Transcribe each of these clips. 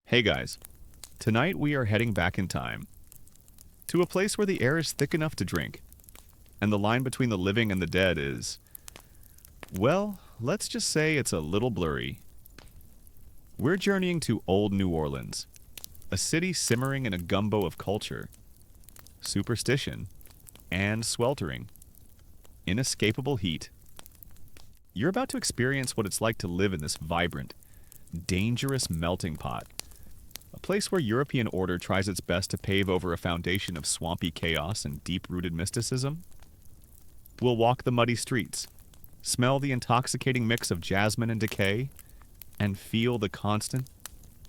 Hey guys, tonight we are heading back in time to a place where the air is thick enough to drink, and the line between the living and the dead is, well, let's just say it's a little blurry. We're journeying to Old New Orleans, a city simmering in a gumbo of culture, superstition, and sweltering, inescapable heat. You're about to experience what it's like to live in this vibrant, dangerous melting pot. A place where European order tries its best to pave over a foundation of swampy chaos and deep-rooted mysticism. We'll walk the muddy streets, smell the intoxicating mix of jasmine and decay, and feel the constant,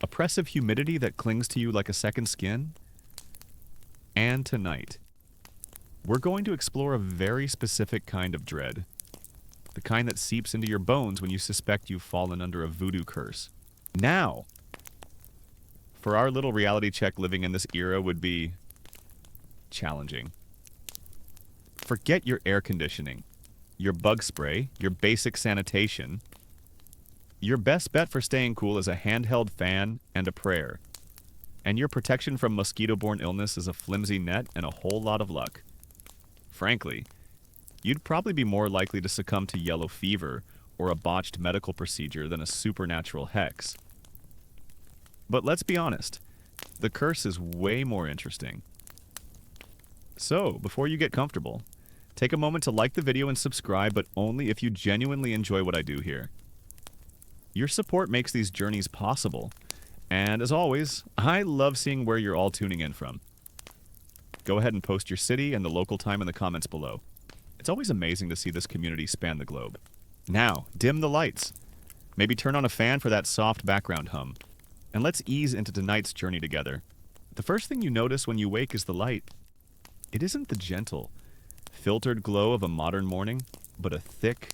oppressive humidity that clings to you like a second skin. And tonight, we're going to explore a very specific kind of dread. The kind that seeps into your bones when you suspect you've fallen under a voodoo curse. Now, for our little reality check, living in this era would be challenging. Forget your air conditioning, your bug spray, your basic sanitation. Your best bet for staying cool is a handheld fan and a prayer. And your protection from mosquito-borne illness is a flimsy net and a whole lot of luck. Frankly, you'd probably be more likely to succumb to yellow fever or a botched medical procedure than a supernatural hex. But let's be honest, the curse is way more interesting. So, before you get comfortable, take a moment to like the video and subscribe, but only if you genuinely enjoy what I do here. Your support makes these journeys possible, and as always, I love seeing where you're all tuning in from. Go ahead and post your city and the local time in the comments below. It's always amazing to see this community span the globe. Now, dim the lights. Maybe turn on a fan for that soft background hum. And let's ease into tonight's journey together. The first thing you notice when you wake is the light. It isn't the gentle, filtered glow of a modern morning, but a thick,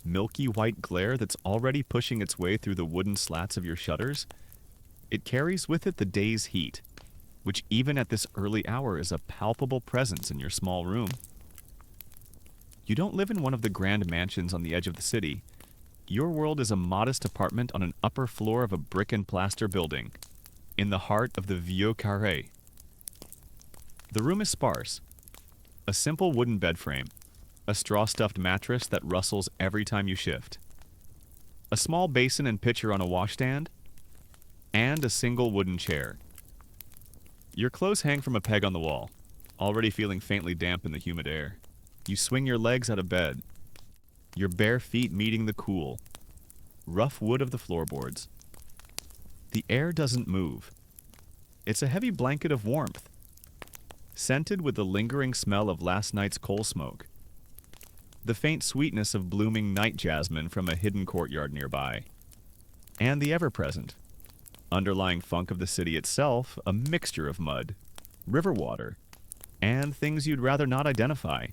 milky white glare that's already pushing its way through the wooden slats of your shutters. It carries with it the day's heat, which even at this early hour is a palpable presence in your small room. You don't live in one of the grand mansions on the edge of the city. Your world is a modest apartment on an upper floor of a brick and plaster building, in the heart of the Vieux Carré. The room is sparse. A simple wooden bed frame, a straw-stuffed mattress that rustles every time you shift, a small basin and pitcher on a washstand, and a single wooden chair. Your clothes hang from a peg on the wall, already feeling faintly damp in the humid air. You swing your legs out of bed, your bare feet meeting the cool, rough wood of the floorboards. The air doesn't move. It's a heavy blanket of warmth, scented with the lingering smell of last night's coal smoke, the faint sweetness of blooming night jasmine from a hidden courtyard nearby, and the ever-present, underlying funk of the city itself, a mixture of mud, river water, and things you'd rather not identify.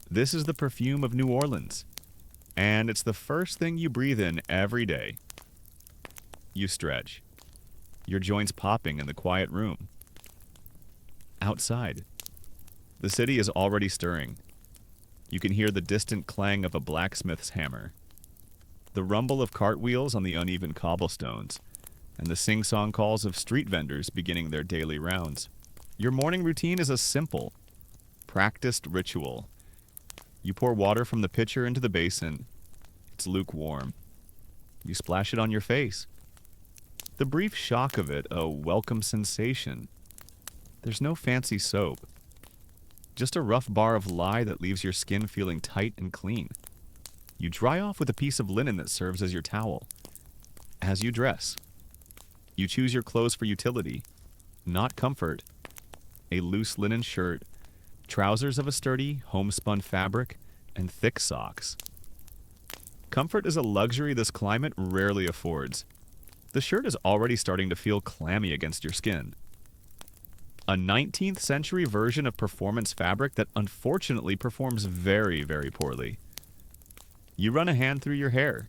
This is the perfume of New Orleans, and it's the first thing you breathe in every day. You stretch, your joints popping in the quiet room. Outside, the city is already stirring. You can hear the distant clang of a blacksmith's hammer, the rumble of cartwheels on the uneven cobblestones, and the sing-song calls of street vendors beginning their daily rounds. Your morning routine is a simple, practiced ritual. You pour water from the pitcher into the basin. It's lukewarm. You splash it on your face. The brief shock of it, a welcome sensation. There's no fancy soap. Just a rough bar of lye that leaves your skin feeling tight and clean. You dry off with a piece of linen that serves as your towel. As you dress, you choose your clothes for utility, not comfort. A loose linen shirt, trousers of a sturdy, homespun fabric, and thick socks. Comfort is a luxury this climate rarely affords. The shirt is already starting to feel clammy against your skin. A 19th century version of performance fabric that unfortunately performs very, very poorly. You run a hand through your hair,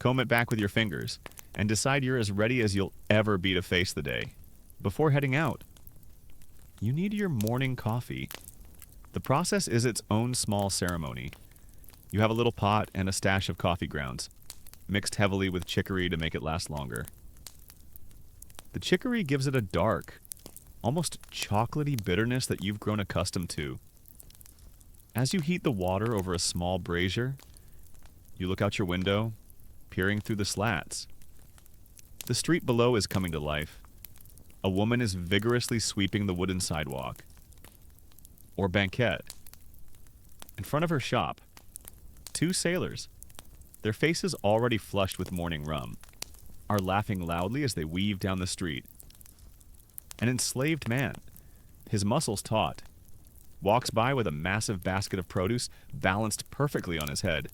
comb it back with your fingers, and decide you're as ready as you'll ever be to face the day. Before heading out, you need your morning coffee. The process is its own small ceremony. You have a little pot and a stash of coffee grounds, mixed heavily with chicory to make it last longer. The chicory gives it a dark, almost chocolatey bitterness that you've grown accustomed to. As you heat the water over a small brazier, you look out your window, peering through the slats. The street below is coming to life. A woman is vigorously sweeping the wooden sidewalk. Or banquette. In front of her shop, two sailors, their faces already flushed with morning rum, are laughing loudly as they weave down the street. An enslaved man, his muscles taut, walks by with a massive basket of produce balanced perfectly on his head.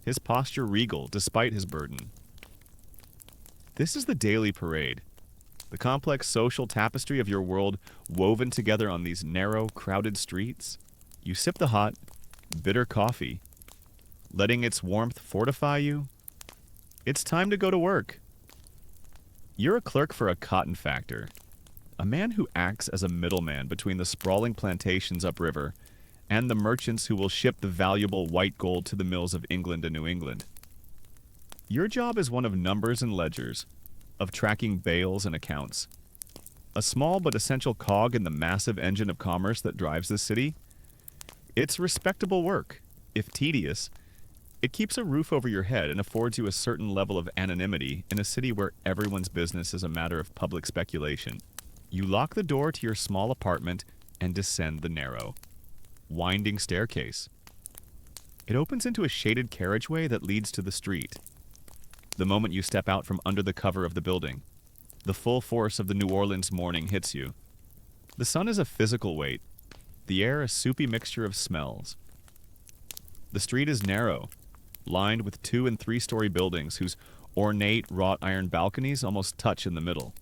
His posture regal despite his burden. This is the daily parade, the complex social tapestry of your world woven together on these narrow, crowded streets. You sip the hot, bitter coffee, letting its warmth fortify you. It's time to go to work. You're a clerk for a cotton factor, a man who acts as a middleman between the sprawling plantations upriver and the merchants who will ship the valuable white gold to the mills of England and New England. Your job is one of numbers and ledgers, of tracking bales and accounts. A small but essential cog in the massive engine of commerce that drives this city. It's respectable work. If tedious, it keeps a roof over your head and affords you a certain level of anonymity in a city where everyone's business is a matter of public speculation. You lock the door to your small apartment and descend the narrow, winding staircase. It opens into a shaded carriageway that leads to the street. The moment you step out from under the cover of the building, the full force of the New Orleans morning hits you. The sun is a physical weight, the air a soupy mixture of smells. The street is narrow, lined with 2- and 3-story buildings whose ornate wrought iron balconies almost touch in the middle,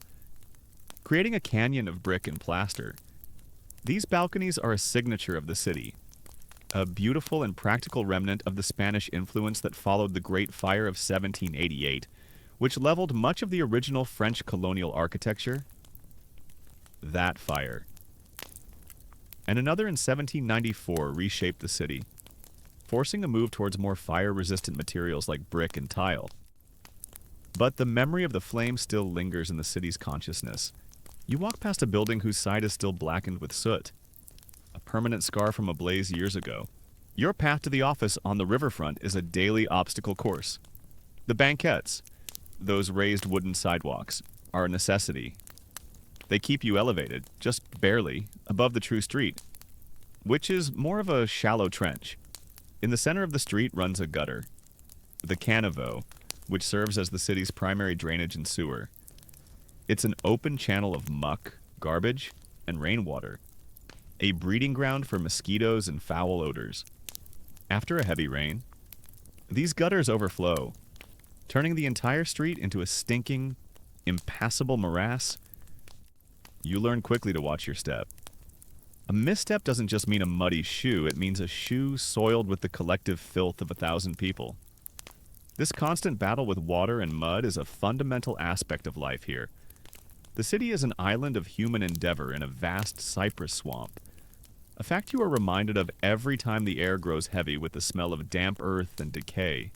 creating a canyon of brick and plaster. These balconies are a signature of the city, a beautiful and practical remnant of the Spanish influence that followed the Great Fire of 1788, which leveled much of the original French colonial architecture. That fire. And another in 1794 reshaped the city, forcing a move towards more fire-resistant materials like brick and tile. But the memory of the flame still lingers in the city's consciousness. You walk past a building whose side is still blackened with soot, a permanent scar from a blaze years ago. Your path to the office on the riverfront is a daily obstacle course. The banquettes, those raised wooden sidewalks, are a necessity. They keep you elevated, just barely, above the true street, which is more of a shallow trench. In the center of the street runs a gutter, the caniveau, which serves as the city's primary drainage and sewer. It's an open channel of muck, garbage, and rainwater, a breeding ground for mosquitoes and foul odors. After a heavy rain, these gutters overflow, turning the entire street into a stinking, impassable morass. You learn quickly to watch your step. A misstep doesn't just mean a muddy shoe, it means a shoe soiled with the collective filth of 1,000 people. This constant battle with water and mud is a fundamental aspect of life here. The city is an island of human endeavor in a vast cypress swamp, a fact you are reminded of every time the air grows heavy with the smell of damp earth and decay.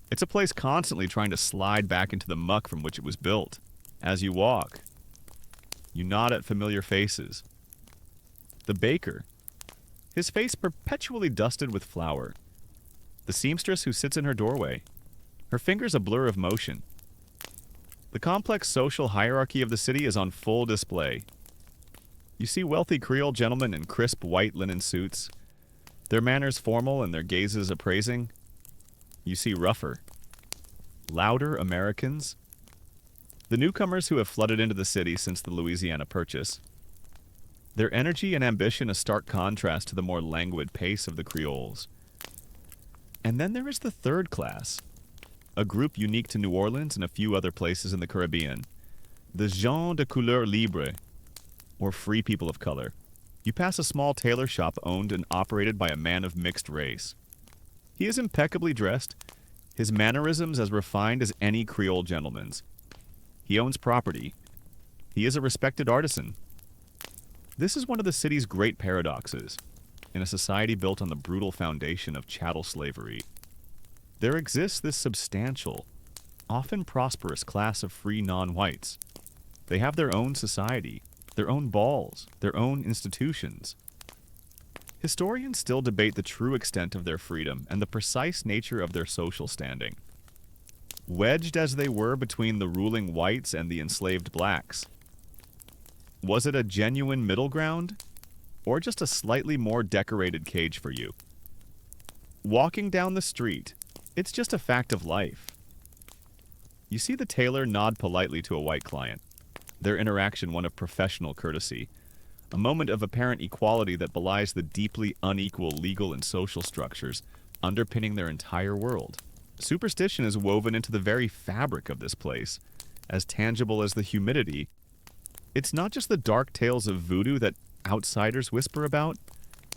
It's a place constantly trying to slide back into the muck from which it was built. As you walk, you nod at familiar faces. The baker, his face perpetually dusted with flour. The seamstress who sits in her doorway, her fingers a blur of motion. The complex social hierarchy of the city is on full display. You see wealthy Creole gentlemen in crisp white linen suits, their manners formal and their gazes appraising. You see rougher, louder Americans, the newcomers who have flooded into the city since the Louisiana Purchase. Their energy and ambition a stark contrast to the more languid pace of the Creoles. And then there is the third class, a group unique to New Orleans and a few other places in the Caribbean, the gens de couleur libre, or free people of color. You pass a small tailor shop owned and operated by a man of mixed race. He is impeccably dressed, his mannerisms as refined as any Creole gentleman's. He owns property. He is a respected artisan. This is one of the city's great paradoxes, in a society built on the brutal foundation of chattel slavery. There exists this substantial, often prosperous class of free non-whites, They have their own society, their own balls, their own institutions. Historians still debate the true extent of their freedom and the precise nature of their social standing. Wedged as they were between the ruling whites and the enslaved blacks, was it a genuine middle ground, or just a slightly more decorated cage for you? Walking down the street, it's just a fact of life. You see the tailor nod politely to a white client, their interaction one of professional courtesy, a moment of apparent equality that belies the deeply unequal legal and social structures underpinning their entire world. Superstition is woven into the very fabric of this place, as tangible as the humidity. It's not just the dark tales of voodoo that outsiders whisper about.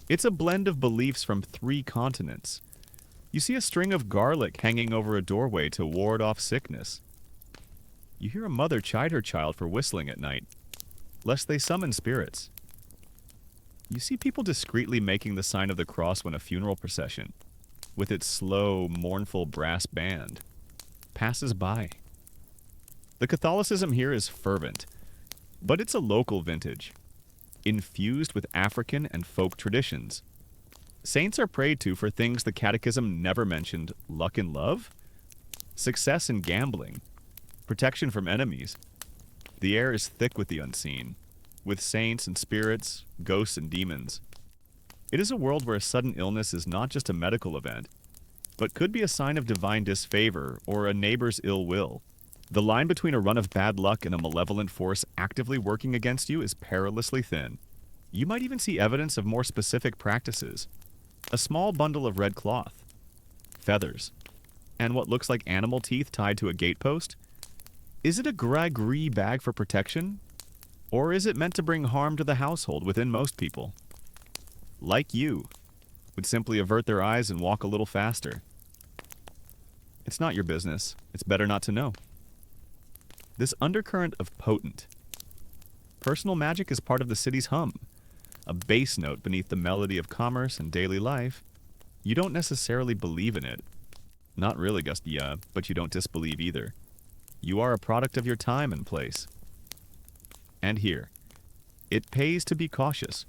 It's a blend of beliefs from 3 continents. You see a string of garlic hanging over a doorway to ward off sickness. You hear a mother chide her child for whistling at night, lest they summon spirits. You see people discreetly making the sign of the cross when a funeral procession, with its slow, mournful brass band, passes by. The Catholicism here is fervent, but it's a local vintage, infused with African and folk traditions. Saints are prayed to for things the Catechism never mentioned: luck and love, success in gambling, protection from enemies. The air is thick with the unseen, with saints and spirits, ghosts and demons. It is a world where a sudden illness is not just a medical event, but could be a sign of divine disfavor or a neighbor's ill will. The line between a run of bad luck and a malevolent force actively working against you is perilously thin. You might even see evidence of more specific practices. A small bundle of red cloth, feathers, and what looks like animal teeth tied to a gatepost. Is it a gris bag for protection? Or is it meant to bring harm to the household within most people? Like you, would simply avert their eyes and walk a little faster. It's not your business. It's better not to know. This undercurrent of potent, personal magic is part of the city's hum, a bass note beneath the melody of commerce and daily life. You don't necessarily believe in it. Not really, Gustia, but you don't disbelieve either. You are a product of your time and place. And here, it pays to be cautious.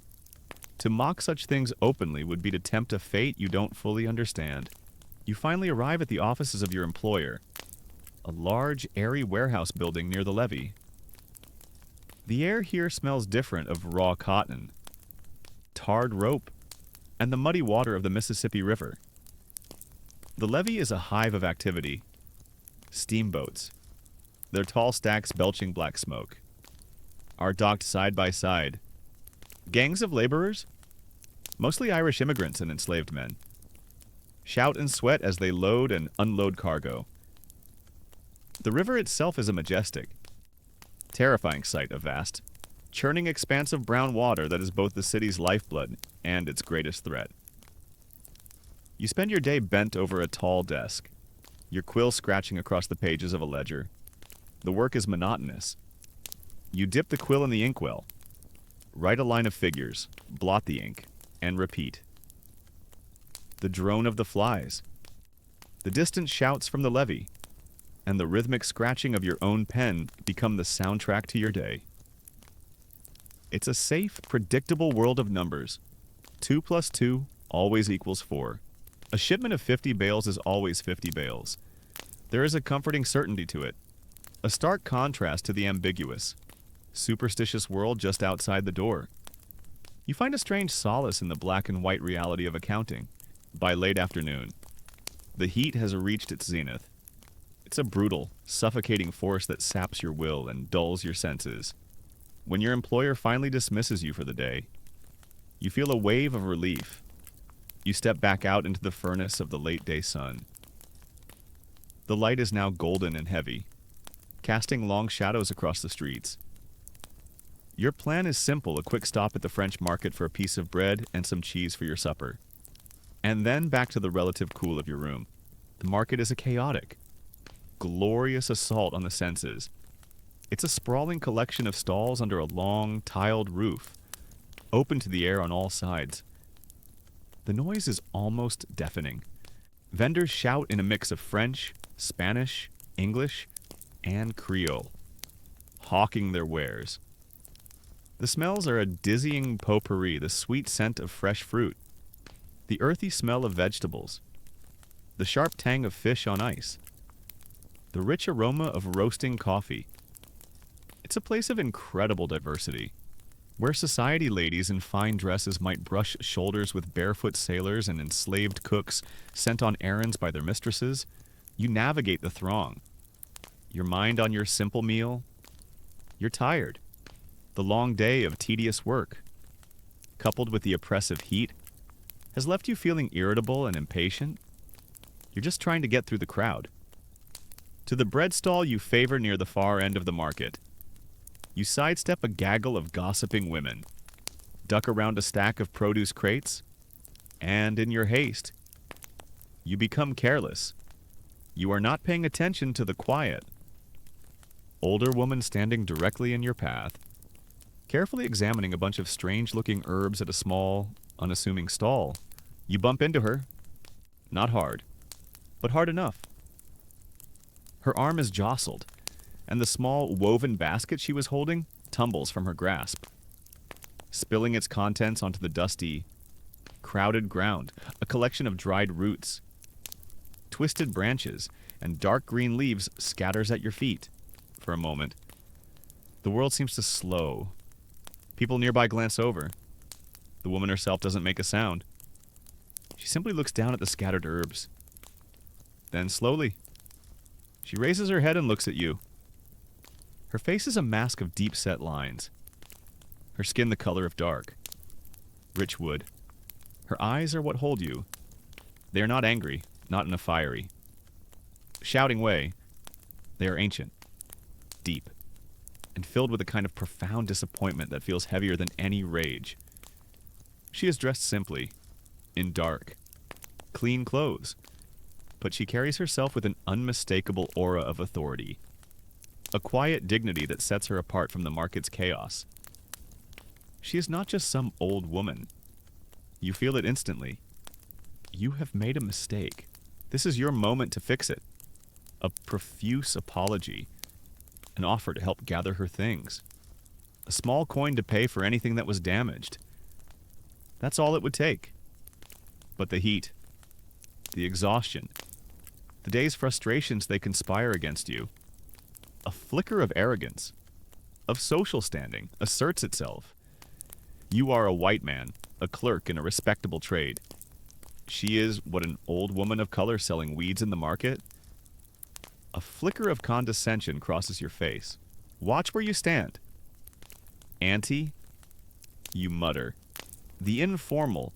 To mock such things openly would be to tempt a fate you don't fully understand. You finally arrive at the offices of your employer, a large, airy warehouse building near the levee. The air here smells different of raw cotton, tarred rope, and the muddy water of the Mississippi River. The levee is a hive of activity. Steamboats, their tall stacks belching black smoke, are docked side by side. Gangs of laborers, mostly Irish immigrants and enslaved men, shout and sweat as they load and unload cargo. The river itself is a majestic, terrifying sight of vast, churning expanse of brown water that is both the city's lifeblood and its greatest threat. You spend your day bent over a tall desk, your quill scratching across the pages of a ledger. The work is monotonous. You dip the quill in the inkwell, write a line of figures, blot the ink, and repeat. The drone of the flies, the distant shouts from the levee, and the rhythmic scratching of your own pen become the soundtrack to your day. It's a safe, predictable world of numbers. 2 plus 2 always equals 4. A shipment of 50 bales is always 50 bales. There is a comforting certainty to it, a stark contrast to the ambiguous, superstitious world just outside the door. You find a strange solace in the black and white reality of accounting. By late afternoon, the heat has reached its zenith. It's a brutal, suffocating force that saps your will and dulls your senses. When your employer finally dismisses you for the day, you feel a wave of relief. You step back out into the furnace of the late-day sun. The light is now golden and heavy, casting long shadows across the streets. Your plan is simple: a quick stop at the French market for a piece of bread and some cheese for your supper. And then back to the relative cool of your room. The market is a chaotic, glorious assault on the senses. It's a sprawling collection of stalls under a long, tiled roof, open to the air on all sides. The noise is almost deafening. Vendors shout in a mix of French, Spanish, English, and Creole. hawking their wares. The smells are a dizzying potpourri, the sweet scent of fresh fruit, the earthy smell of vegetables, the sharp tang of fish on ice, the rich aroma of roasting coffee. It's a place of incredible diversity, where society ladies in fine dresses might brush shoulders with barefoot sailors and enslaved cooks sent on errands by their mistresses. You navigate the throng. Your mind on your simple meal. You're tired. The long day of tedious work, coupled with the oppressive heat, has left you feeling irritable and impatient. You're just trying to get through the crowd. To the bread stall you favor near the far end of the market. You sidestep a gaggle of gossiping women, duck around a stack of produce crates, and in your haste, you become careless. You are not paying attention to the quiet. Older woman standing directly in your path, carefully examining a bunch of strange-looking herbs at a small, unassuming stall. You bump into her. Not hard, but hard enough. Her arm is jostled, and the small woven basket she was holding tumbles from her grasp, spilling its contents onto the dusty, crowded ground, a collection of dried roots, twisted branches, and dark green leaves scatters at your feet. For a moment, the world seems to slow. People nearby glance over. The woman herself doesn't make a sound. She simply looks down at the scattered herbs. Then slowly, she raises her head and looks at you. Her face is a mask of deep-set lines. Her skin the color of dark, rich wood. Her eyes are what hold you. They are not angry, not in a fiery, shouting way. They are ancient, deep, and filled with a kind of profound disappointment that feels heavier than any rage. She is dressed simply, in dark, clean clothes, but she carries herself with an unmistakable aura of authority, a quiet dignity that sets her apart from the market's chaos. She is not just some old woman. You feel it instantly. You have made a mistake. This is your moment to fix it. A profuse apology, an offer to help gather her things, a small coin to pay for anything that was damaged. That's all it would take. But the heat, the exhaustion, the day's frustrations, they conspire against you. A flicker of arrogance, of social standing, asserts itself. You are a white man, a clerk in a respectable trade. She is what an old woman of color selling weeds in the market. A flicker of condescension crosses your face. Watch where you stand. Auntie, you mutter. The informal,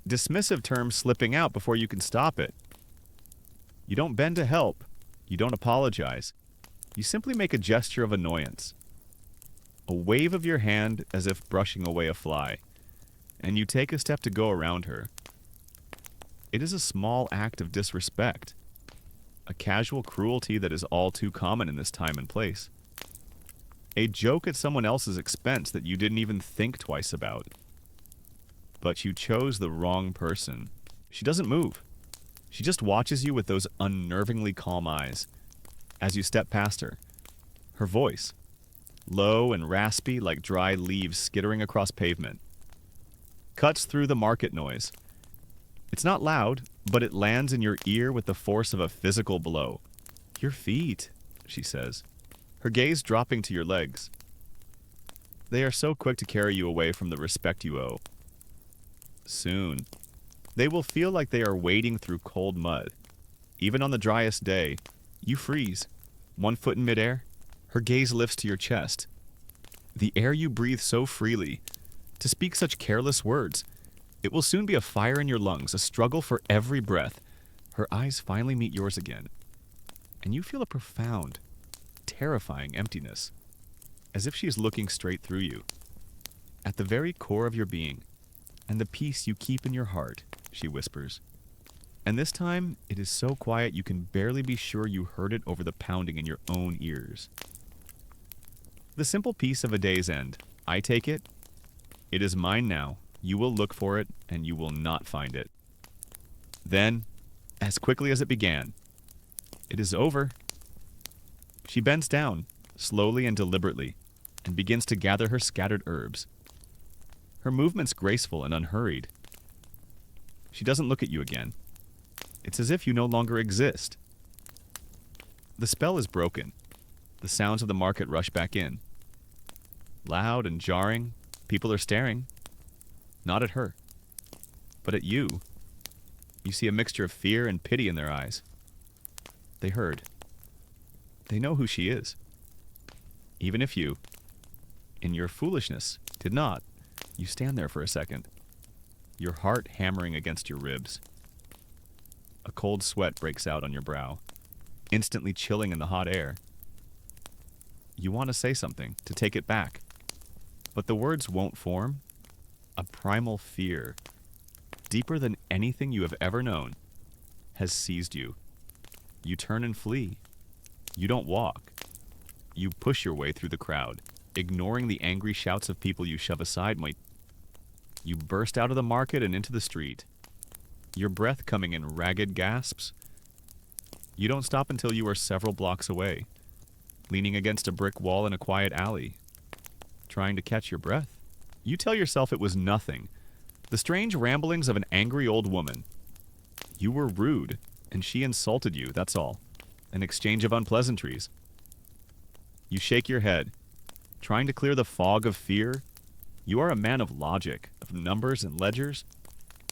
dismissive term slipping out before you can stop it. You don't bend to help. You don't apologize. You simply make a gesture of annoyance. A wave of your hand as if brushing away a fly, and you take a step to go around her. It is a small act of disrespect, a casual cruelty that is all too common in this time and place. A joke at someone else's expense that you didn't even think twice about. But you chose the wrong person. She doesn't move. She just watches you with those unnervingly calm eyes. As you step past her, her voice, low and raspy like dry leaves skittering across pavement, cuts through the market noise. It's not loud, but it lands in your ear with the force of a physical blow. Your feet, she says, her gaze dropping to your legs. They are so quick to carry you away from the respect you owe. Soon, they will feel like they are wading through cold mud. Even on the driest day, you freeze, 1 foot in midair. Her gaze lifts to your chest. The air you breathe so freely, to speak such careless words. It will soon be a fire in your lungs, a struggle for every breath. Her eyes finally meet yours again, and you feel a profound, terrifying emptiness, as if she is looking straight through you. At the very core of your being, and the peace you keep in your heart, she whispers. And this time, it is so quiet you can barely be sure you heard it over the pounding in your own ears. The simple peace of a day's end. I take it. It is mine now. You will look for it, and you will not find it. Then, as quickly as it began, it is over. She bends down, slowly and deliberately, and begins to gather her scattered herbs. Her movements graceful and unhurried. She doesn't look at you again. It's as if you no longer exist. The spell is broken. The sounds of the market rush back in. Loud and jarring, people are staring. Not at her, but at you. You see a mixture of fear and pity in their eyes. They heard. They know who she is. Even if you, in your foolishness, did not, you stand there for a second, your heart hammering against your ribs. A cold sweat breaks out on your brow, instantly chilling in the hot air. You want to say something, to take it back, but the words won't form. A primal fear, deeper than anything you have ever known, has seized you. You turn and flee. You don't walk. You push your way through the crowd, ignoring the angry shouts of people you shove aside. You burst out of the market and into the street, your breath coming in ragged gasps. You don't stop until you are several blocks away, leaning against a brick wall in a quiet alley, trying to catch your breath. You tell yourself it was nothing, the strange ramblings of an angry old woman. You were rude, and she insulted you, that's all. An exchange of unpleasantries. You shake your head, trying to clear the fog of fear. You are a man of logic, of numbers and ledgers.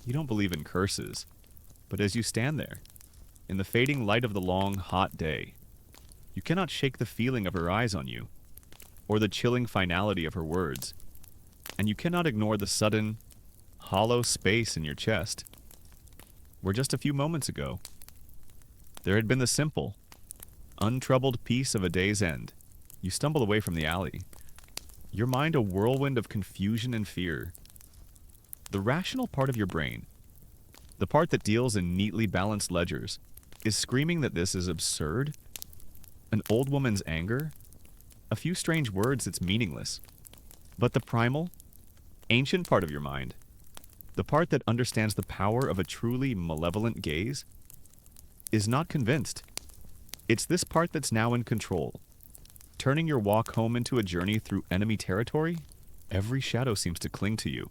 You don't believe in curses. But as you stand there, in the fading light of the long, hot day, you cannot shake the feeling of her eyes on you, or the chilling finality of her words, and you cannot ignore the sudden, hollow space in your chest, where just a few moments ago, there had been the simple, untroubled peace of a day's end. You stumble away from the alley, your mind a whirlwind of confusion and fear. The rational part of your brain, the part that deals in neatly balanced ledgers, is screaming that this is absurd. An old woman's anger, a few strange words, it's meaningless. But the primal, ancient part of your mind, the part that understands the power of a truly malevolent gaze, is not convinced. It's this part that's now in control, turning your walk home into a journey through enemy territory. Every shadow seems to cling to you.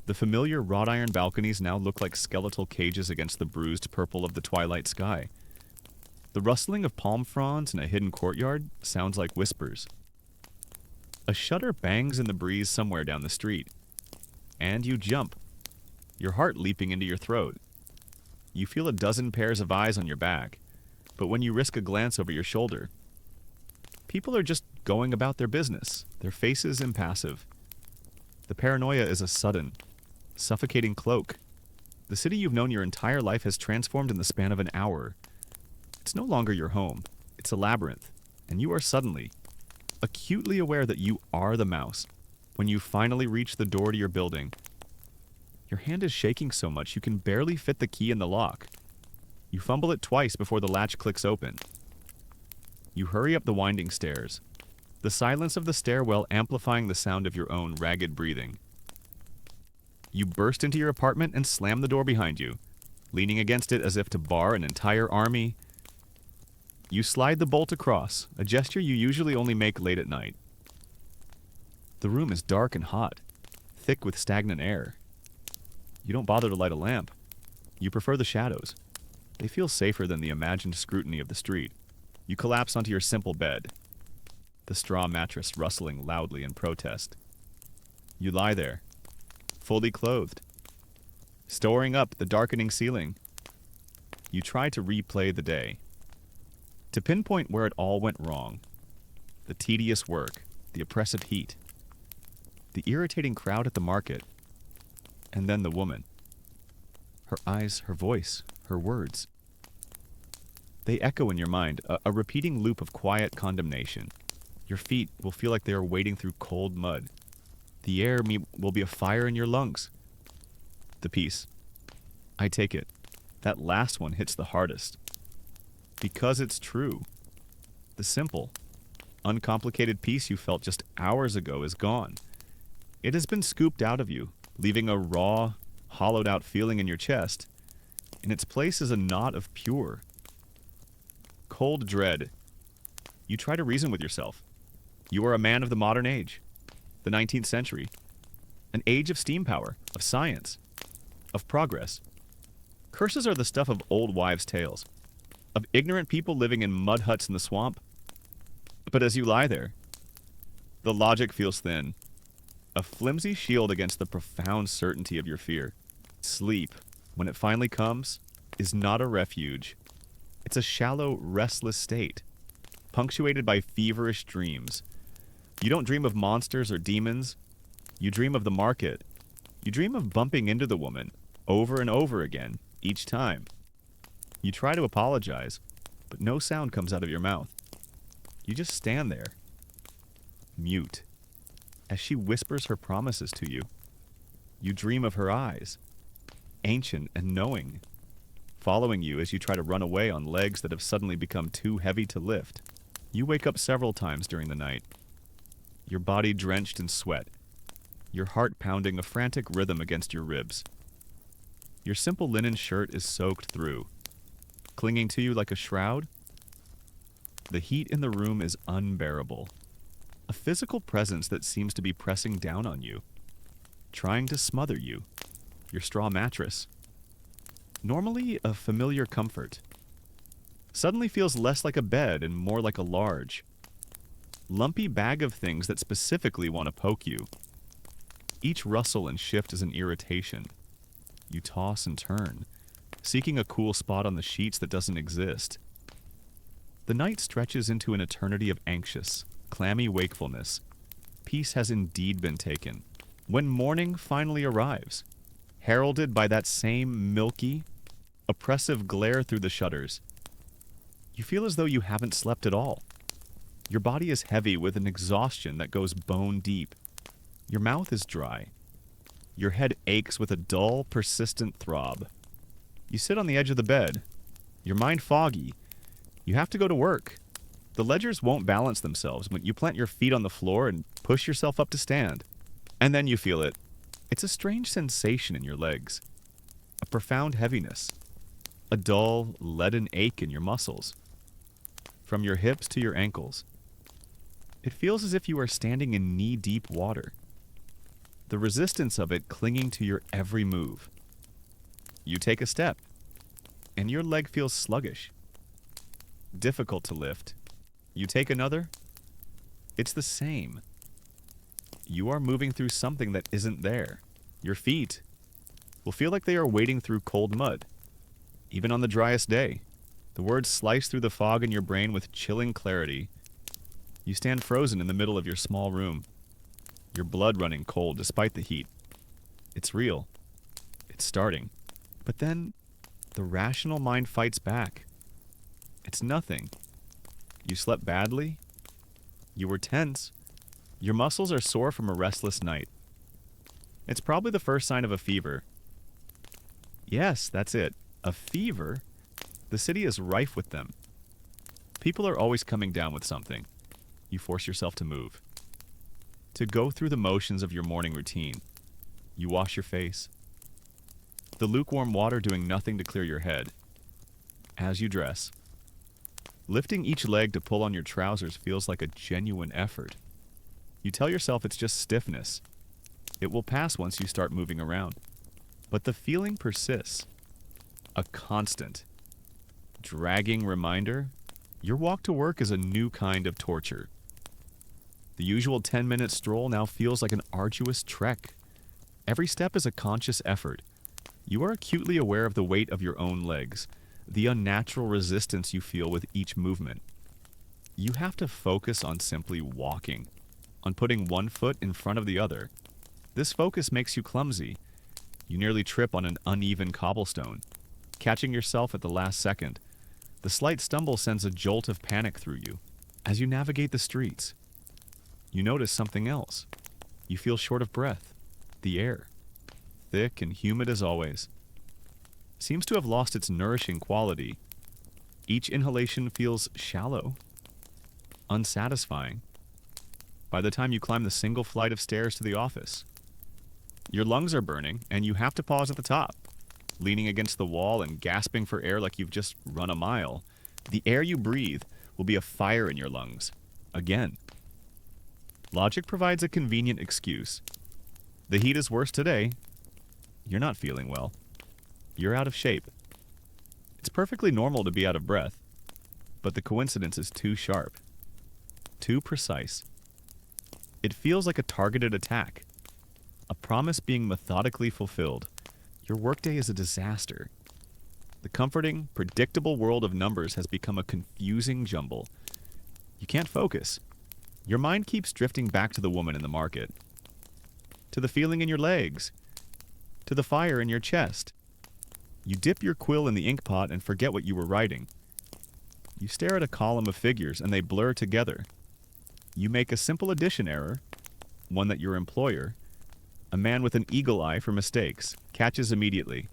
The familiar wrought iron balconies now look like skeletal cages against the bruised purple of the twilight sky. The rustling of palm fronds in a hidden courtyard sounds like whispers. A shutter bangs in the breeze somewhere down the street, and you jump, your heart leaping into your throat. You feel a dozen pairs of eyes on your back, but when you risk a glance over your shoulder, people are just going about their business, their faces impassive. The paranoia is a sudden, suffocating cloak. The city you've known your entire life has transformed in the span of an hour. It's no longer your home. It's a labyrinth, and you are suddenly, acutely aware that you are the mouse. When you finally reach the door to your building, your hand is shaking so much you can barely fit the key in the lock. You fumble it twice before the latch clicks open. You hurry up the winding stairs, the silence of the stairwell amplifying the sound of your own ragged breathing. You burst into your apartment and slam the door behind you, leaning against it as if to bar an entire army. You slide the bolt across, a gesture you usually only make late at night. The room is dark and hot, thick with stagnant air. You don't bother to light a lamp. You prefer the shadows. They feel safer than the imagined scrutiny of the street. You collapse onto your simple bed, the straw mattress rustling loudly in protest. You lie there, fully clothed, storing up the darkening ceiling. You try to replay the day, to pinpoint where it all went wrong. The tedious work, the oppressive heat, the irritating crowd at the market, and then the woman. Her eyes, her voice, her words. They echo in your mind, a repeating loop of quiet condemnation. Your feet will feel like they are wading through cold mud. The air will be a fire in your lungs. The peace. I take it. That last one hits the hardest. Because it's true. The simple, uncomplicated peace you felt just hours ago is gone. It has been scooped out of you, leaving a raw, hollowed-out feeling in your chest. In its place is a knot of pure, cold dread. You try to reason with yourself. You are a man of the modern age, the 19th century, an age of steam power, of science, of progress. Curses are the stuff of old wives' tales, of ignorant people living in mud huts in the swamp. But as you lie there, the logic feels thin, a flimsy shield against the profound certainty of your fear. Sleep, when it finally comes, is not a refuge. It's a shallow, restless state, punctuated by feverish dreams. You don't dream of monsters or demons. You dream of the market. You dream of bumping into the woman over and over again, each time. You try to apologize, but no sound comes out of your mouth. You just stand there, mute, as she whispers her promises to you. You dream of her eyes, ancient and knowing, following you as you try to run away on legs that have suddenly become too heavy to lift. You wake up several times during the night, your body drenched in sweat, your heart pounding a frantic rhythm against your ribs. Your simple linen shirt is soaked through, clinging to you like a shroud. The heat in the room is unbearable, a physical presence that seems to be pressing down on you, trying to smother you, your straw mattress. Normally a familiar comfort, suddenly feels less like a bed and more like a large, lumpy bag of things that specifically want to poke you. Each rustle and shift is an irritation. You toss and turn, seeking a cool spot on the sheets that doesn't exist. The night stretches into an eternity of anxious, clammy wakefulness. Peace has indeed been taken. When morning finally arrives, heralded by that same milky, oppressive glare through the shutters, you feel as though you haven't slept at all. Your body is heavy with an exhaustion that goes bone deep. Your mouth is dry. Your head aches with a dull, persistent throb. You sit on the edge of the bed, your mind foggy. You have to go to work. The ledgers won't balance themselves when you plant your feet on the floor and push yourself up to stand. And then you feel it. It's a strange sensation in your legs, a profound heaviness, a dull, leaden ache in your muscles, from your hips to your ankles. It feels as if you are standing in knee-deep water, the resistance of it clinging to your every move. You take a step, and your leg feels sluggish, difficult to lift. You take another, it's the same. You are moving through something that isn't there. Your feet will feel like they are wading through cold mud, even on the driest day. The words slice through the fog in your brain with chilling clarity. You stand frozen in the middle of your small room, your blood running cold despite the heat. It's real. It's starting. But then, the rational mind fights back. It's nothing. You slept badly. You were tense. Your muscles are sore from a restless night. It's probably the first sign of a fever. Yes, that's it. A fever? The city is rife with them. People are always coming down with something. You force yourself to move, to go through the motions of your morning routine. You wash your face, the lukewarm water doing nothing to clear your head. As you dress, lifting each leg to pull on your trousers feels like a genuine effort. You tell yourself it's just stiffness. It will pass once you start moving around. But the feeling persists. A constant, dragging reminder. Your walk to work is a new kind of torture. The usual 10-minute stroll now feels like an arduous trek. Every step is a conscious effort. You are acutely aware of the weight of your own legs, the unnatural resistance you feel with each movement. You have to focus on simply walking, on putting one foot in front of the other. This focus makes you clumsy. You nearly trip on an uneven cobblestone, catching yourself at the last second. The slight stumble sends a jolt of panic through you. As you navigate the streets, you notice something else. You feel short of breath. The air, thick and humid as always, seems to have lost its nourishing quality. Each inhalation feels shallow, unsatisfying. By the time you climb the single flight of stairs to the office, your lungs are burning and you have to pause at the top, leaning against the wall and gasping for air like you've just run a mile. The air you breathe will be a fire in your lungs. Again. Logic provides a convenient excuse. The heat is worse today. You're not feeling well. You're out of shape. It's perfectly normal to be out of breath, but the coincidence is too sharp, too precise. It feels like a targeted attack, a promise being methodically fulfilled. Your workday is a disaster. The comforting, predictable world of numbers has become a confusing jumble. You can't focus. Your mind keeps drifting back to the woman in the market, to the feeling in your legs, to the fire in your chest. You dip your quill in the ink pot and forget what you were writing. You stare at a column of figures and they blur together. You make a simple addition error, one that your employer, a man with an eagle eye for mistakes, catches immediately.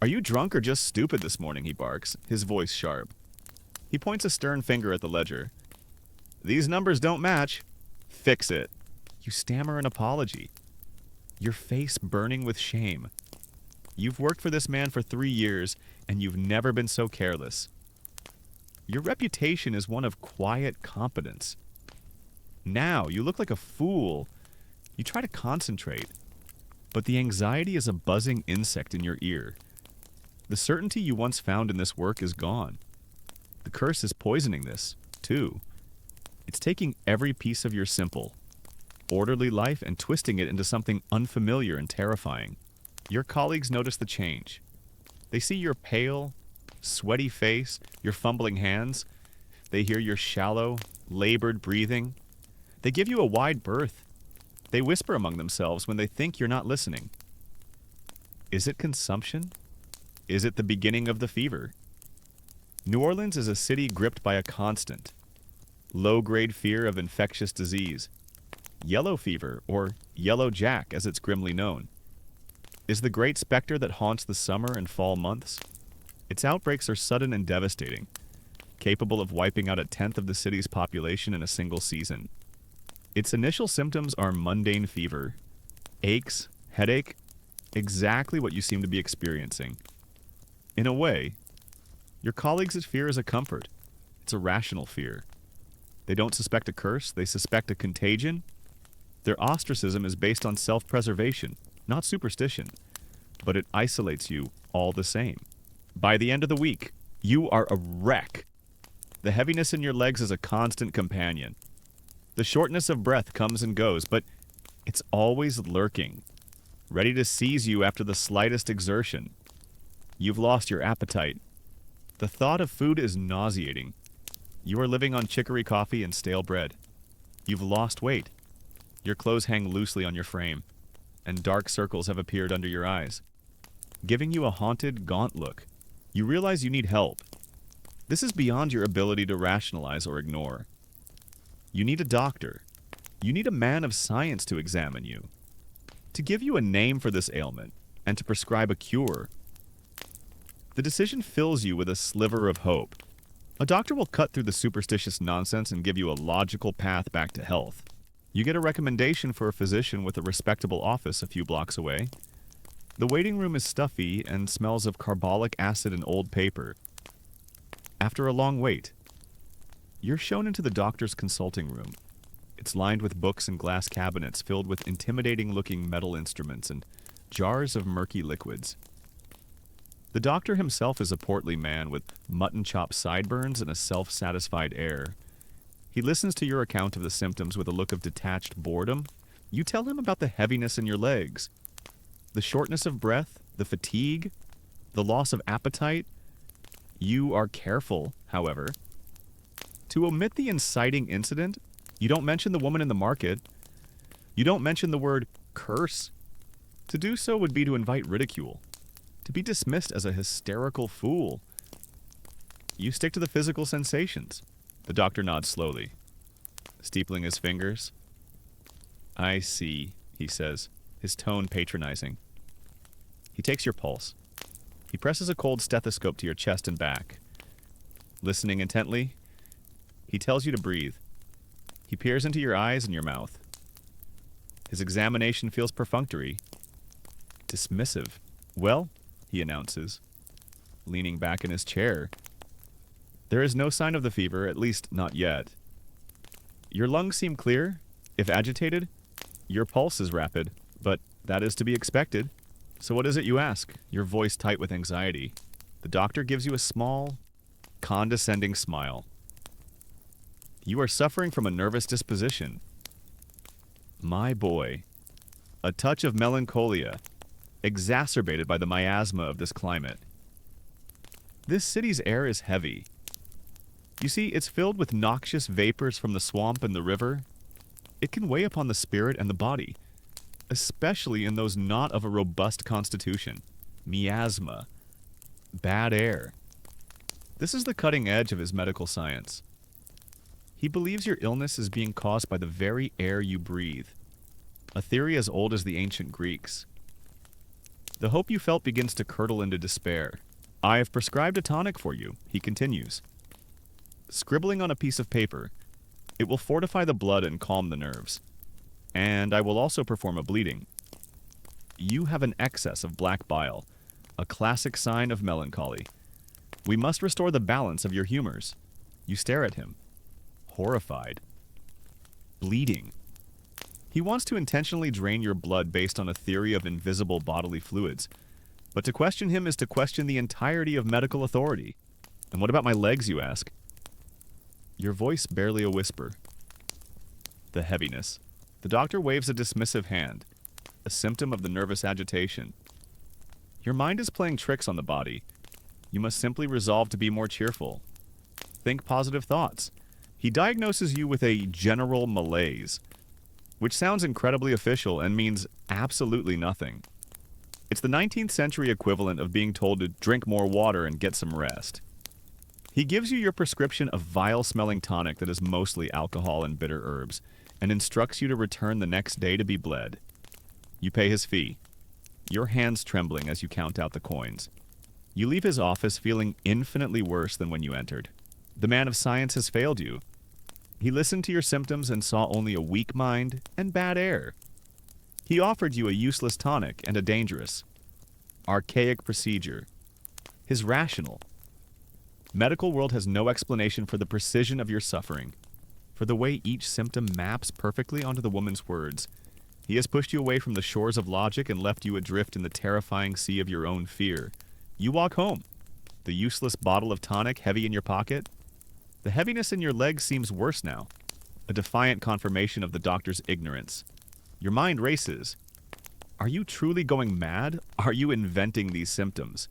"Are you drunk or just stupid this morning?" he barks, his voice sharp. He points a stern finger at the ledger. "These numbers don't match." "Fix it." You stammer an apology, your face burning with shame. You've worked for this man for 3 years, and you've never been so careless. Your reputation is one of quiet competence. Now you look like a fool. You try to concentrate, but the anxiety is a buzzing insect in your ear. The certainty you once found in this work is gone. The curse is poisoning this, too. It's taking every piece of your simple, orderly life and twisting it into something unfamiliar and terrifying. Your colleagues notice the change. They see your pale, sweaty face, your fumbling hands. They hear your shallow, labored breathing. They give you a wide berth. They whisper among themselves when they think you're not listening. Is it consumption? Is it the beginning of the fever? New Orleans is a city gripped by a constant, low-grade fear of infectious disease. Yellow fever, or yellow jack as it's grimly known, is the great specter that haunts the summer and fall months. Its outbreaks are sudden and devastating, capable of wiping out a tenth of the city's population in a single season. Its initial symptoms are mundane fever, aches, headache, exactly what you seem to be experiencing. In a way, your colleagues' fear is a comfort. It's a rational fear. They don't suspect a curse, they suspect a contagion. Their ostracism is based on self-preservation, not superstition, but it isolates you all the same. By the end of the week, you are a wreck. The heaviness in your legs is a constant companion. The shortness of breath comes and goes, but it's always lurking, ready to seize you after the slightest exertion. You've lost your appetite. The thought of food is nauseating. You are living on chicory coffee and stale bread. You've lost weight. Your clothes hang loosely on your frame, and dark circles have appeared under your eyes, giving you a haunted, gaunt look. You realize you need help. This is beyond your ability to rationalize or ignore. You need a doctor. You need a man of science to examine you, to give you a name for this ailment, and to prescribe a cure. The decision fills you with a sliver of hope. A doctor will cut through the superstitious nonsense and give you a logical path back to health. You get a recommendation for a physician with a respectable office a few blocks away. The waiting room is stuffy and smells of carbolic acid and old paper. After a long wait, you're shown into the doctor's consulting room. It's lined with books and glass cabinets filled with intimidating-looking metal instruments and jars of murky liquids. The doctor himself is a portly man with mutton-chop sideburns and a self-satisfied air. He listens to your account of the symptoms with a look of detached boredom. You tell him about the heaviness in your legs, the shortness of breath, the fatigue, the loss of appetite. You are careful, however, to omit the inciting incident. You don't mention the woman in the market. You don't mention the word curse. To do so would be to invite ridicule, to be dismissed as a hysterical fool. You stick to the physical sensations. The doctor nods slowly, steepling his fingers. "I see," he says, his tone patronizing. He takes your pulse. He presses a cold stethoscope to your chest and back. Listening intently, he tells you to breathe. He peers into your eyes and your mouth. His examination feels perfunctory, dismissive. "Well," he announces, leaning back in his chair, "there is no sign of the fever, at least not yet. Your lungs seem clear. If agitated, your pulse is rapid, but that is to be expected. So what is it you ask, your voice tight with anxiety? The doctor gives you a small, condescending smile. You are suffering from a nervous disposition. My boy, a touch of melancholia, exacerbated by the miasma of this climate. This city's air is heavy. You see, it's filled with noxious vapors from the swamp and the river. It can weigh upon the spirit and the body, especially in those not of a robust constitution. Miasma. Bad air. This is the cutting edge of his medical science. He believes your illness is being caused by the very air you breathe, a theory as old as the ancient Greeks. The hope you felt begins to curdle into despair. I have prescribed a tonic for you, he continues. Scribbling on a piece of paper, it will fortify the blood and calm the nerves. And I will also perform a bleeding. You have an excess of black bile, a classic sign of melancholy. We must restore the balance of your humors. You stare at him, horrified. Bleeding. He wants to intentionally drain your blood based on a theory of invisible bodily fluids. But to question him is to question the entirety of medical authority. And what about my legs, you ask? Your voice barely a whisper. The heaviness. The doctor waves a dismissive hand, a symptom of the nervous agitation. Your mind is playing tricks on the body. You must simply resolve to be more cheerful. Think positive thoughts. He diagnoses you with a general malaise, which sounds incredibly official and means absolutely nothing. It's the 19th century equivalent of being told to drink more water and get some rest. He gives you your prescription of vile-smelling tonic that is mostly alcohol and bitter herbs, and instructs you to return the next day to be bled. You pay his fee, your hands trembling as you count out the coins. You leave his office feeling infinitely worse than when you entered. The man of science has failed you. He listened to your symptoms and saw only a weak mind and bad air. He offered you a useless tonic and a dangerous, archaic procedure. His rational. Medical world has no explanation for the precision of your suffering, for the way each symptom maps perfectly onto the woman's words. He has pushed you away from the shores of logic and left you adrift in the terrifying sea of your own fear. You walk home, the useless bottle of tonic heavy in your pocket. The heaviness in your legs seems worse now, a defiant confirmation of the doctor's ignorance. Your mind races. Are you truly going mad? Are you inventing these symptoms,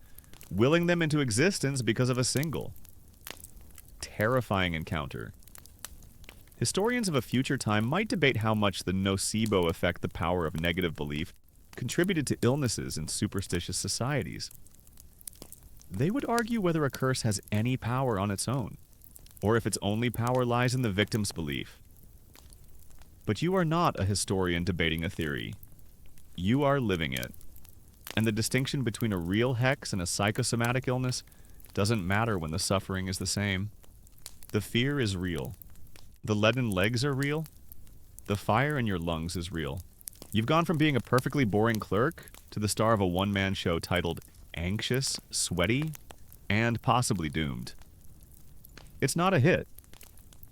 willing them into existence because of a single terrifying encounter? Historians of a future time might debate how much the nocebo effect, the power of negative belief, contributed to illnesses in superstitious societies. They would argue whether a curse has any power on its own, or if its only power lies in the victim's belief. But you are not a historian debating a theory. You are living it. And the distinction between a real hex and a psychosomatic illness doesn't matter when the suffering is the same. The fear is real. The leaden legs are real. The fire in your lungs is real. You've gone from being a perfectly boring clerk to the star of a one-man show titled Anxious, Sweaty, and Possibly Doomed. It's not a hit.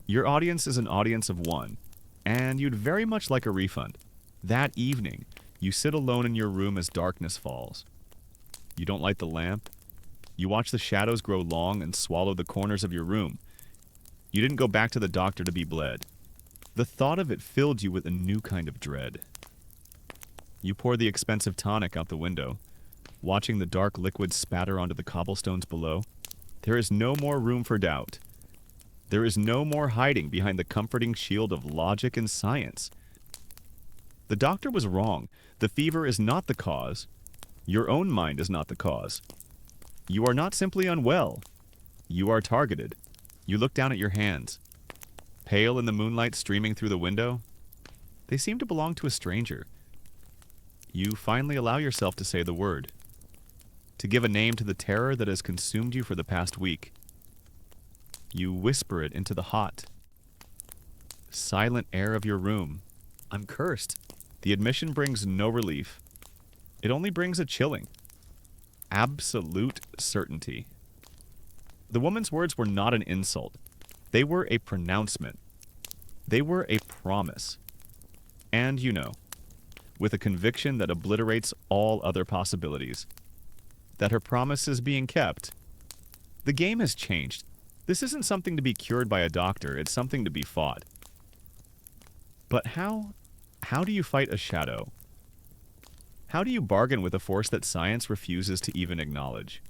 Your audience is an audience of one, and you'd very much like a refund. That evening, you sit alone in your room as darkness falls. You don't light the lamp. You watch the shadows grow long and swallow the corners of your room. You didn't go back to the doctor to be bled. The thought of it filled you with a new kind of dread. You pour the expensive tonic out the window, watching the dark liquid spatter onto the cobblestones below. There is no more room for doubt. There is no more hiding behind the comforting shield of logic and science. The doctor was wrong. The fever is not the cause. Your own mind is not the cause. You are not simply unwell. You are targeted. You look down at your hands. Pale in the moonlight streaming through the window. They seem to belong to a stranger. You finally allow yourself to say the word, to give a name to the terror that has consumed you for the past week. You whisper it into the hot, silent air of your room. I'm cursed. The admission brings no relief. It only brings a chilling, absolute certainty. The woman's words were not an insult. They were a pronouncement. They were a promise. And with a conviction that obliterates all other possibilities, that her promise is being kept. The game has changed. This isn't something to be cured by a doctor, it's something to be fought. But how do you fight a shadow? How do you bargain with a force that science refuses to even acknowledge?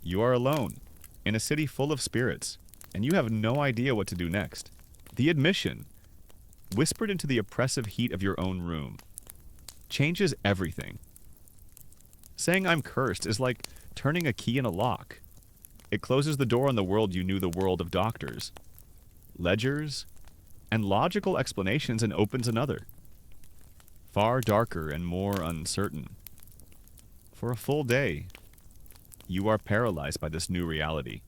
You are alone, in a city full of spirits, and you have no idea what to do next. The admission, whispered into the oppressive heat of your own room, changes everything. Saying I'm cursed is like turning a key in a lock. It closes the door on the world you knew, the world of doctors, ledgers, and logical explanations, and opens another, far darker and more uncertain. For a full day, you are paralyzed by this new reality.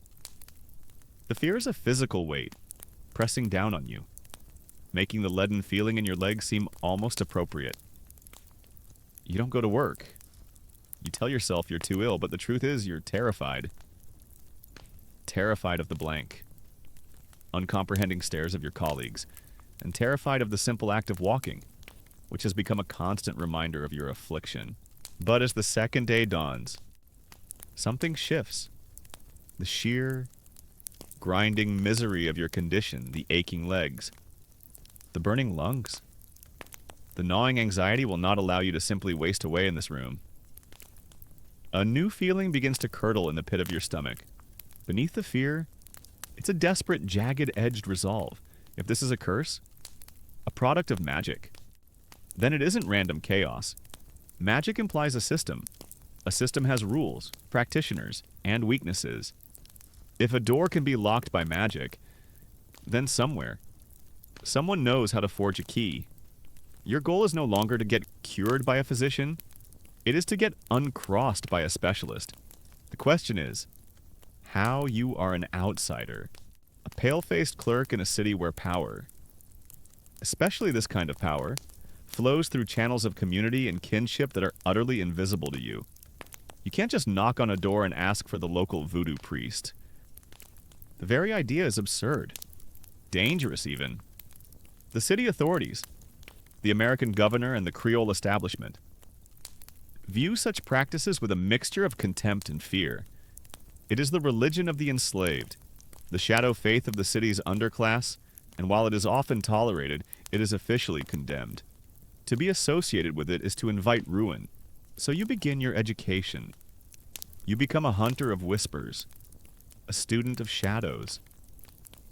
The fear is a physical weight, pressing down on you, making the leaden feeling in your legs seem almost appropriate. You don't go to work. You tell yourself you're too ill, but the truth is you're terrified. Terrified of the blank, uncomprehending stares of your colleagues, and terrified of the simple act of walking, which has become a constant reminder of your affliction. But as the second day dawns, something shifts. The sheer, grinding misery of your condition, the aching legs, the burning lungs, the gnawing anxiety will not allow you to simply waste away in this room. A new feeling begins to curdle in the pit of your stomach. Beneath the fear, it's a desperate, jagged-edged resolve. If this is a curse, a product of magic, then it isn't random chaos. Magic implies a system. A system has rules, practitioners, and weaknesses. If a door can be locked by magic, then someone knows how to forge a key. Your goal is no longer to get cured by a physician. It is to get uncrossed by a specialist. The question is, how you are an outsider, a pale-faced clerk in a city where power, especially this kind of power, flows through channels of community and kinship that are utterly invisible to you. You can't just knock on a door and ask for the local voodoo priest. The very idea is absurd, dangerous even. The city authorities, the American governor, and the Creole establishment view such practices with a mixture of contempt and fear. It is the religion of the enslaved, the shadow faith of the city's underclass, and while it is often tolerated, it is officially condemned. To be associated with it is to invite ruin. So you begin your education. You become a hunter of whispers, a student of shadows.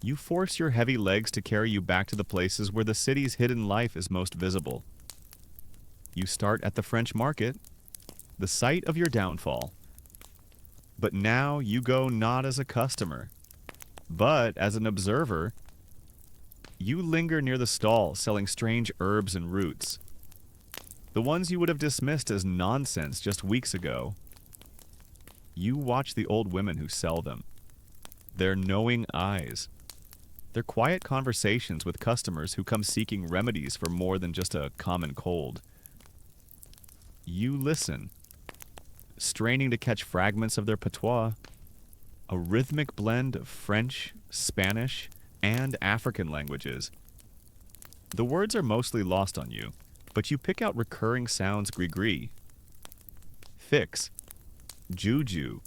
You force your heavy legs to carry you back to the places where the city's hidden life is most visible. You start at the French market, the site of your downfall. But now you go not as a customer, but as an observer. You linger near the stall selling strange herbs and roots, the ones you would have dismissed as nonsense just weeks ago. You watch the old women who sell them, their knowing eyes, their quiet conversations with customers who come seeking remedies for more than just a common cold. You listen, straining to catch fragments of their patois, a rhythmic blend of French, Spanish, and African languages. The words are mostly lost on you, but you pick out recurring sounds: gris-gris, fix, juju,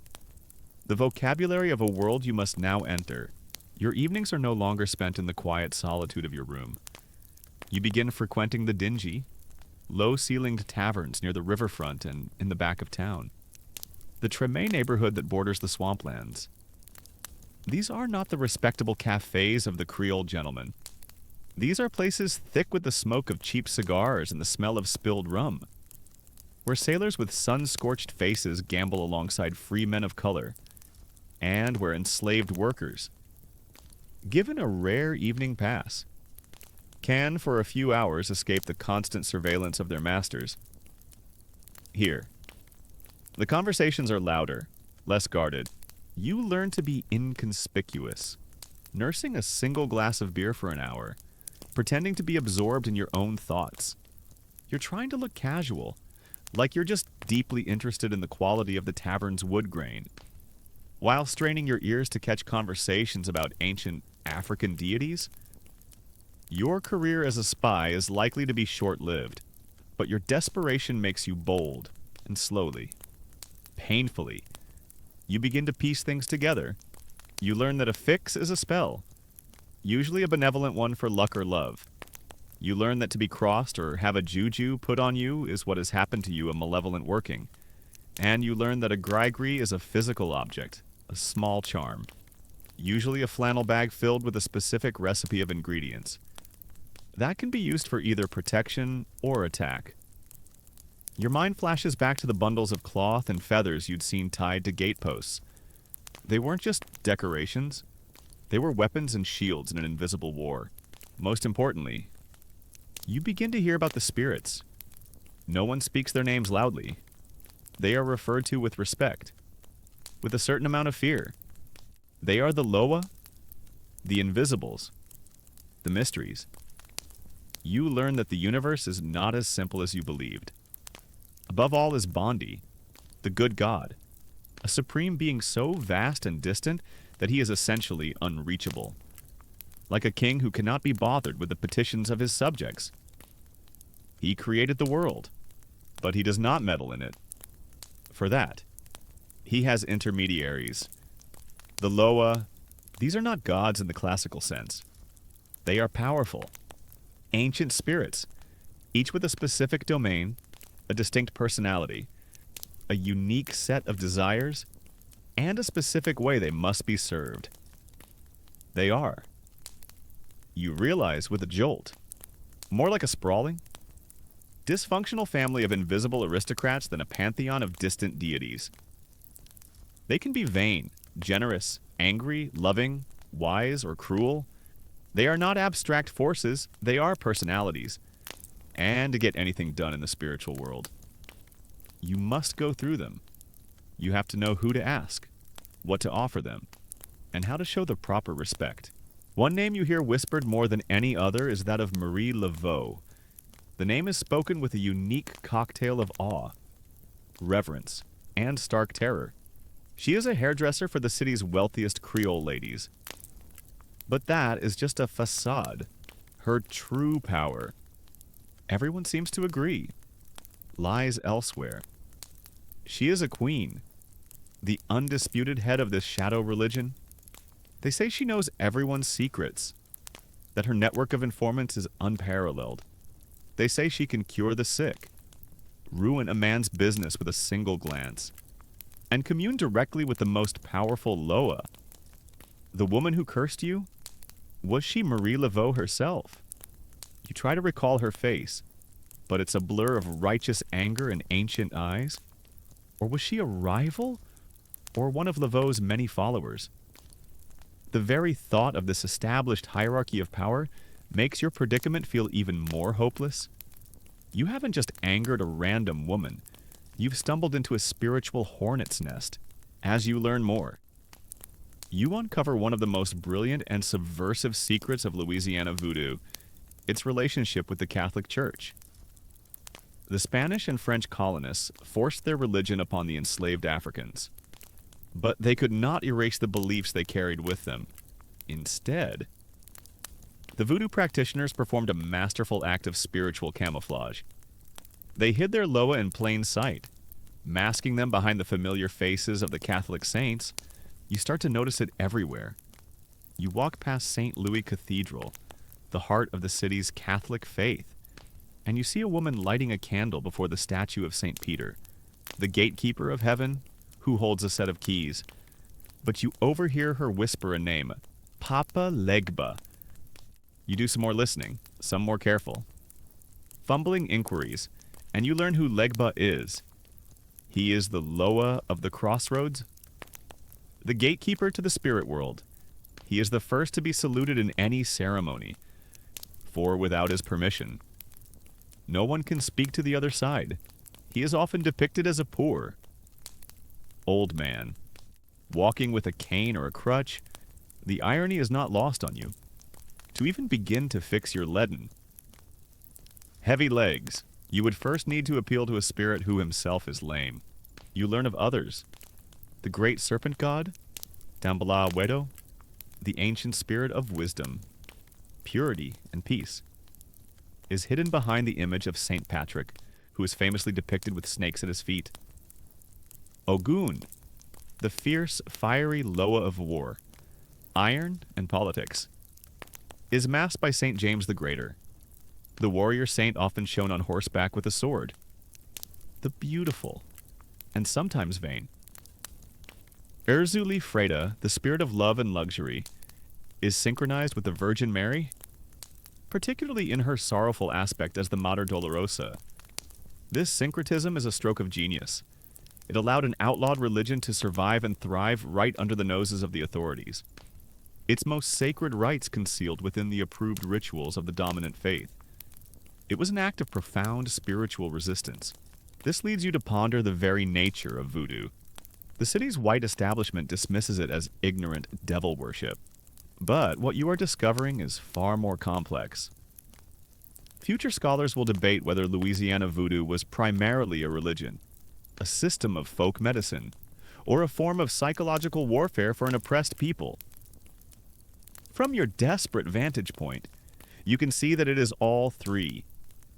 the vocabulary of a world you must now enter. Your evenings are no longer spent in the quiet solitude of your room. You begin frequenting the dingy, low-ceilinged taverns near the riverfront and in the back of town, the Treme neighborhood that borders the swamplands. These are not the respectable cafes of the Creole gentleman. These are places thick with the smoke of cheap cigars and the smell of spilled rum, where sailors with sun-scorched faces gamble alongside free men of color, and where enslaved workers, given a rare evening pass, can for a few hours escape the constant surveillance of their masters. Here, the conversations are louder, less guarded. You learn to be inconspicuous, nursing a single glass of beer for an hour, pretending to be absorbed in your own thoughts. You're trying to look casual, like you're just deeply interested in the quality of the tavern's wood grain, while straining your ears to catch conversations about ancient African deities. Your career as a spy is likely to be short-lived, but your desperation makes you bold, and slowly, painfully, you begin to piece things together. You learn that a fix is a spell, usually a benevolent one for luck or love. You learn that to be crossed or have a juju put on you is what has happened to you a malevolent working. And you learn that a grigri is a physical object, a small charm, usually a flannel bag filled with a specific recipe of ingredients. That can be used for either protection or attack. Your mind flashes back to the bundles of cloth and feathers you'd seen tied to gateposts. They weren't just decorations. They were weapons and shields in an invisible war. Most importantly, you begin to hear about the spirits. No one speaks their names loudly. They are referred to with respect, with a certain amount of fear. They are the Loa, the Invisibles, the mysteries. You learn that the universe is not as simple as you believed. Above all is Bondi, the good god, a supreme being so vast and distant that he is essentially unreachable, like a king who cannot be bothered with the petitions of his subjects. He created the world, but he does not meddle in it. For that, he has intermediaries. The Loa, these are not gods in the classical sense. They are powerful, ancient spirits, each with a specific domain, a distinct personality, a unique set of desires, and a specific way they must be served. They are, you realize with a jolt, more like a sprawling, dysfunctional family of invisible aristocrats than a pantheon of distant deities. They can be vain, generous, angry, loving, wise, or cruel. They are not abstract forces, they are personalities. And to get anything done in the spiritual world, you must go through them. You have to know who to ask, what to offer them, and how to show the proper respect. One name you hear whispered more than any other is that of Marie Laveau. The name is spoken with a unique cocktail of awe, reverence, and stark terror. She is a hairdresser for the city's wealthiest Creole ladies. But that is just a facade. Her true power, everyone seems to agree, lies elsewhere. She is a queen, the undisputed head of this shadow religion. They say she knows everyone's secrets, that her network of informants is unparalleled. They say she can cure the sick, ruin a man's business with a single glance, and commune directly with the most powerful Loa. The woman who cursed you? Was she Marie Laveau herself? You try to recall her face, but it's a blur of righteous anger and ancient eyes. Or was she a rival? Or one of Laveau's many followers? The very thought of this established hierarchy of power makes your predicament feel even more hopeless. You haven't just angered a random woman. You've stumbled into a spiritual hornet's nest. As you learn more, you uncover one of the most brilliant and subversive secrets of Louisiana voodoo, its relationship with the Catholic Church. The Spanish and French colonists forced their religion upon the enslaved Africans, but they could not erase the beliefs they carried with them. Instead, the voodoo practitioners performed a masterful act of spiritual camouflage. They hid their Loa in plain sight, masking them behind the familiar faces of the Catholic saints. You start to notice it everywhere. You walk past St. Louis Cathedral, the heart of the city's Catholic faith, and you see a woman lighting a candle before the statue of St. Peter, the gatekeeper of heaven, who holds a set of keys. But you overhear her whisper a name, Papa Legba. You do some more listening, some more careful. Fumbling inquiries, and you learn who Legba is. He is the Loa of the Crossroads, the gatekeeper to the spirit world. He is the first to be saluted in any ceremony, for without his permission, no one can speak to the other side. He is often depicted as a poor, old man, walking with a cane or a crutch. The irony is not lost on you. To even begin to fix your leaden, heavy legs, you would first need to appeal to a spirit who himself is lame. You learn of others. The great serpent god, Dambala Wedo, the ancient spirit of wisdom, purity and peace, is hidden behind the image of Saint Patrick, who is famously depicted with snakes at his feet. Ogun, the fierce, fiery Loa of war, iron and politics, is masked by St. James the Greater, the warrior saint often shown on horseback with a sword. The beautiful, and sometimes vain. Urzuli Freda, the spirit of love and luxury, is synchronized with the Virgin Mary, particularly in her sorrowful aspect as the Mater Dolorosa. This syncretism is a stroke of genius. It allowed an outlawed religion to survive and thrive right under the noses of the authorities. Its most sacred rites concealed within the approved rituals of the dominant faith. It was an act of profound spiritual resistance. This leads you to ponder the very nature of voodoo. The city's white establishment dismisses it as ignorant devil worship. But what you are discovering is far more complex. Future scholars will debate whether Louisiana voodoo was primarily a religion, a system of folk medicine, or a form of psychological warfare for an oppressed people. From your desperate vantage point, you can see that it is all three.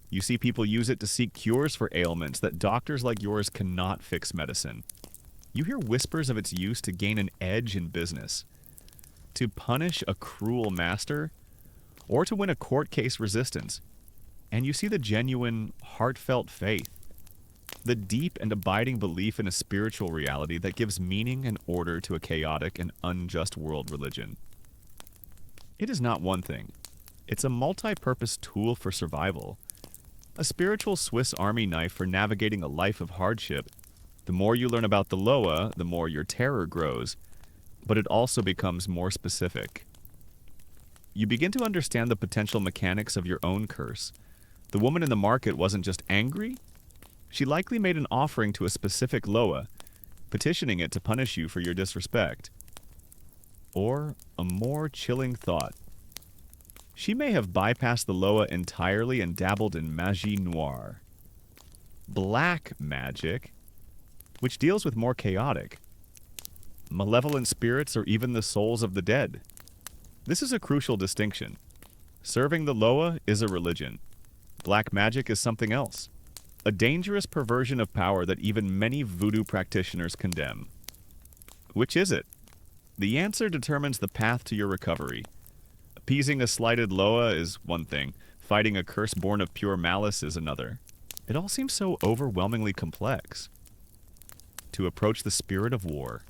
You see people use it to seek cures for ailments that doctors like yours cannot fix medicine. You hear whispers of its use to gain an edge in business, to punish a cruel master, or to win a court case resistance. And you see the genuine, heartfelt faith, the deep and abiding belief in a spiritual reality that gives meaning and order to a chaotic and unjust world religion. It is not one thing. It's a multi-purpose tool for survival. A spiritual Swiss Army knife for navigating a life of hardship. The more you learn about the Loa, the more your terror grows, but it also becomes more specific. You begin to understand the potential mechanics of your own curse. The woman in the market wasn't just angry. She likely made an offering to a specific Loa, petitioning it to punish you for your disrespect. Or a more chilling thought. She may have bypassed the Loa entirely and dabbled in magie noire. Black magic, which deals with more chaotic, malevolent spirits, or even the souls of the dead. This is a crucial distinction. Serving the Loa is a religion. Black magic is something else. A dangerous perversion of power that even many voodoo practitioners condemn. Which is it? The answer determines the path to your recovery. Appeasing a slighted Loa is one thing. Fighting a curse born of pure malice is another. It all seems so overwhelmingly complex. To approach the spirit of war.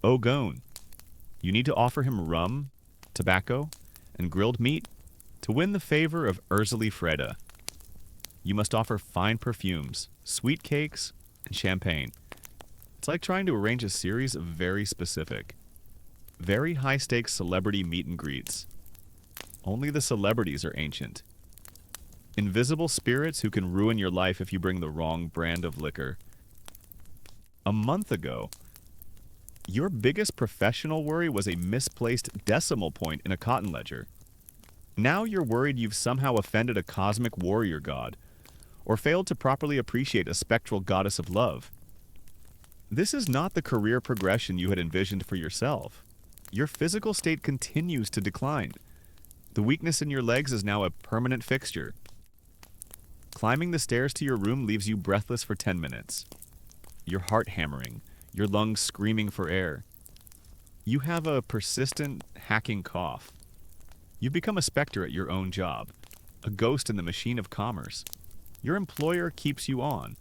Ogun. You need to offer him rum, tobacco, and grilled meat to win the favor of Urzuli Freda. You must offer fine perfumes, sweet cakes, and champagne. It's like trying to arrange a series of very specific, very high-stakes celebrity meet and greets. Only the celebrities are ancient. Invisible spirits who can ruin your life if you bring the wrong brand of liquor. A month ago, your biggest professional worry was a misplaced decimal point in a cotton ledger. Now you're worried you've somehow offended a cosmic warrior god, or failed to properly appreciate a spectral goddess of love. This is not the career progression you had envisioned for yourself. Your physical state continues to decline. The weakness in your legs is now a permanent fixture. Climbing the stairs to your room leaves you breathless for 10 minutes. Your heart hammering, your lungs screaming for air. You have a persistent, hacking cough. You've become a specter at your own job, a ghost in the machine of commerce. Your employer keeps you on,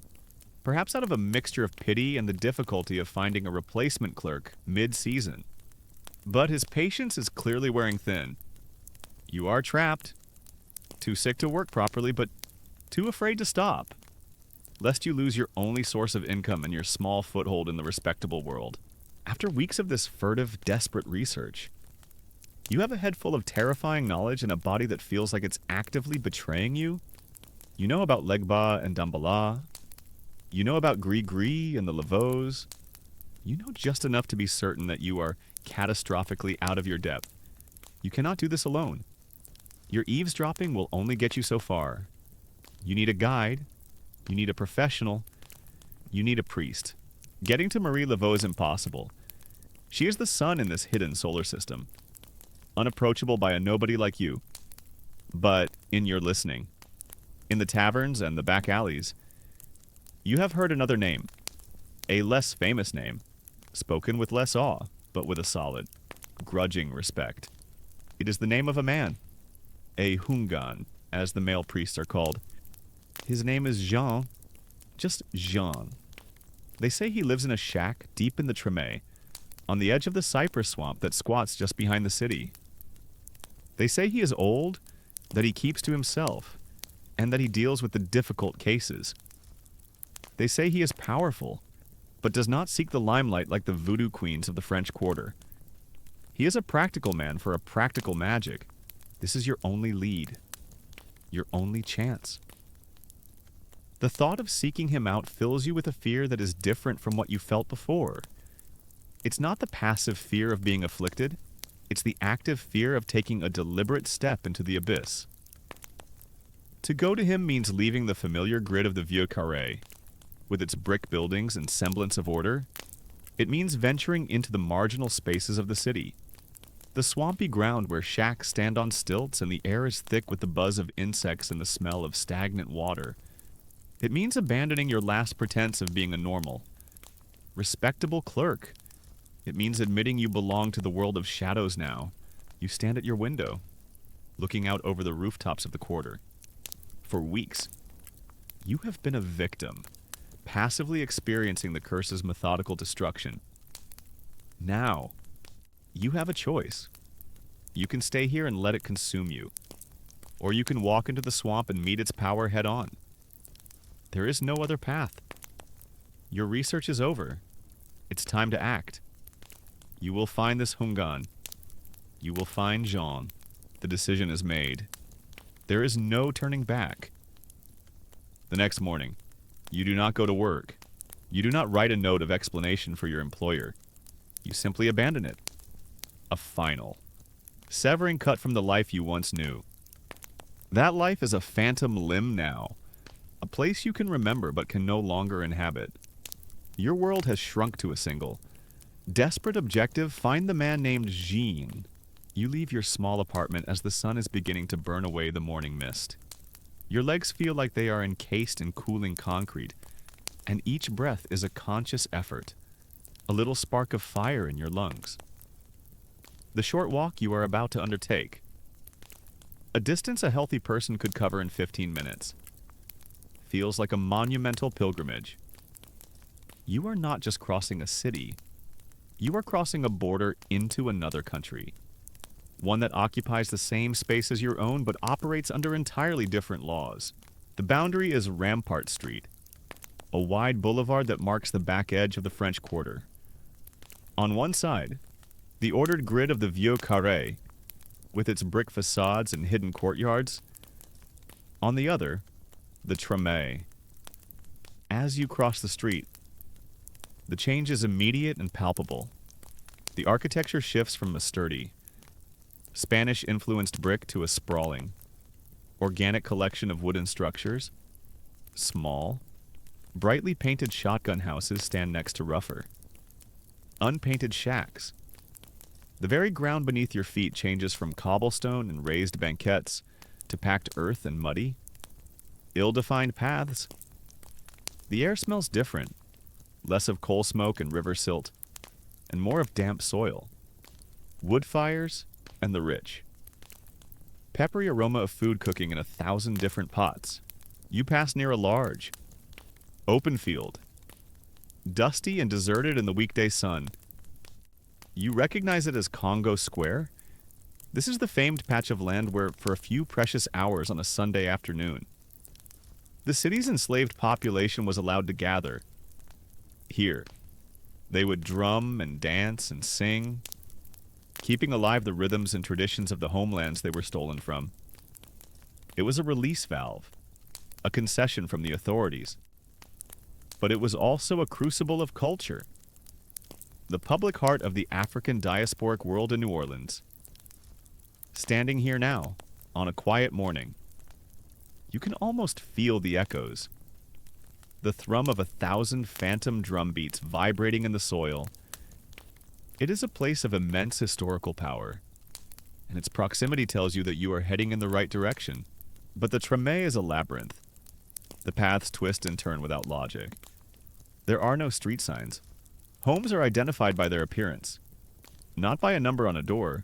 perhaps out of a mixture of pity and the difficulty of finding a replacement clerk mid-season. But his patience is clearly wearing thin. You are trapped, too sick to work properly, but too afraid to stop, lest you lose your only source of income and your small foothold in the respectable world. After weeks of this furtive, desperate research, you have a head full of terrifying knowledge and a body that feels like it's actively betraying you. You know about Legba and Dambala. You know about Gris-Gris and the Lavaux. You know just enough to be certain that you are catastrophically out of your depth. You cannot do this alone. Your eavesdropping will only get you so far. You need a guide. You need a professional. You need a priest. Getting to Marie Laveau is impossible. She is the sun in this hidden solar system. unapproachable by a nobody like you. But in your listening, in the taverns and the back alleys, you have heard another name, a less famous name, spoken with less awe, but with a solid, grudging respect. It is the name of a man, a hungan, as the male priests are called. His name is Jean, just Jean. They say he lives in a shack deep in the Tremé, on the edge of the cypress swamp that squats just behind the city. They say he is old, that he keeps to himself, and that he deals with the difficult cases. They say he is powerful, but does not seek the limelight like the voodoo queens of the French Quarter. He is a practical man for a practical magic. This is your only lead, your only chance. The thought of seeking him out fills you with a fear that is different from what you felt before. It's not the passive fear of being afflicted, it's the active fear of taking a deliberate step into the abyss. To go to him means leaving the familiar grid of the Vieux Carré, with its brick buildings and semblance of order. It means venturing into the marginal spaces of the city, the swampy ground where shacks stand on stilts and the air is thick with the buzz of insects and the smell of stagnant water. It means abandoning your last pretense of being a normal, respectable clerk. It means admitting you belong to the world of shadows now. You stand at your window, looking out over the rooftops of the quarter. For weeks, you have been a victim, passively experiencing the curse's methodical destruction. Now, you have a choice. You can stay here and let it consume you, or you can walk into the swamp and meet its power head on. There is no other path. Your research is over. It's time to act. You will find this hungan. You will find Jean. The decision is made. There is no turning back. The next morning, you do not go to work. You do not write a note of explanation for your employer. You simply abandon it. A final, severing cut from the life you once knew. That life is a phantom limb now, a place you can remember but can no longer inhabit. Your world has shrunk to a single, desperate objective: find the man named Jean. You leave your small apartment as the sun is beginning to burn away the morning mist. Your legs feel like they are encased in cooling concrete, and each breath is a conscious effort, a little spark of fire in your lungs. The short walk you are about to undertake, a distance a healthy person could cover in 15 minutes, feels like a monumental pilgrimage. You are not just crossing a city, you are crossing a border into another country. One that occupies the same space as your own but operates under entirely different laws. The boundary is Rampart Street, a wide boulevard that marks the back edge of the French Quarter. On one side, the ordered grid of the Vieux Carré, with its brick facades and hidden courtyards. On the other, the Tremé. As you cross the street, the change is immediate and palpable. The architecture shifts from a sturdy, Spanish-influenced brick to a sprawling, organic collection of wooden structures. Small, brightly painted shotgun houses stand next to rougher, unpainted shacks. The very ground beneath your feet changes from cobblestone and raised banquettes to packed earth and muddy, ill-defined paths. The air smells different, less of coal smoke and river silt, and more of damp soil, wood fires, and the rich. Peppery aroma of food cooking in 1,000 different pots. You pass near a large, open field, dusty and deserted in the weekday sun. You recognize it as Congo Square. This is the famed patch of land where, for a few precious hours on a Sunday afternoon, the city's enslaved population was allowed to gather. Here, they would drum and dance and sing, keeping alive the rhythms and traditions of the homelands they were stolen from. It was a release valve, a concession from the authorities. But it was also a crucible of culture, the public heart of the African diasporic world in New Orleans. Standing here now, on a quiet morning, you can almost feel the echoes, the thrum of 1,000 phantom drum beats vibrating in the soil. It is a place of immense historical power, and its proximity tells you that you are heading in the right direction. But the Treme is a labyrinth. The paths twist and turn without logic. There are no street signs. Homes are identified by their appearance, not by a number on a door.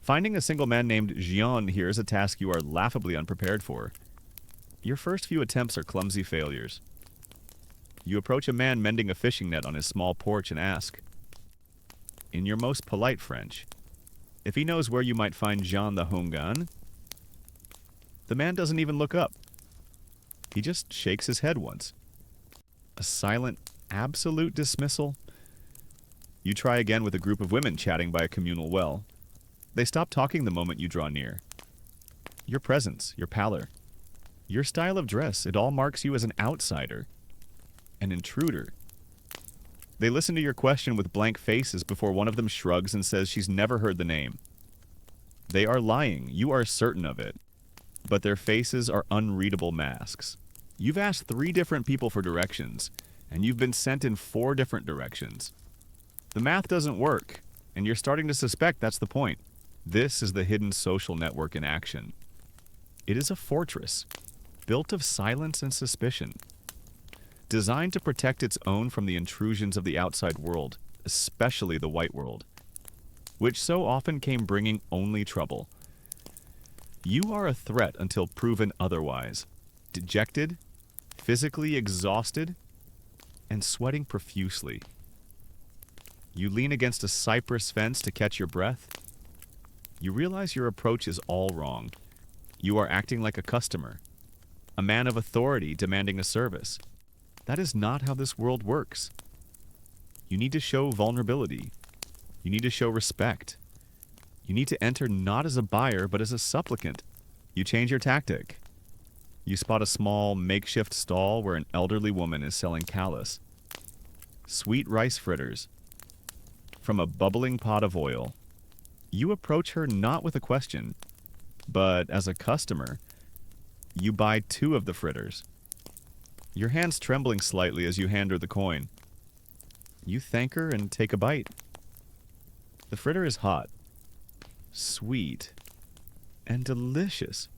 Finding a single man named Jian here is a task you are laughably unprepared for. Your first few attempts are clumsy failures. You approach a man mending a fishing net on his small porch and ask, in your most polite French, if he knows where you might find Jean the Hongan. The man doesn't even look up. He just shakes his head once. A silent, absolute dismissal. You try again with a group of women chatting by a communal well. They stop talking the moment you draw near. Your presence, your pallor, your style of dress, it all marks you as an outsider, an intruder. They listen to your question with blank faces before one of them shrugs and says she's never heard the name. They are lying, you are certain of it, but their faces are unreadable masks. You've asked 3 different people for directions, and you've been sent in 4 different directions. The math doesn't work, and you're starting to suspect that's the point. This is the hidden social network in action. It is a fortress, built of silence and suspicion, designed to protect its own from the intrusions of the outside world, especially the white world, which so often came bringing only trouble. You are a threat until proven otherwise, dejected, physically exhausted, and sweating profusely. You lean against a cypress fence to catch your breath. You realize your approach is all wrong. You are acting like a customer, a man of authority demanding a service. That is not how this world works. You need to show vulnerability. You need to show respect. You need to enter not as a buyer, but as a supplicant. You change your tactic. You spot a small, makeshift stall where an elderly woman is selling callus, sweet rice fritters, from a bubbling pot of oil. You approach her not with a question, but as a customer. You buy 2 of the fritters, your hands trembling slightly as you hand her the coin. You thank her and take a bite. The fritter is hot, sweet, and delicious.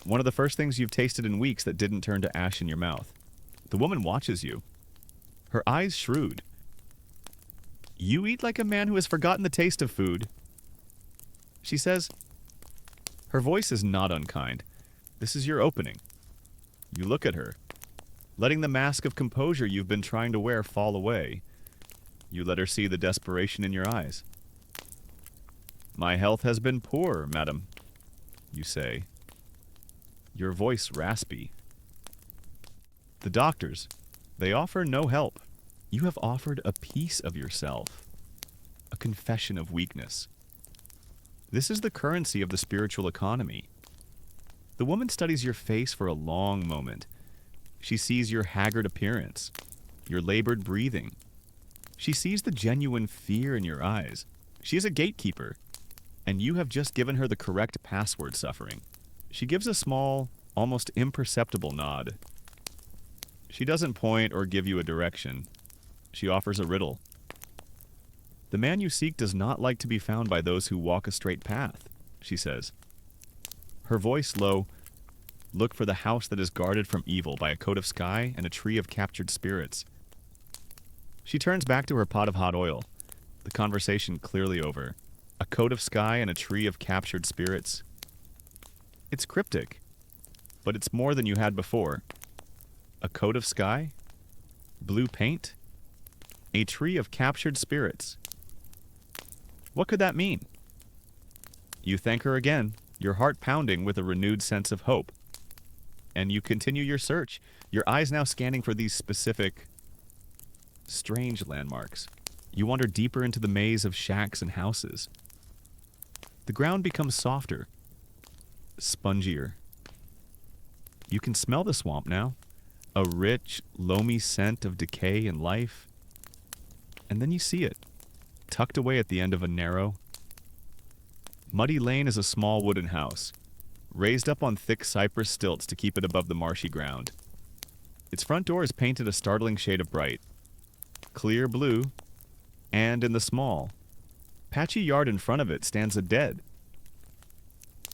One of the first things you've tasted in weeks that didn't turn to ash in your mouth. The woman watches you, her eyes shrewd. You eat like a man who has forgotten the taste of food, she says. Her voice is not unkind. This is your opening. You look at her, letting the mask of composure you've been trying to wear fall away. You let her see the desperation in your eyes. My health has been poor, madam, you say, your voice raspy. The doctors, they offer no help. You have offered a piece of yourself, a confession of weakness. This is the currency of the spiritual economy. The woman studies your face for a long moment. She sees your haggard appearance, your labored breathing. She sees the genuine fear in your eyes. She is a gatekeeper, and you have just given her the correct password suffering. She gives a small, almost imperceptible nod. She doesn't point or give you a direction. She offers a riddle. The man you seek does not like to be found by those who walk a straight path, she says. Her voice low. Look for the house that is guarded from evil by a coat of sky and a tree of captured spirits. She turns back to her pot of hot oil, the conversation clearly over. A coat of sky and a tree of captured spirits. It's cryptic, but it's more than you had before. A coat of sky? Blue paint? A tree of captured spirits. What could that mean? You thank her again, your heart pounding with a renewed sense of hope. And you continue your search, your eyes now scanning for these specific, strange landmarks. You wander deeper into the maze of shacks and houses. The ground becomes softer, spongier. You can smell the swamp now, a rich, loamy scent of decay and life. And then you see it, tucked away at the end of a narrow, muddy lane is a small wooden house, raised up on thick cypress stilts to keep it above the marshy ground. Its front door is painted a startling shade of bright, clear blue, and in the small, patchy yard in front of it stands a dead,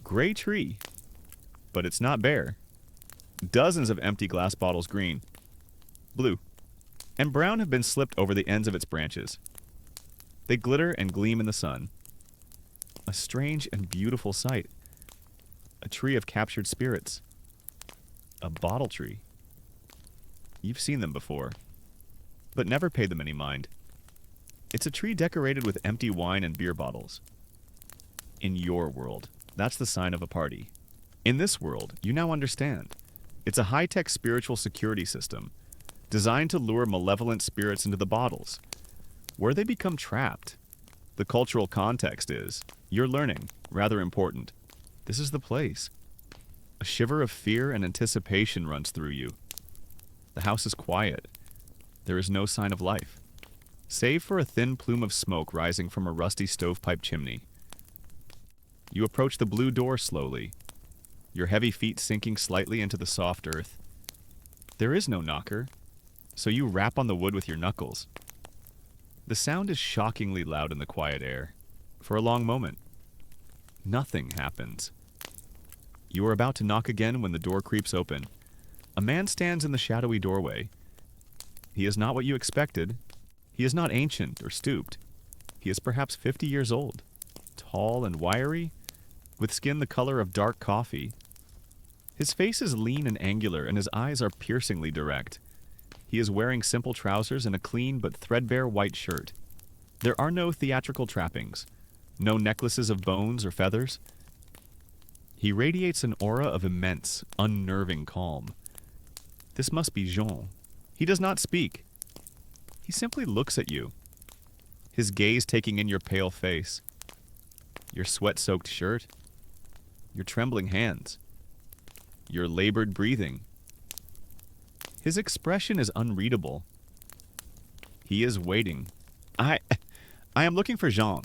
Gray tree, but it's not bare. Dozens of empty glass bottles green, blue, and brown have been slipped over the ends of its branches. They glitter and gleam in the sun. A strange and beautiful sight. A tree of captured spirits. A bottle tree. You've seen them before, but never paid them any mind. It's a tree decorated with empty wine and beer bottles. In your world, that's the sign of a party. In this world, you now understand. It's a high-tech spiritual security system designed to lure malevolent spirits into the bottles, where they become trapped. The cultural context is, you're learning, rather important. This is the place. A shiver of fear and anticipation runs through you. The house is quiet. There is no sign of life, save for a thin plume of smoke rising from a rusty stovepipe chimney. You approach the blue door slowly, your heavy feet sinking slightly into the soft earth. There is no knocker, so you rap on the wood with your knuckles. The sound is shockingly loud in the quiet air. For a long moment, nothing happens. You are about to knock again when the door creeps open. A man stands in the shadowy doorway. He is not what you expected. He is not ancient or stooped. He is perhaps 50 years old, tall and wiry, with skin the color of dark coffee. His face is lean and angular, and his eyes are piercingly direct. He is wearing simple trousers and a clean but threadbare white shirt. There are no theatrical trappings, no necklaces of bones or feathers. He radiates an aura of immense, unnerving calm. This must be Jean. He does not speak. He simply looks at you, his gaze taking in your pale face, your sweat-soaked shirt, your trembling hands, your labored breathing. His expression is unreadable. He is waiting. I am looking for Jean,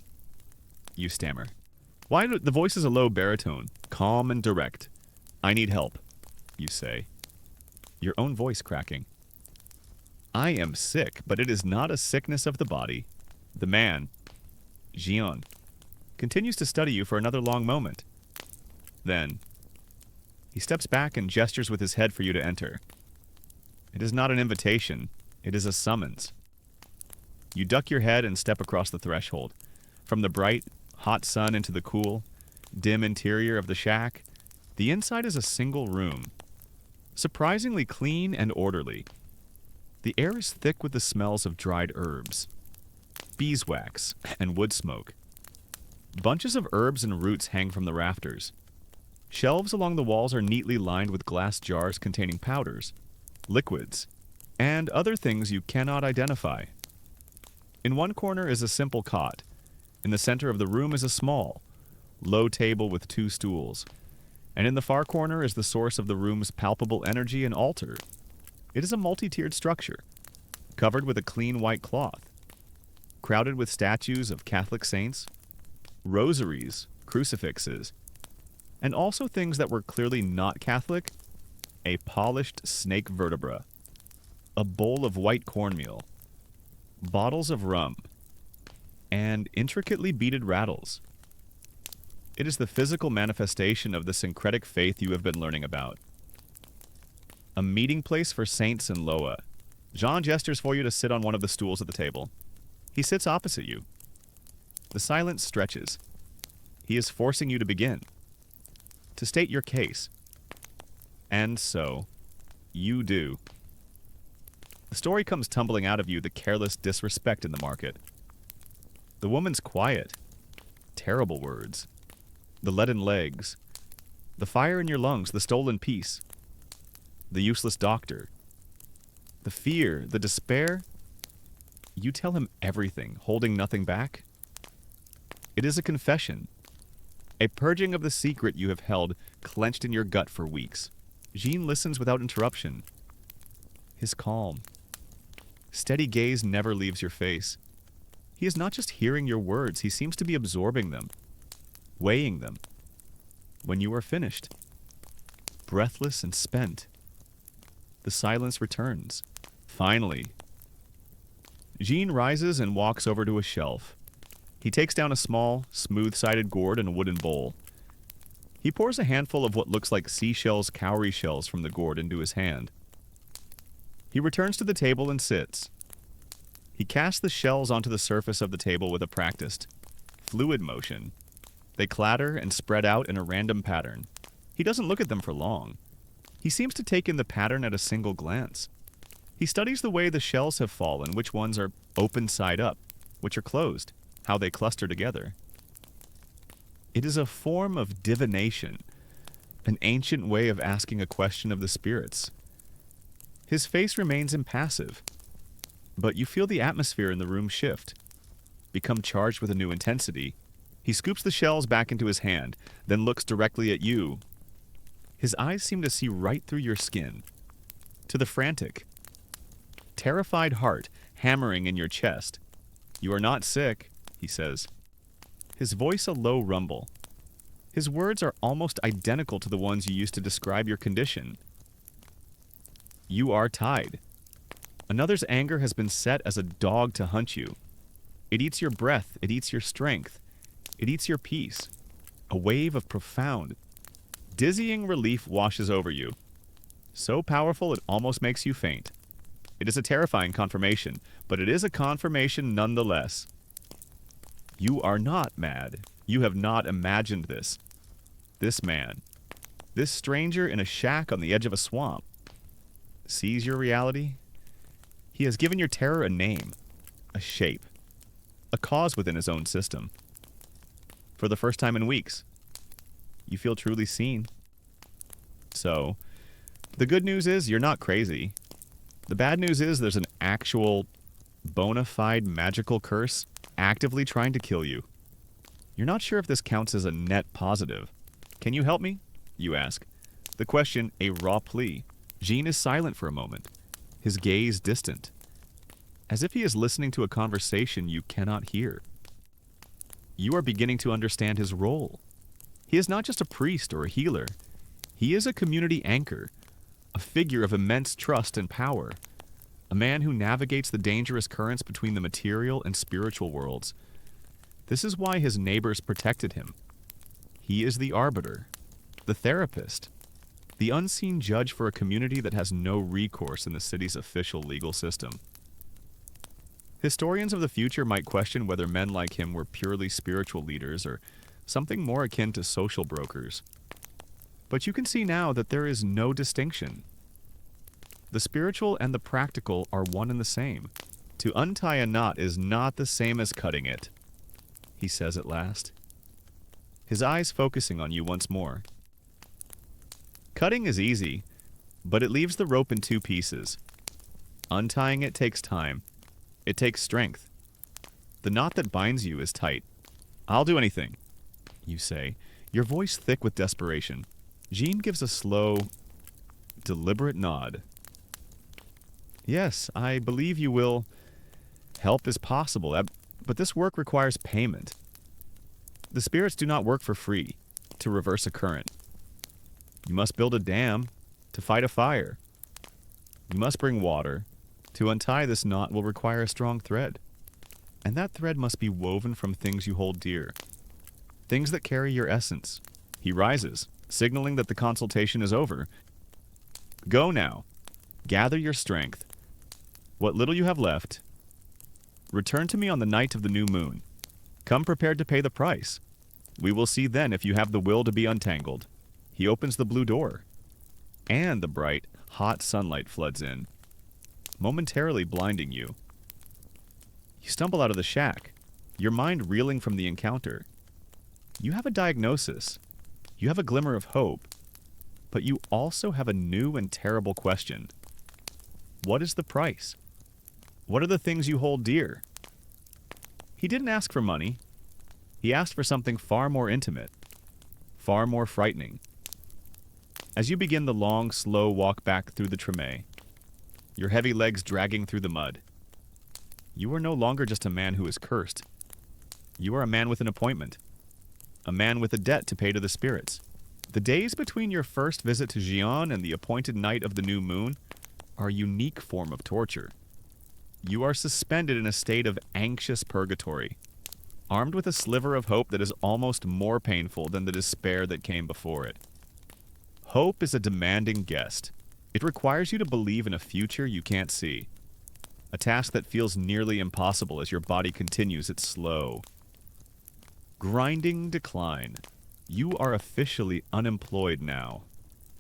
you stammer. The voice is a low baritone, calm and direct. I need help, you say, your own voice cracking. I am sick, but it is not a sickness of the body. The man, Jean, continues to study you for another long moment. Then, he steps back and gestures with his head for you to enter. It is not an invitation, it is a summons. You duck your head and step across the threshold. From the bright, hot sun into the cool, dim interior of the shack, the inside is a single room. Surprisingly clean and orderly. The air is thick with the smells of dried herbs, beeswax, and wood smoke. Bunches of herbs and roots hang from the rafters. Shelves along the walls are neatly lined with glass jars containing powders, liquids, and other things you cannot identify. In one corner is a simple cot. In the center of the room is a small, low table with 2 stools. And in the far corner is the source of the room's palpable energy, an altar. It is a multi-tiered structure, covered with a clean white cloth, crowded with statues of Catholic saints, rosaries, crucifixes, and also things that were clearly not Catholic: a polished snake vertebra, a bowl of white cornmeal, bottles of rum, and intricately beaded rattles. It is the physical manifestation of the syncretic faith you have been learning about. A meeting place for saints in Loa. Jean gestures for you to sit on one of the stools at the table. He sits opposite you. The silence stretches. He is forcing you to begin, to state your case. And so, you do. The story comes tumbling out of you, the careless disrespect in the market. The woman's quiet, terrible words, the leaden legs, the fire in your lungs, the stolen peace, the useless doctor, the fear, the despair. You tell him everything, holding nothing back. It is a confession, a purging of the secret you have held clenched in your gut for weeks. Jean listens without interruption. His calm, steady gaze never leaves your face. He is not just hearing your words, he seems to be absorbing them, weighing them. When you are finished, breathless and spent, the silence returns. Finally, Jean rises and walks over to a shelf. He takes down a small, smooth-sided gourd and a wooden bowl. He pours a handful of what looks like seashells, cowrie shells from the gourd into his hand. He returns to the table and sits. He casts the shells onto the surface of the table with a practiced, fluid motion. They clatter and spread out in a random pattern. He doesn't look at them for long. He seems to take in the pattern at a single glance. He studies the way the shells have fallen, which ones are open side up, which are closed, how they cluster together. It is a form of divination, an ancient way of asking a question of the spirits. His face remains impassive, but you feel the atmosphere in the room shift, become charged with a new intensity. He scoops the shells back into his hand, then looks directly at you. His eyes seem to see right through your skin, to the frantic, terrified heart hammering in your chest. "You are not sick," he says. His voice a low rumble. His words are almost identical to the ones you used to describe your condition. You are tied. Another's anger has been set as a dog to hunt you. It eats your breath, it eats your strength, it eats your peace. A wave of profound, dizzying relief washes over you. So powerful it almost makes you faint. It is a terrifying confirmation, but it is a confirmation nonetheless. You are not mad. You have not imagined this. This man, this stranger in a shack on the edge of a swamp, sees your reality. He has given your terror a name, a shape, a cause within his own system. For the first time in weeks, you feel truly seen. So, the good news is you're not crazy. The bad news is there's an actual, bona fide magical curse actively trying to kill you. You're not sure if this counts as a net positive. "Can you help me?" you ask. The question, a raw plea. Jean is silent for a moment, his gaze distant, as if he is listening to a conversation you cannot hear. You are beginning to understand his role. He is not just a priest or a healer. He is a community anchor, a figure of immense trust and power, a man who navigates the dangerous currents between the material and spiritual worlds. This is why his neighbors protected him. He is the arbiter, the therapist, the unseen judge for a community that has no recourse in the city's official legal system. Historians of the future might question whether men like him were purely spiritual leaders or something more akin to social brokers. But you can see now that there is no distinction. The spiritual and the practical are one and the same. To untie a knot is not the same as cutting it, he says at last, his eyes focusing on you once more. Cutting is easy, but it leaves the rope in two pieces. Untying it takes time. It takes strength. The knot that binds you is tight. "I'll do anything," you say, your voice thick with desperation. Jean gives a slow, deliberate nod. "Yes, I believe you will. Help is possible, but this work requires payment. The spirits do not work for free to reverse a current. You must build a dam to fight a fire. You must bring water. To untie this knot will require a strong thread. And that thread must be woven from things you hold dear, things that carry your essence." He rises, signaling that the consultation is over. "Go now. Gather your strength. What little you have left. Return to me on the night of the new moon. Come prepared to pay the price. We will see then if you have the will to be untangled." He opens the blue door, and the bright, hot sunlight floods in, momentarily blinding you. You stumble out of the shack, your mind reeling from the encounter. You have a diagnosis. You have a glimmer of hope. But you also have a new and terrible question. What is the price? What are the things you hold dear? He didn't ask for money. He asked for something far more intimate, far more frightening. As you begin the long, slow walk back through the Treme, your heavy legs dragging through the mud, you are no longer just a man who is cursed. You are a man with an appointment, a man with a debt to pay to the spirits. The days between your first visit to Xi'an and the appointed night of the new moon are a unique form of torture. You are suspended in a state of anxious purgatory. armed with a sliver of hope that is almost more painful than the despair that came before it. Hope is a demanding guest. It requires you to believe in a future you can't see, a task that feels nearly impossible as your body continues its slow, grinding decline. You are officially unemployed now,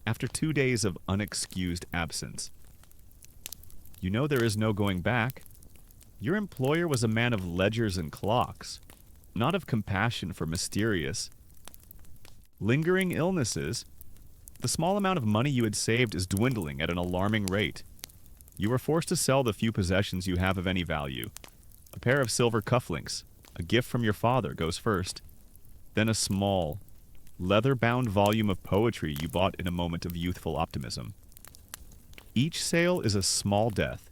after 2 days of unexcused absence. You know there is no going back. Your employer was a man of ledgers and clocks, not of compassion for mysterious, lingering illnesses. The small amount of money you had saved is dwindling at an alarming rate. You are forced to sell the few possessions you have of any value. A pair of silver cufflinks, a gift from your father, goes first. Then a small, leather-bound volume of poetry you bought in a moment of youthful optimism. Each sale is a small death,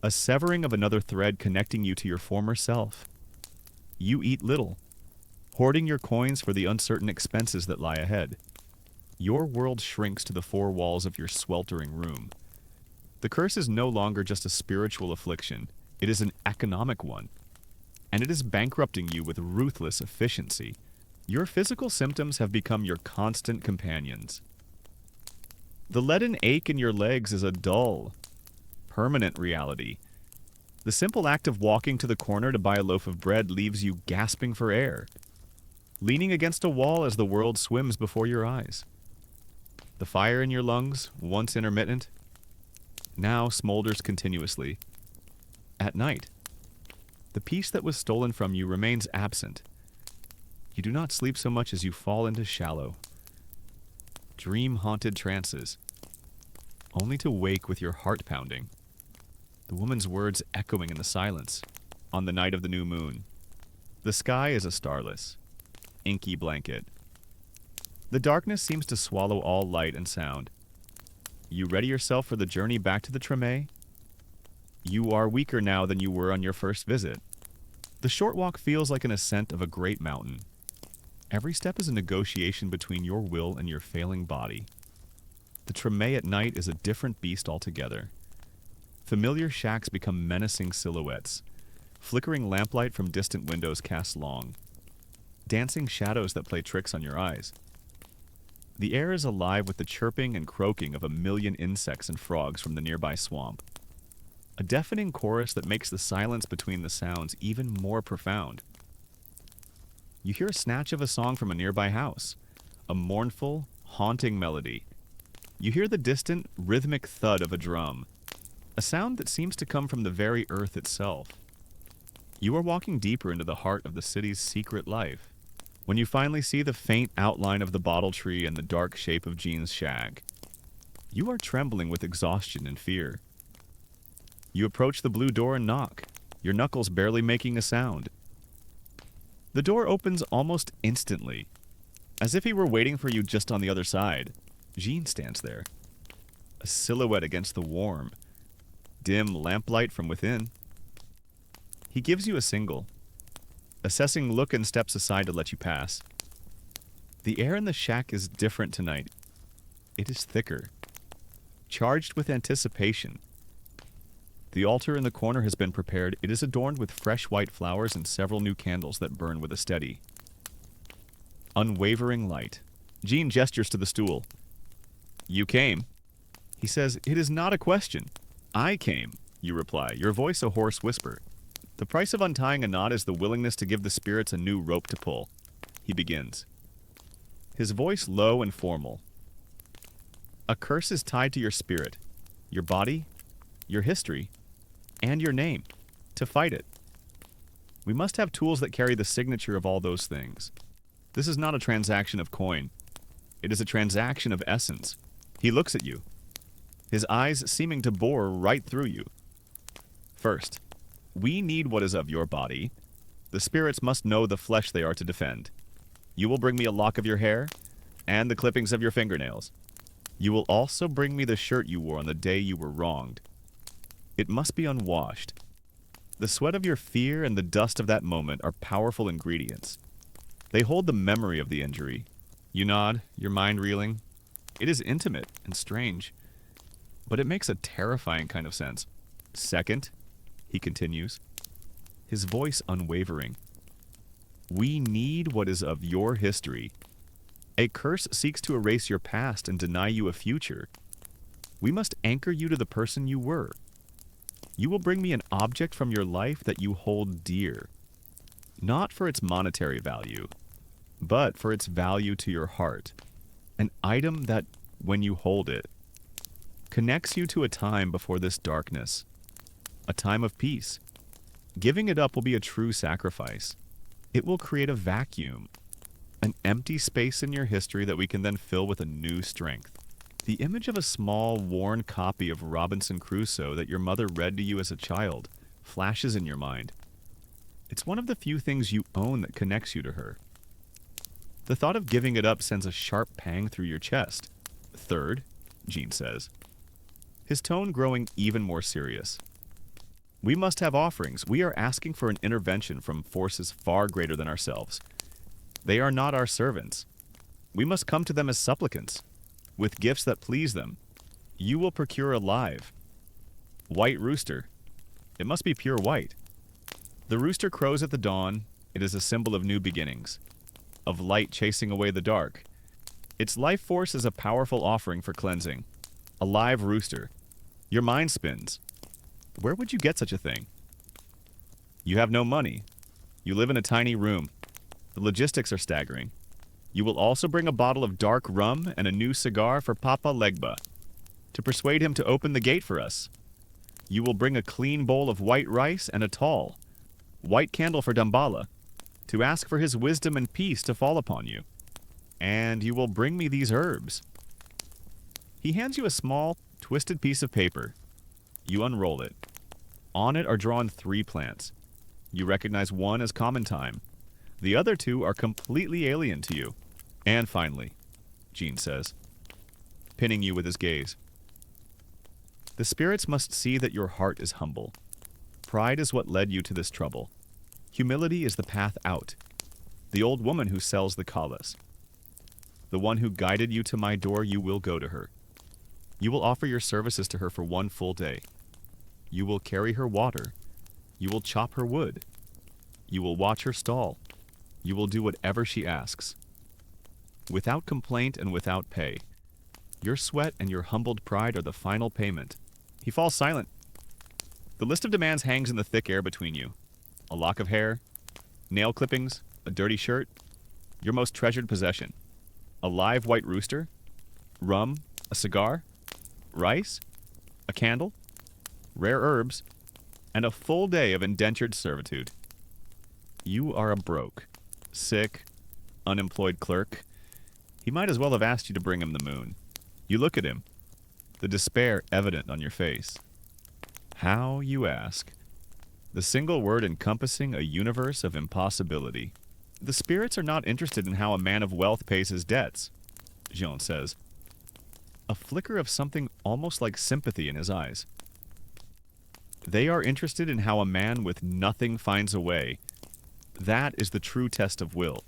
a severing of another thread connecting you to your former self. You eat little, hoarding your coins for the uncertain expenses that lie ahead. Your world shrinks to the four walls of your sweltering room. The curse is no longer just a spiritual affliction, it is an economic one, and it is bankrupting you with ruthless efficiency. Your physical symptoms have become your constant companions. The leaden ache in your legs is a dull, permanent reality. The simple act of walking to the corner to buy a loaf of bread leaves you gasping for air, leaning against a wall as the world swims before your eyes. The fire in your lungs, once intermittent, now smolders continuously. At night, the peace that was stolen from you remains absent. You do not sleep so much as you fall into shallow, dream-haunted trances, only to wake with your heart pounding, the woman's words echoing in the silence on the night of the new moon. The sky is a starless, inky blanket. The darkness seems to swallow all light and sound. You ready yourself for the journey back to the Treme? You are weaker now than you were on your first visit. The short walk feels like an ascent of a great mountain. Every step is a negotiation between your will and your failing body. The Treme at night is a different beast altogether. Familiar shacks become menacing silhouettes. Flickering lamplight from distant windows casts long, dancing shadows that play tricks on your eyes. The air is alive with the chirping and croaking of a million insects and frogs from the nearby swamp. A deafening chorus that makes the silence between the sounds even more profound. You hear a snatch of a song from a nearby house, a mournful, haunting melody. You hear the distant, rhythmic thud of a drum, a sound that seems to come from the very earth itself. You are walking deeper into the heart of the city's secret life, when you finally see the faint outline of the bottle tree and the dark shape of Jean's shack. You are trembling with exhaustion and fear. You approach the blue door and knock, your knuckles barely making a sound. The door opens almost instantly, as if he were waiting for you just on the other side. Jean stands there, a silhouette against the warm, dim lamplight from within. He gives you a single, assessing look and steps aside to let you pass. The air in the shack is different tonight. It is thicker, charged with anticipation. The altar in the corner has been prepared. It is adorned with fresh white flowers and several new candles that burn with a steady, unwavering light. Jean gestures to the stool. You came. He says, it is not a question. I came, you reply, your voice a hoarse whisper. The price of untying a knot is the willingness to give the spirits a new rope to pull. He begins, his voice low and formal. A curse is tied to your spirit, your body, your history, and your name. To fight it, we must have tools that carry the signature of all those things. This is not a transaction of coin. It is a transaction of essence. He looks at you, his eyes seeming to bore right through you. First, we need what is of your body. The spirits must know the flesh they are to defend. You will bring me a lock of your hair and the clippings of your fingernails. You will also bring me the shirt you wore on the day you were wronged. It must be unwashed. The sweat of your fear and the dust of that moment are powerful ingredients. They hold the memory of the injury. You nod, your mind reeling. It is intimate and strange, but it makes a terrifying kind of sense. Second, he continues, his voice unwavering. We need what is of your history. A curse seeks to erase your past and deny you a future. We must anchor you to the person you were. You will bring me an object from your life that you hold dear, not for its monetary value, but for its value to your heart. An item that, when you hold it, connects you to a time before this darkness, a time of peace. Giving it up will be a true sacrifice. It will create a vacuum, an empty space in your history that we can then fill with a new strength. The image of a small, worn copy of Robinson Crusoe that your mother read to you as a child flashes in your mind. It's one of the few things you own that connects you to her. The thought of giving it up sends a sharp pang through your chest. Third, Jean says, his tone growing even more serious. We must have offerings. We are asking for an intervention from forces far greater than ourselves. They are not our servants. We must come to them as supplicants, with gifts that please them. You will procure a live white rooster. It must be pure white. The rooster crows at the dawn. It is a symbol of new beginnings, of light chasing away the dark. Its life force is a powerful offering for cleansing. A live rooster. Your mind spins. Where would you get such a thing? You have no money. You live in a tiny room. The logistics are staggering. You will also bring a bottle of dark rum and a new cigar for Papa Legba, to persuade him to open the gate for us. You will bring a clean bowl of white rice and a tall, white candle for Dambala, to ask for his wisdom and peace to fall upon you. And you will bring me these herbs. He hands you a small, twisted piece of paper. You unroll it. On it are drawn 3 plants. You recognize one as common thyme. The other 2 are completely alien to you. And finally, Jean says, pinning you with his gaze, the spirits must see that your heart is humble. Pride is what led you to this trouble. Humility is the path out. The old woman who sells the kalas, the one who guided you to my door, you will go to her. You will offer your services to her for 1 full day. You will carry her water. You will chop her wood. You will watch her stall. You will do whatever she asks, without complaint and without pay. Your sweat and your humbled pride are the final payment. He falls silent. The list of demands hangs in the thick air between you. A lock of hair, nail clippings, a dirty shirt, your most treasured possession. A live white rooster, rum, a cigar, rice, a candle, rare herbs, and a full day of indentured servitude. You are a broke, sick, unemployed clerk. He might as well have asked you to bring him the moon. You look at him, the despair evident on your face. How, you ask? The single word encompassing a universe of impossibility. The spirits are not interested in how a man of wealth pays his debts, Jean says, a flicker of something almost like sympathy in his eyes. They are interested in how a man with nothing finds a way. That is the true test of will.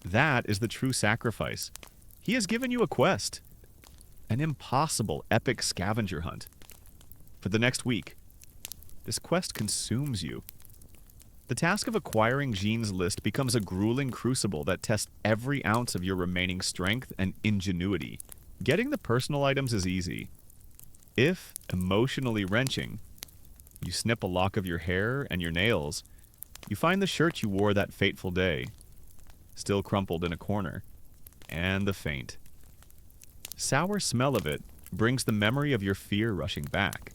That is the true sacrifice. He has given you a quest, an impossible, epic scavenger hunt. For the next week, this quest consumes you. The task of acquiring Jean's list becomes a grueling crucible that tests every ounce of your remaining strength and ingenuity. Getting the personal items is easy. If emotionally wrenching, you snip a lock of your hair and your nails, you find the shirt you wore that fateful day, still crumpled in a corner, and the faint. Sour smell of it brings the memory of your fear rushing back.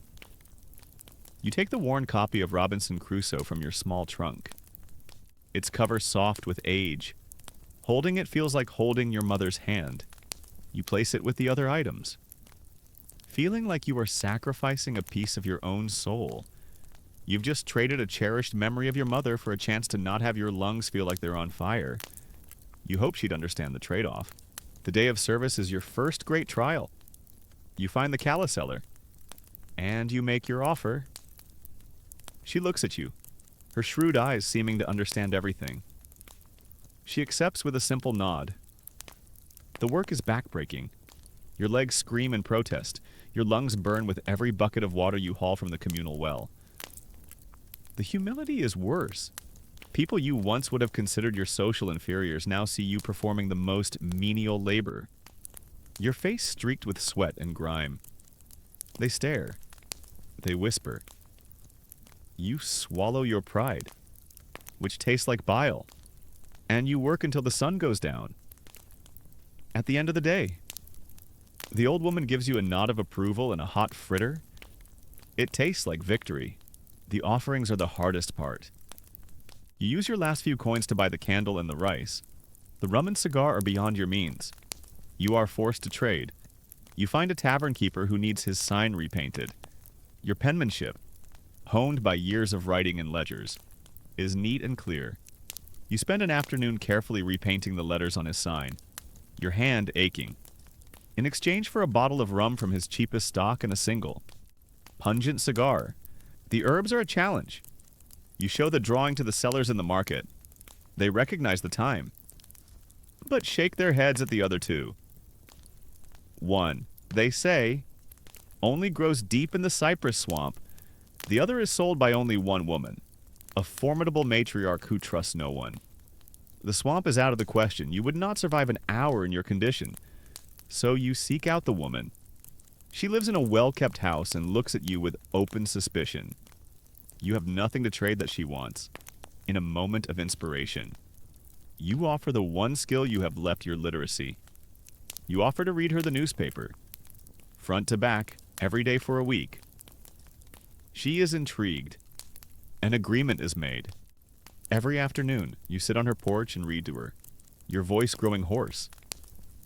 You take the worn copy of Robinson Crusoe from your small trunk. Its cover soft with age. Holding it feels like holding your mother's hand. You place it with the other items, feeling like you are sacrificing a piece of your own soul. You've just traded a cherished memory of your mother for a chance to not have your lungs feel like they're on fire. You hope she'd understand the trade-off. The day of service is your first great trial. You find the calla seller, and you make your offer. She looks at you, her shrewd eyes seeming to understand everything. She accepts with a simple nod. The work is backbreaking. Your legs scream in protest. Your lungs burn with every bucket of water you haul from the communal well. The humility is worse. People you once would have considered your social inferiors now see you performing the most menial labor. Your face streaked with sweat and grime. They stare. They whisper. You swallow your pride, which tastes like bile, and you work until the sun goes down. At the end of the day, the old woman gives you a nod of approval and a hot fritter. It tastes like victory. The offerings are the hardest part. You use your last few coins to buy the candle and the rice. The rum and cigar are beyond your means. You are forced to trade. You find a tavern keeper who needs his sign repainted. Your penmanship, honed by years of writing in ledgers, is neat and clear. You spend an afternoon carefully repainting the letters on his sign, your hand aching. In exchange for a bottle of rum from his cheapest stock and a single pungent cigar, the herbs are a challenge. You show the drawing to the sellers in the market. They recognize the time, but shake their heads at the other two. One, they say, only grows deep in the cypress swamp. The other is sold by only one woman, a formidable matriarch who trusts no one. The swamp is out of the question. You would not survive an hour in your condition. So you seek out the woman. She lives in a well-kept house and looks at you with open suspicion. You have nothing to trade that she wants. In a moment of inspiration, you offer the one skill you have left your literacy. You offer to read her the newspaper, front to back, every day for a week. She is intrigued. An agreement is made. Every afternoon, you sit on her porch and read to her, your voice growing hoarse,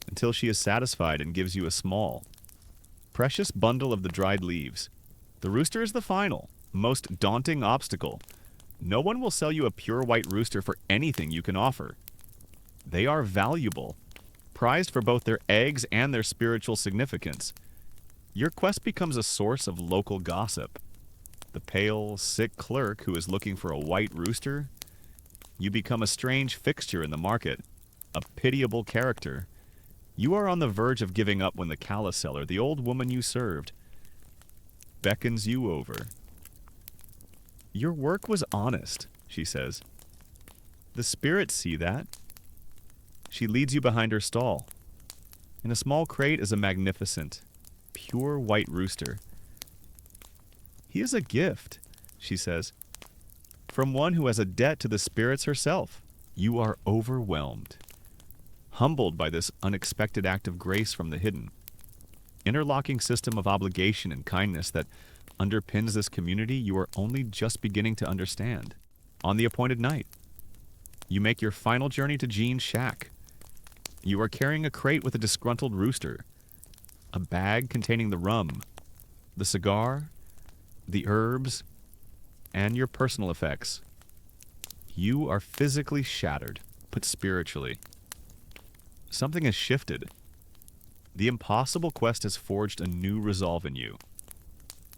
until she is satisfied and gives you a small, precious bundle of the dried leaves. The rooster is the final, most daunting obstacle. No one will sell you a pure white rooster for anything you can offer. They are valuable, prized for both their eggs and their spiritual significance. Your quest becomes a source of local gossip. The pale, sick clerk who is looking for a white rooster, you become a strange fixture in the market, a pitiable character. You are on the verge of giving up when the callous seller, the old woman you served, beckons you over. Your work was honest, she says. The spirits see that. She leads you behind her stall. In a small crate is a magnificent, pure white rooster. He is a gift, she says, from one who has a debt to the spirits herself. You are overwhelmed, humbled by this unexpected act of grace from the hidden, interlocking system of obligation and kindness that underpins this community you are only just beginning to understand. On the appointed night, you make your final journey to Jean's shack. You are carrying a crate with a disgruntled rooster, a bag containing the rum, the cigar, the herbs, and your personal effects. You are physically shattered, but spiritually. Something has shifted. The impossible quest has forged a new resolve in you.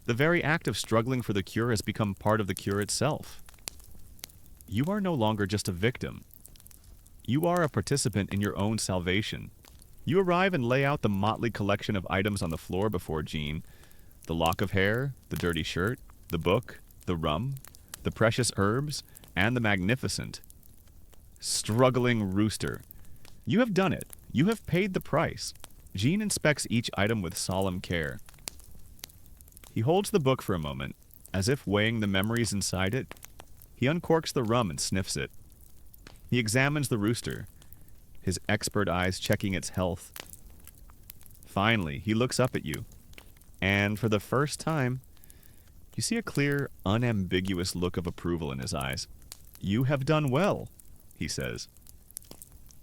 The very act of struggling for the cure has become part of the cure itself. You are no longer just a victim. You are a participant in your own salvation. You arrive and lay out the motley collection of items on the floor before Jean. The lock of hair, the dirty shirt, the book, the rum, the precious herbs, and the magnificent, struggling rooster. You have done it. You have paid the price. Jean inspects each item with solemn care. He holds the book for a moment, as if weighing the memories inside it. He uncorks the rum and sniffs it. He examines the rooster, his expert eyes checking its health. Finally, he looks up at you, and for the first time, you see a clear, unambiguous look of approval in his eyes. You have done well, he says,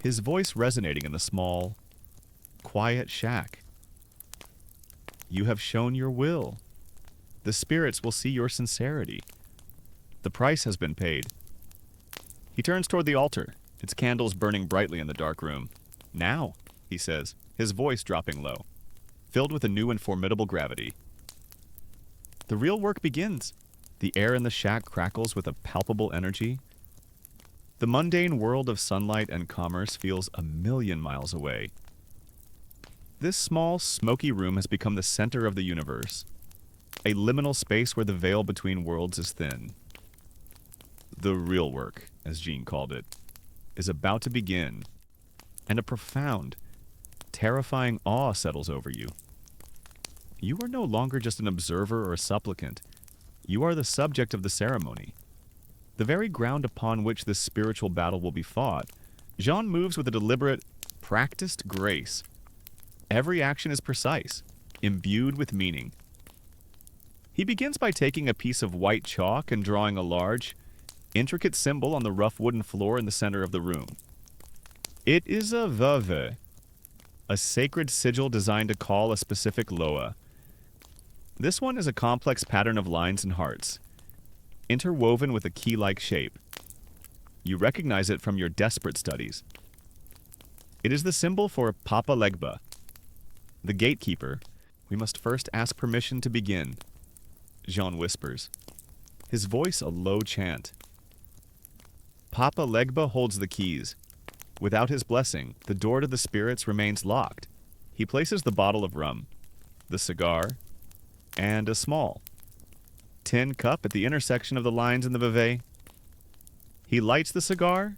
his voice resonating in the small, quiet shack. You have shown your will. The spirits will see your sincerity. The price has been paid. He turns toward the altar, its candles burning brightly in the dark room. Now, he says, his voice dropping low, filled with a new and formidable gravity. The real work begins. The air in the shack crackles with a palpable energy. The mundane world of sunlight and commerce feels a million miles away. This small, smoky room has become the center of the universe, a liminal space where the veil between worlds is thin. The real work, as Jean called it, is about to begin, and a profound, terrifying awe settles over you. You are no longer just an observer or a supplicant. You are the subject of the ceremony. The very ground upon which this spiritual battle will be fought, Jean moves with a deliberate, practiced grace. Every action is precise, imbued with meaning. He begins by taking a piece of white chalk and drawing a large, intricate symbol on the rough wooden floor in the center of the room. It is a veuve, a sacred sigil designed to call a specific loa. This one is a complex pattern of lines and hearts, interwoven with a key-like shape. You recognize it from your desperate studies. It is the symbol for Papa Legba, the gatekeeper. We must first ask permission to begin, Jean whispers, his voice a low chant. Papa Legba holds the keys. Without his blessing, the door to the spirits remains locked. He places the bottle of rum, the cigar, and a small tin cup at the intersection of the lines in the veuve. He lights the cigar,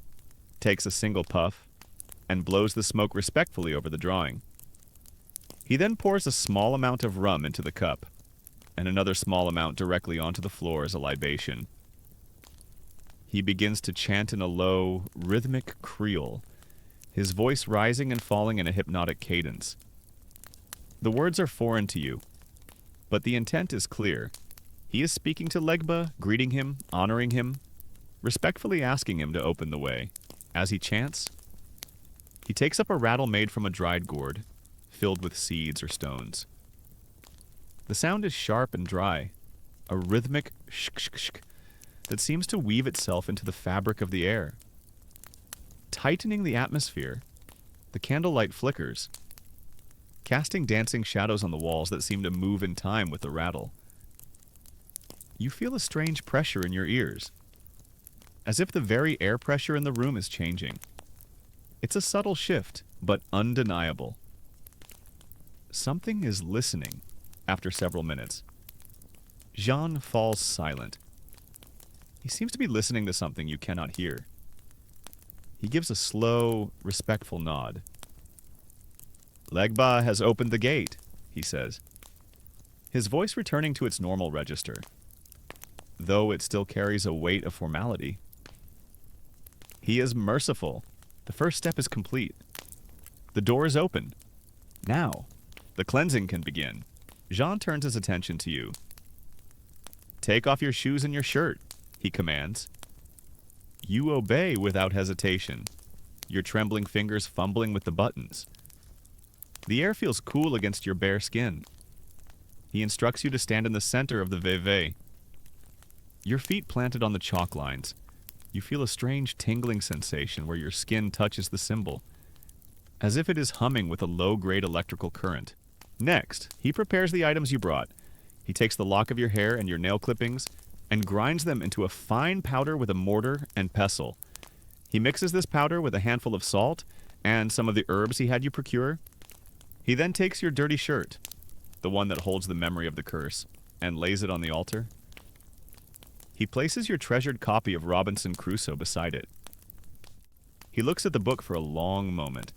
takes a single puff, and blows the smoke respectfully over the drawing. He then pours a small amount of rum into the cup, and another small amount directly onto the floor as a libation. He begins to chant in a low, rhythmic creole, his voice rising and falling in a hypnotic cadence. The words are foreign to you, but the intent is clear. He is speaking to Legba, greeting him, honoring him, respectfully asking him to open the way. As he chants, he takes up a rattle made from a dried gourd, filled with seeds or stones. The sound is sharp and dry, a rhythmic shk-shk-shk that seems to weave itself into the fabric of the air. Tightening the atmosphere, the candlelight flickers, casting dancing shadows on the walls that seem to move in time with the rattle. You feel a strange pressure in your ears, as if the very air pressure in the room is changing. It's a subtle shift, but undeniable. Something is listening. After several minutes, Jean falls silent. He seems to be listening to something you cannot hear. He gives a slow, respectful nod. Legba has opened the gate, he says, his voice returning to its normal register, though it still carries a weight of formality. He is merciful. The first step is complete. The door is open. Now, the cleansing can begin. Jean turns his attention to you. Take off your shoes and your shirt, he commands. You obey without hesitation, your trembling fingers fumbling with the buttons. The air feels cool against your bare skin. He instructs you to stand in the center of the veuve. Your feet planted on the chalk lines, you feel a strange tingling sensation where your skin touches the symbol, as if it is humming with a low-grade electrical current. Next, he prepares the items you brought. He takes the lock of your hair and your nail clippings and grinds them into a fine powder with a mortar and pestle. He mixes this powder with a handful of salt and some of the herbs he had you procure. He then takes your dirty shirt, the one that holds the memory of the curse, and lays it on the altar. He places your treasured copy of Robinson Crusoe beside it. He looks at the book for a long moment.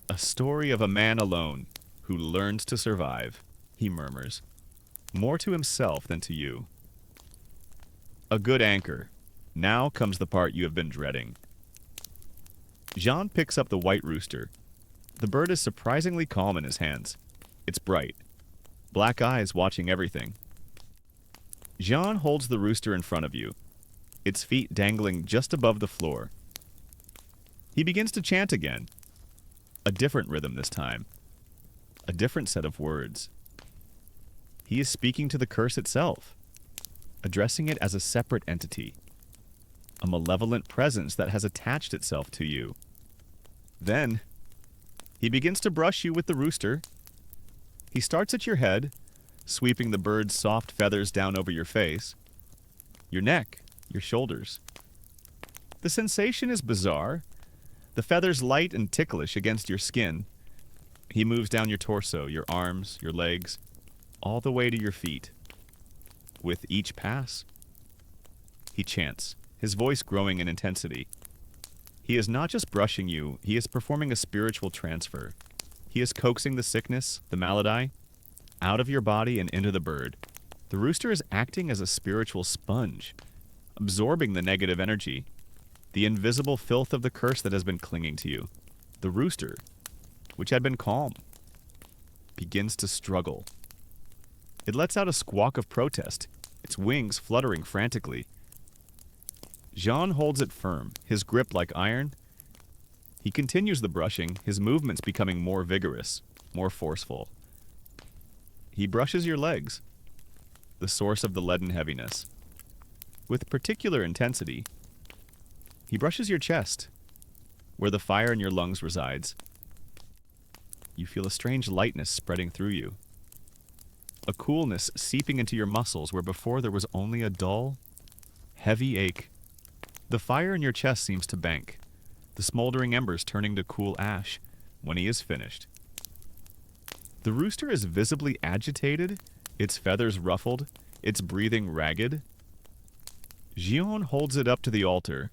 A story of a man alone who learns to survive, he murmurs, more to himself than to you. A good anchor. Now comes the part you have been dreading. Jean picks up the white rooster. The bird is surprisingly calm in his hands. It's bright, black eyes watching everything. Jean holds the rooster in front of you, its feet dangling just above the floor. He begins to chant again. A different rhythm this time. A different set of words. He is speaking to the curse itself, addressing it as a separate entity, a malevolent presence that has attached itself to you. Then, he begins to brush you with the rooster. He starts at your head, sweeping the bird's soft feathers down over your face, your neck, your shoulders. The sensation is bizarre. The feathers light and ticklish against your skin. He moves down your torso, your arms, your legs, all the way to your feet. With each pass, he chants, his voice growing in intensity. He is not just brushing you, he is performing a spiritual transfer. He is coaxing the sickness, the malady, out of your body and into the bird. The rooster is acting as a spiritual sponge, absorbing the negative energy, the invisible filth of the curse that has been clinging to you. The rooster, which had been calm, begins to struggle. It lets out a squawk of protest, its wings fluttering frantically. Jean holds it firm, his grip like iron. He continues the brushing, his movements becoming more vigorous, more forceful. He brushes your legs, the source of the leaden heaviness. With particular intensity, he brushes your chest, where the fire in your lungs resides. You feel a strange lightness spreading through you, a coolness seeping into your muscles where before there was only a dull, heavy ache. The fire in your chest seems to bank, the smoldering embers turning to cool ash when he is finished. The rooster is visibly agitated, its feathers ruffled, its breathing ragged. Gion holds it up to the altar,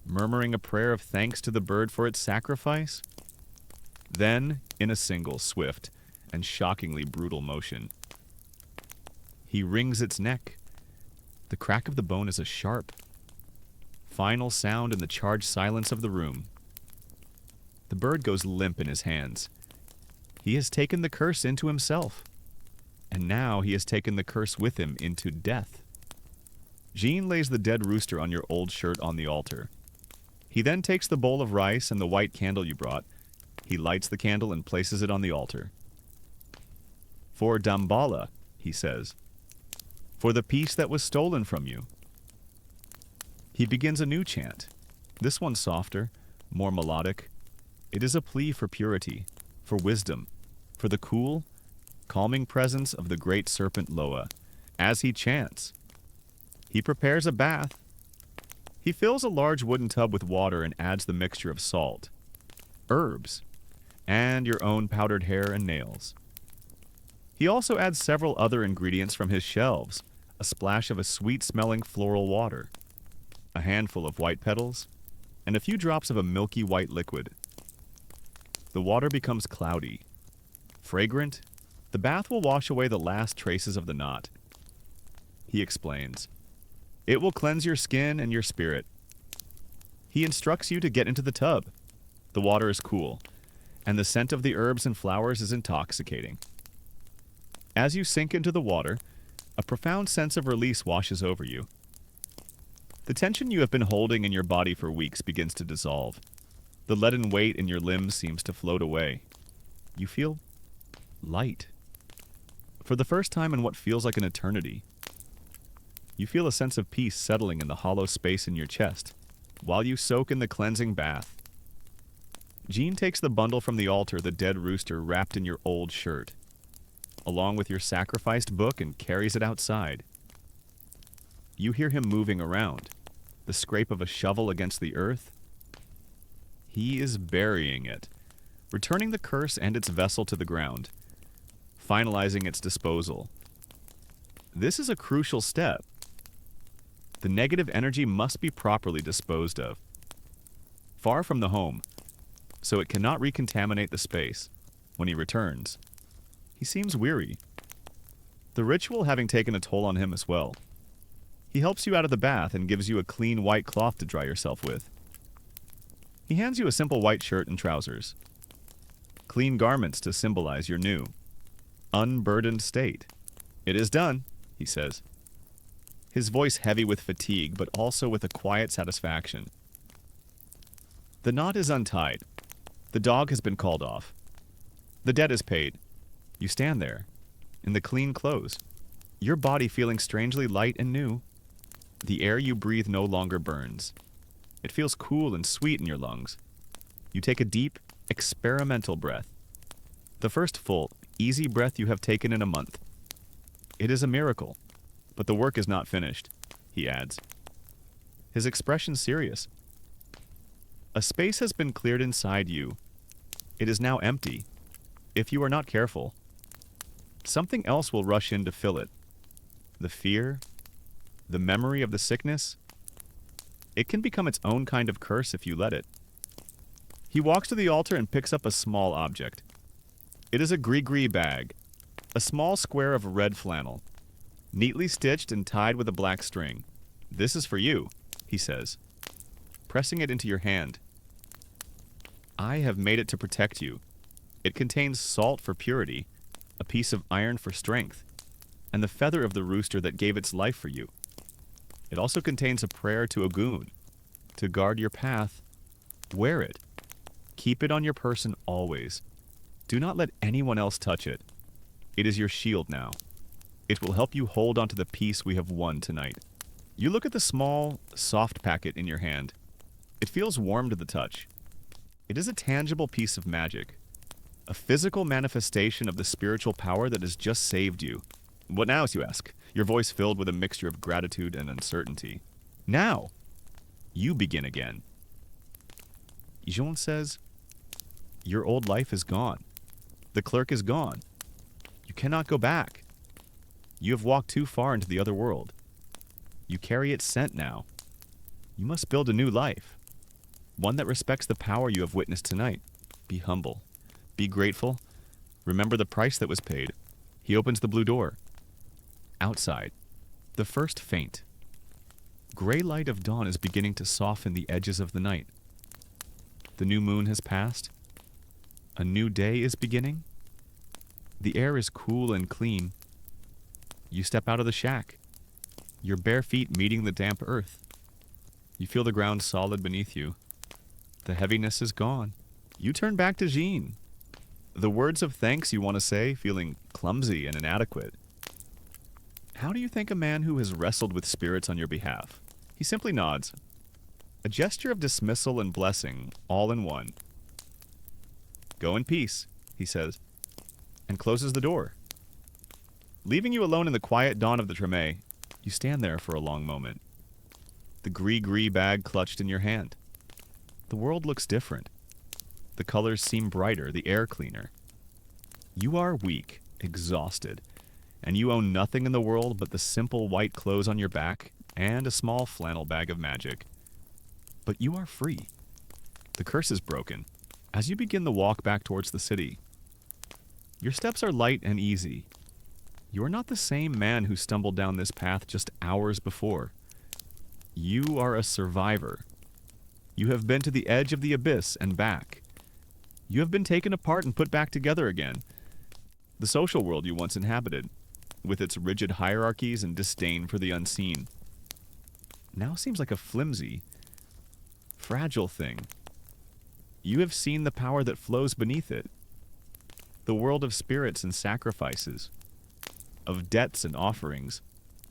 murmuring a prayer of thanks to the bird for its sacrifice. Then, in a single, swift, and shockingly brutal motion, he wrings its neck. The crack of the bone is a sharp, final sound in the charged silence of the room. The bird goes limp in his hands. He has taken the curse into himself, and now he has taken the curse with him into death. Jean lays the dead rooster on your old shirt on the altar. He then takes the bowl of rice and the white candle you brought. He lights the candle and places it on the altar. For Damballa, he says, for the peace that was stolen from you. He begins a new chant, this one softer, more melodic. It is a plea for purity, for wisdom, for the cool, calming presence of the great serpent Loa. As he chants, he prepares a bath. He fills a large wooden tub with water and adds the mixture of salt, herbs, and your own powdered hair and nails. He also adds several other ingredients from his shelves, a splash of a sweet-smelling floral water, a handful of white petals, and a few drops of a milky white liquid. The water becomes cloudy, fragrant. The bath will wash away the last traces of the knot. He explains, it will cleanse your skin and your spirit. He instructs you to get into the tub. The water is cool, and the scent of the herbs and flowers is intoxicating. As you sink into the water, a profound sense of release washes over you. The tension you have been holding in your body for weeks begins to dissolve. The leaden weight in your limbs seems to float away. You feel light. For the first time in what feels like an eternity, you feel a sense of peace settling in the hollow space in your chest while you soak in the cleansing bath. Jean takes the bundle from the altar, the dead rooster wrapped in your old shirt, along with your sacrificed book, and carries it outside. You hear him moving around, the scrape of a shovel against the earth. He is burying it, returning the curse and its vessel to the ground, finalizing its disposal. This is a crucial step. The negative energy must be properly disposed of, far from the home, so it cannot recontaminate the space. When he returns, he seems weary, the ritual having taken a toll on him as well. He helps you out of the bath and gives you a clean white cloth to dry yourself with. He hands you a simple white shirt and trousers, clean garments to symbolize your new, unburdened state. It is done, he says, his voice heavy with fatigue, but also with a quiet satisfaction. The knot is untied. The dog has been called off. The debt is paid. You stand there, in the clean clothes, your body feeling strangely light and new. The air you breathe no longer burns. It feels cool and sweet in your lungs. You take a deep, experimental breath. The first full, easy breath you have taken in a month. It is a miracle, but the work is not finished, he adds, his expression serious. A space has been cleared inside you. It is now empty. If you are not careful, something else will rush in to fill it. The fear, the memory of the sickness, It can become its own kind of curse if you let it. He walks to the altar and picks up a small object. It is a gris-gris bag, a small square of red flannel, neatly stitched and tied with a black string. "This is for you," he says, pressing it into your hand. "I have made it to protect you. It contains salt for purity, a piece of iron for strength, and the feather of the rooster that gave its life for you. It also contains a prayer to Ogun. To guard your path, wear it. Keep it on your person always. Do not let anyone else touch it. It is your shield now. It will help you hold onto the peace we have won tonight." You look at the small, soft packet in your hand. It feels warm to the touch. It is a tangible piece of magic, a physical manifestation of the spiritual power that has just saved you. "What now?" you ask, your voice filled with a mixture of gratitude and uncertainty. "Now, you begin again." Jean says, "Your old life is gone. The clerk is gone. You cannot go back. You have walked too far into the other world. You carry its scent now. You must build a new life, one that respects the power you have witnessed tonight. Be humble. Be grateful. Remember the price that was paid." He opens the blue door. Outside, the first faint, gray light of dawn is beginning to soften the edges of the night. The new moon has passed. A new day is beginning. The air is cool and clean. You step out of the shack, your bare feet meeting the damp earth. You feel the ground solid beneath you. The heaviness is gone. You turn back to Jean. The words of thanks you want to say feeling clumsy and inadequate. "How do you thank a man who has wrestled with spirits on your behalf?" He simply nods. A gesture of dismissal and blessing, all in one. "Go in peace," he says, and closes the door. Leaving you alone in the quiet dawn of the Treme, you stand there for a long moment. The gris-gris bag clutched in your hand. The world looks different. The colors seem brighter, the air cleaner. You are weak, exhausted, and you own nothing in the world but the simple white clothes on your back and a small flannel bag of magic. But you are free. The curse is broken. As you begin the walk back towards the city, your steps are light and easy. You are not the same man who stumbled down this path just hours before. You are a survivor. You have been to the edge of the abyss and back. You have been taken apart and put back together again. The social world you once inhabited, with its rigid hierarchies and disdain for the unseen, now seems like a flimsy, fragile thing. You have seen the power that flows beneath it. The world of spirits and sacrifices, of debts and offerings.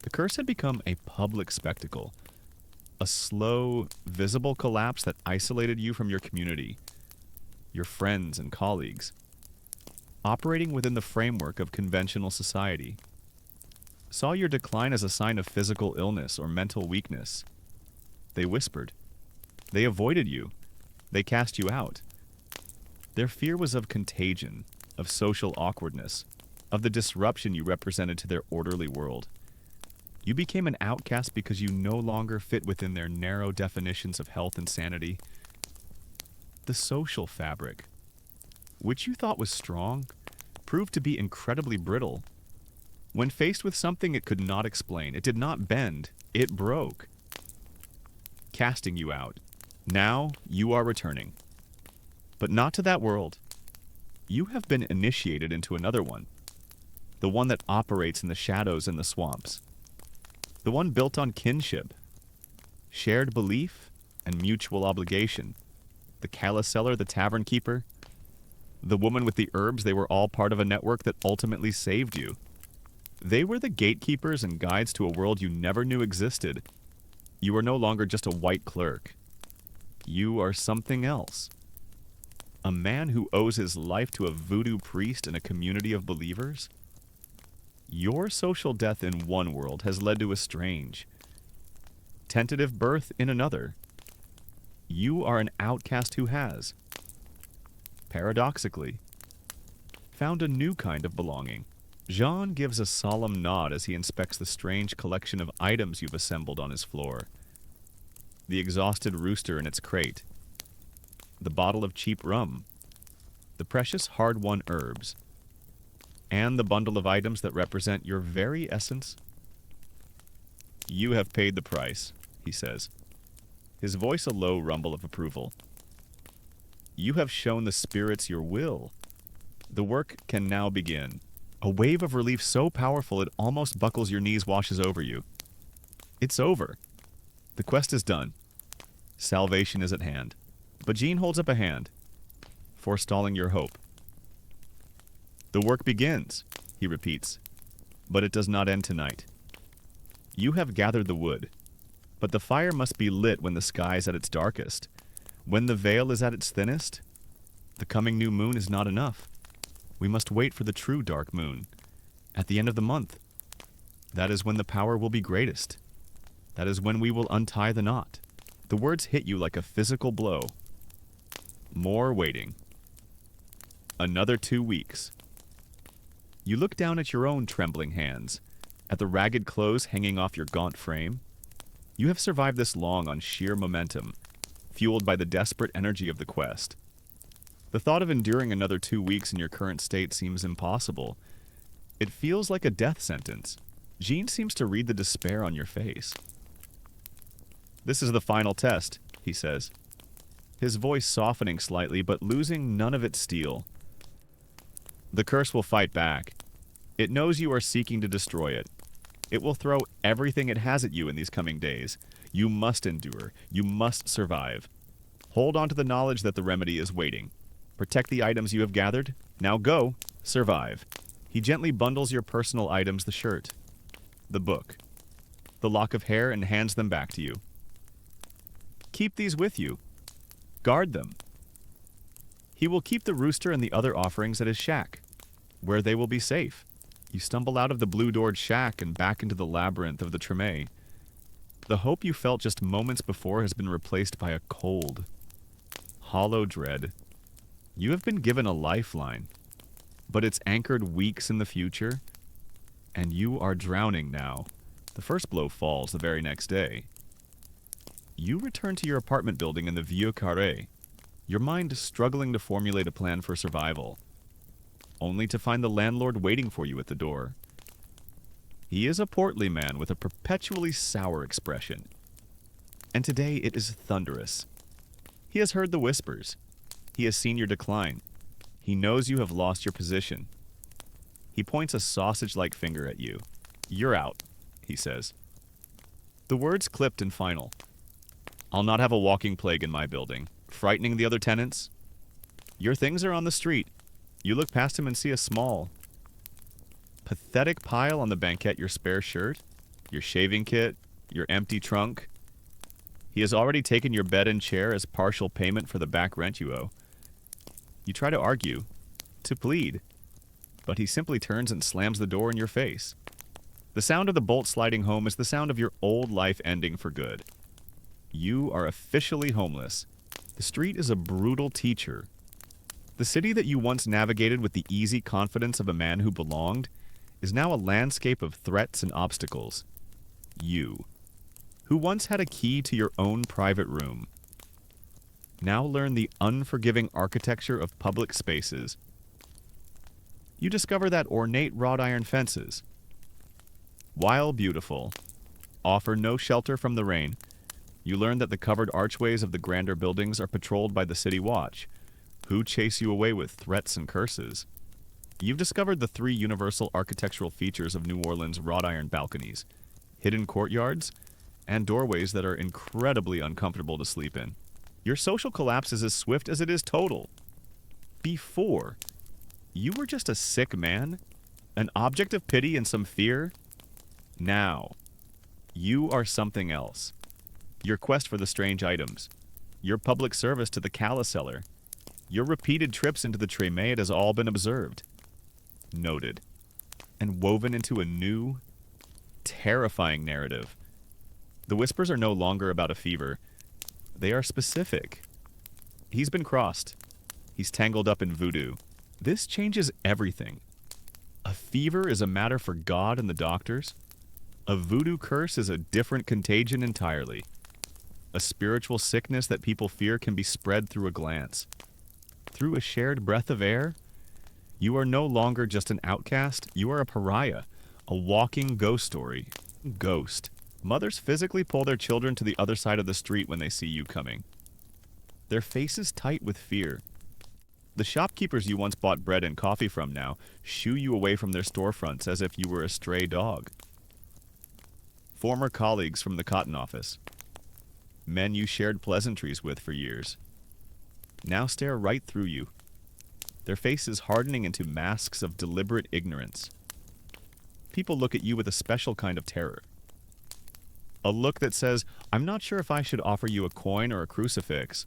The curse had become a public spectacle, a slow, visible collapse that isolated you from your community, your friends and colleagues, operating within the framework of conventional society. Saw your decline as a sign of physical illness or mental weakness. They whispered. They avoided you. They cast you out. Their fear was of contagion, of social awkwardness, of the disruption you represented to their orderly world. You became an outcast because you no longer fit within their narrow definitions of health and sanity. The social fabric, which you thought was strong, proved to be incredibly brittle. When faced with something it could not explain, it did not bend, it broke, casting you out. Now you are returning. But not to that world. You have been initiated into another one. The one that operates in the shadows and the swamps. The one built on kinship, shared belief, and mutual obligation. The callous seller, the tavern keeper, the woman with the herbs, they were all part of a network that ultimately saved you. They were the gatekeepers and guides to a world you never knew existed. You are no longer just a white clerk. You are something else. A man who owes his life to a voodoo priest in a community of believers? Your social death in one world has led to a strange, tentative birth in another. You are an outcast who has, paradoxically, found a new kind of belonging. Jean gives a solemn nod as he inspects the strange collection of items you've assembled on his floor. the exhausted rooster in its crate, the bottle of cheap rum, the precious hard-won herbs, and the bundle of items that represent your very essence. You have paid the price, he says, his voice a low rumble of approval. You have shown the spirits your will. The work can now begin. A wave of relief so powerful it almost buckles your knees washes over you. It's over. The quest is done. Salvation is at hand. But Jean holds up a hand, forestalling your hope. The work begins, he repeats, but it does not end tonight. You have gathered the wood, but the fire must be lit when the sky is at its darkest. When the veil is at its thinnest, the coming new moon is not enough. We must wait for the true dark moon, at the end of the month. That is when the power will be greatest. That is when we will untie the knot. The words hit you like a physical blow. More waiting. Another 2 weeks. You look down at your own trembling hands, at the ragged clothes hanging off your gaunt frame. You have survived this long on sheer momentum, fueled by the desperate energy of the quest. The thought of enduring another 2 weeks in your current state seems impossible. It feels like a death sentence. Jean seems to read the despair on your face. This is the final test, he says, his voice softening slightly but losing none of its steel. The curse will fight back. It knows you are seeking to destroy it. It will throw everything it has at you in these coming days. You must endure. You must survive. Hold on to the knowledge that the remedy is waiting. Protect the items you have gathered. Now go. Survive. He gently bundles your personal items, the shirt, the book, the lock of hair, and hands them back to you. Keep these with you. Guard them. He will keep the rooster and the other offerings at his shack, where they will be safe. You stumble out of the blue-doored shack and back into the labyrinth of the Treme. The hope you felt just moments before has been replaced by a cold, hollow dread. You have been given a lifeline, but it's anchored weeks in the future, and you are drowning now. The first blow falls the very next day. You return to your apartment building in the Vieux Carré, your mind struggling to formulate a plan for survival, only to find the landlord waiting for you at the door. He is a portly man with a perpetually sour expression, and today it is thunderous. He has heard the whispers. He has seen your decline. He knows you have lost your position. He points a sausage-like finger at you. You're out, he says. The words clipped and final. I'll not have a walking plague in my building, frightening the other tenants. Your things are on the street. You look past him and see a small, pathetic pile on the banquette: your spare shirt, your shaving kit, your empty trunk. He has already taken your bed and chair as partial payment for the back rent you owe. You try to argue, to plead, but he simply turns and slams the door in your face. The sound of the bolt sliding home is the sound of your old life ending for good. You are officially homeless. The street is a brutal teacher. The city that you once navigated with the easy confidence of a man who belonged is now a landscape of threats and obstacles. You, who once had a key to your own private room, now learn the unforgiving architecture of public spaces. You discover that ornate wrought iron fences, while beautiful, offer no shelter from the rain. You learn that the covered archways of the grander buildings are patrolled by the city watch, who chase you away with threats and curses. You've discovered the 3 universal architectural features of New Orleans' wrought iron balconies, hidden courtyards, and doorways that are incredibly uncomfortable to sleep in. Your social collapse is as swift as it is total. Before, you were just a sick man, an object of pity and some fear. Now, you are something else. Your quest for the strange items, your public service to the calla cellar, your repeated trips into the Treme, it has all been observed, noted, and woven into a new, terrifying narrative. The whispers are no longer about a fever. They are specific. He's been crossed. He's tangled up in voodoo. This changes everything. A fever is a matter for God and the doctors. A voodoo curse is a different contagion entirely. A spiritual sickness that people fear can be spread through a glance. Through a shared breath of air, you are no longer just an outcast, you are a pariah, a walking ghost story. Ghost. Mothers physically pull their children to the other side of the street when they see you coming. Their faces tight with fear. The shopkeepers you once bought bread and coffee from now shoo you away from their storefronts as if you were a stray dog. Former colleagues from the cotton office. Men you shared pleasantries with for years. Now stare right through you, their faces hardening into masks of deliberate ignorance. People look at you with a special kind of terror. A look that says, I'm not sure if I should offer you a coin or a crucifix.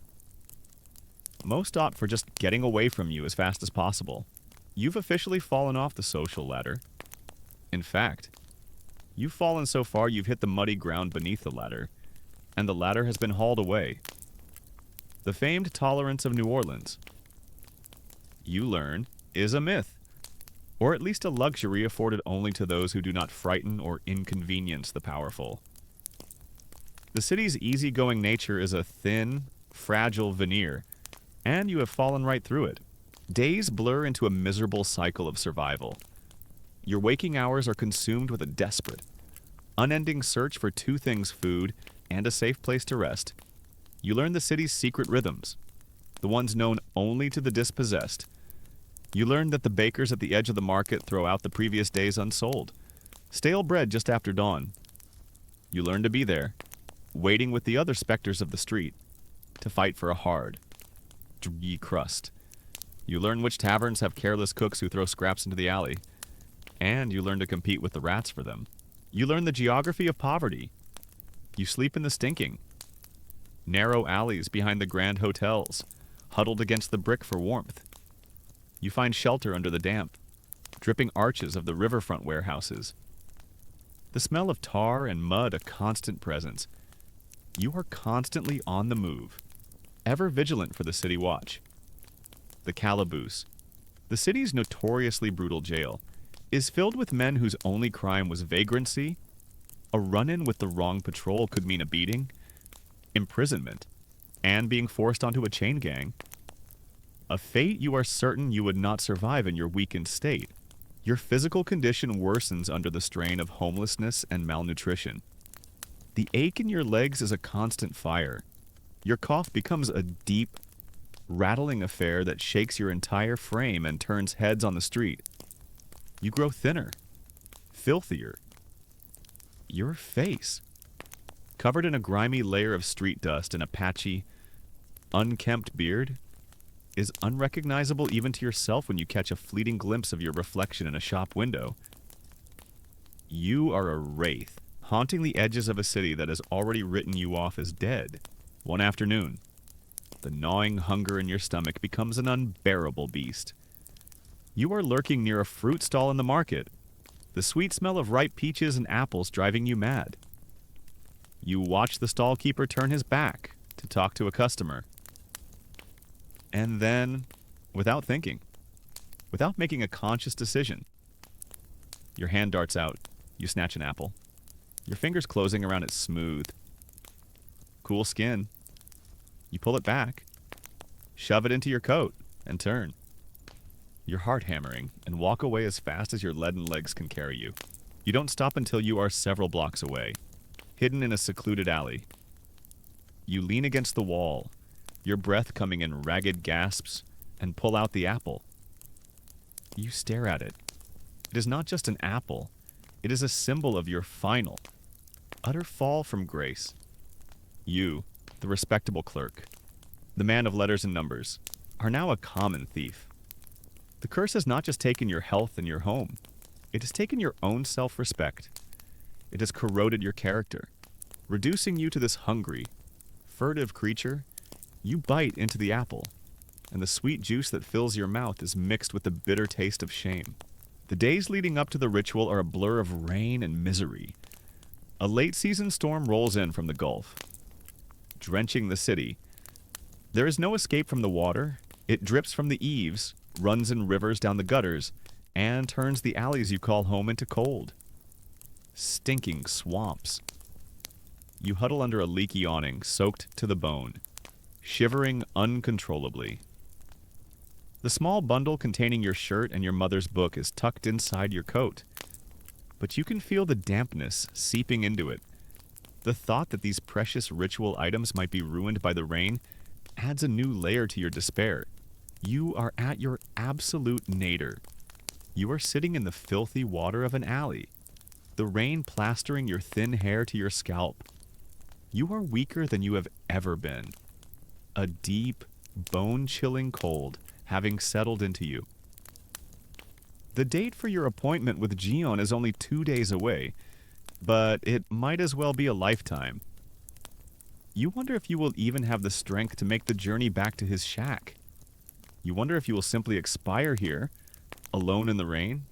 Most opt for just getting away from you as fast as possible. You've officially fallen off the social ladder. In fact, you've fallen so far you've hit the muddy ground beneath the ladder, and the ladder has been hauled away. The famed tolerance of New Orleans, you learn, is a myth, or at least a luxury afforded only to those who do not frighten or inconvenience the powerful. The city's easygoing nature is a thin, fragile veneer, and you have fallen right through it. Days blur into a miserable cycle of survival. Your waking hours are consumed with a desperate, unending search for two things: food and a safe place to rest. You learn the city's secret rhythms, the ones known only to the dispossessed. You learn that the bakers at the edge of the market throw out the previous day's unsold, stale bread just after dawn. You learn to be there, waiting with the other specters of the street, to fight for a hard, dree crust. You learn which taverns have careless cooks who throw scraps into the alley, and you learn to compete with the rats for them. You learn the geography of poverty. You sleep in the stinking, narrow alleys behind the grand hotels, huddled against the brick for warmth. You find shelter under the damp, dripping arches of the riverfront warehouses. The smell of tar and mud a constant presence. You are constantly on the move, ever vigilant for the city watch. The calaboose, the city's notoriously brutal jail, is filled with men whose only crime was vagrancy. A run-in with the wrong patrol could mean a beating, imprisonment, and being forced onto a chain gang. A fate you are certain you would not survive in your weakened state. Your physical condition worsens under the strain of homelessness and malnutrition. The ache in your legs is a constant fire. Your cough becomes a deep, rattling affair that shakes your entire frame and turns heads on the street. You grow thinner, filthier. Your face, covered in a grimy layer of street dust and a patchy, unkempt beard, is unrecognizable even to yourself when you catch a fleeting glimpse of your reflection in a shop window. You are a wraith, haunting the edges of a city that has already written you off as dead. One afternoon, the gnawing hunger in your stomach becomes an unbearable beast. You are lurking near a fruit stall in the market, the sweet smell of ripe peaches and apples driving you mad. You watch the stall keeper turn his back to talk to a customer. And then, without thinking, without making a conscious decision, your hand darts out. You snatch an apple, your fingers closing around its smooth, cool skin. You pull it back, shove it into your coat, and turn. Your heart hammering, and walk away as fast as your leaden legs can carry you. You don't stop until you are several blocks away, hidden in a secluded alley. You lean against the wall, your breath coming in ragged gasps, and pull out the apple. You stare at it. It is not just an apple. It is a symbol of your final, utter fall from grace. You, the respectable clerk, the man of letters and numbers, are now a common thief. The curse has not just taken your health and your home. It has taken your own self-respect. It has corroded your character, reducing you to this hungry, furtive creature. You bite into the apple, and the sweet juice that fills your mouth is mixed with the bitter taste of shame. The days leading up to the ritual are a blur of rain and misery. A late-season storm rolls in from the Gulf, drenching the city. There is no escape from the water. It drips from the eaves, runs in rivers down the gutters, and turns the alleys you call home into cold, stinking swamps. you huddle under a leaky awning, soaked to the bone, shivering uncontrollably. The small bundle containing your shirt and your mother's book is tucked inside your coat, but you can feel the dampness seeping into it. The thought that these precious ritual items might be ruined by the rain adds a new layer to your despair. You are at your absolute nadir. You are sitting in the filthy water of an alley, the rain plastering your thin hair to your scalp. You are weaker than you have ever been. A deep, bone-chilling cold having settled into you. The date for your appointment with Gion is only 2 days away, but it might as well be a lifetime. You wonder if you will even have the strength to make the journey back to his shack. You wonder if you will simply expire here, alone in the rain.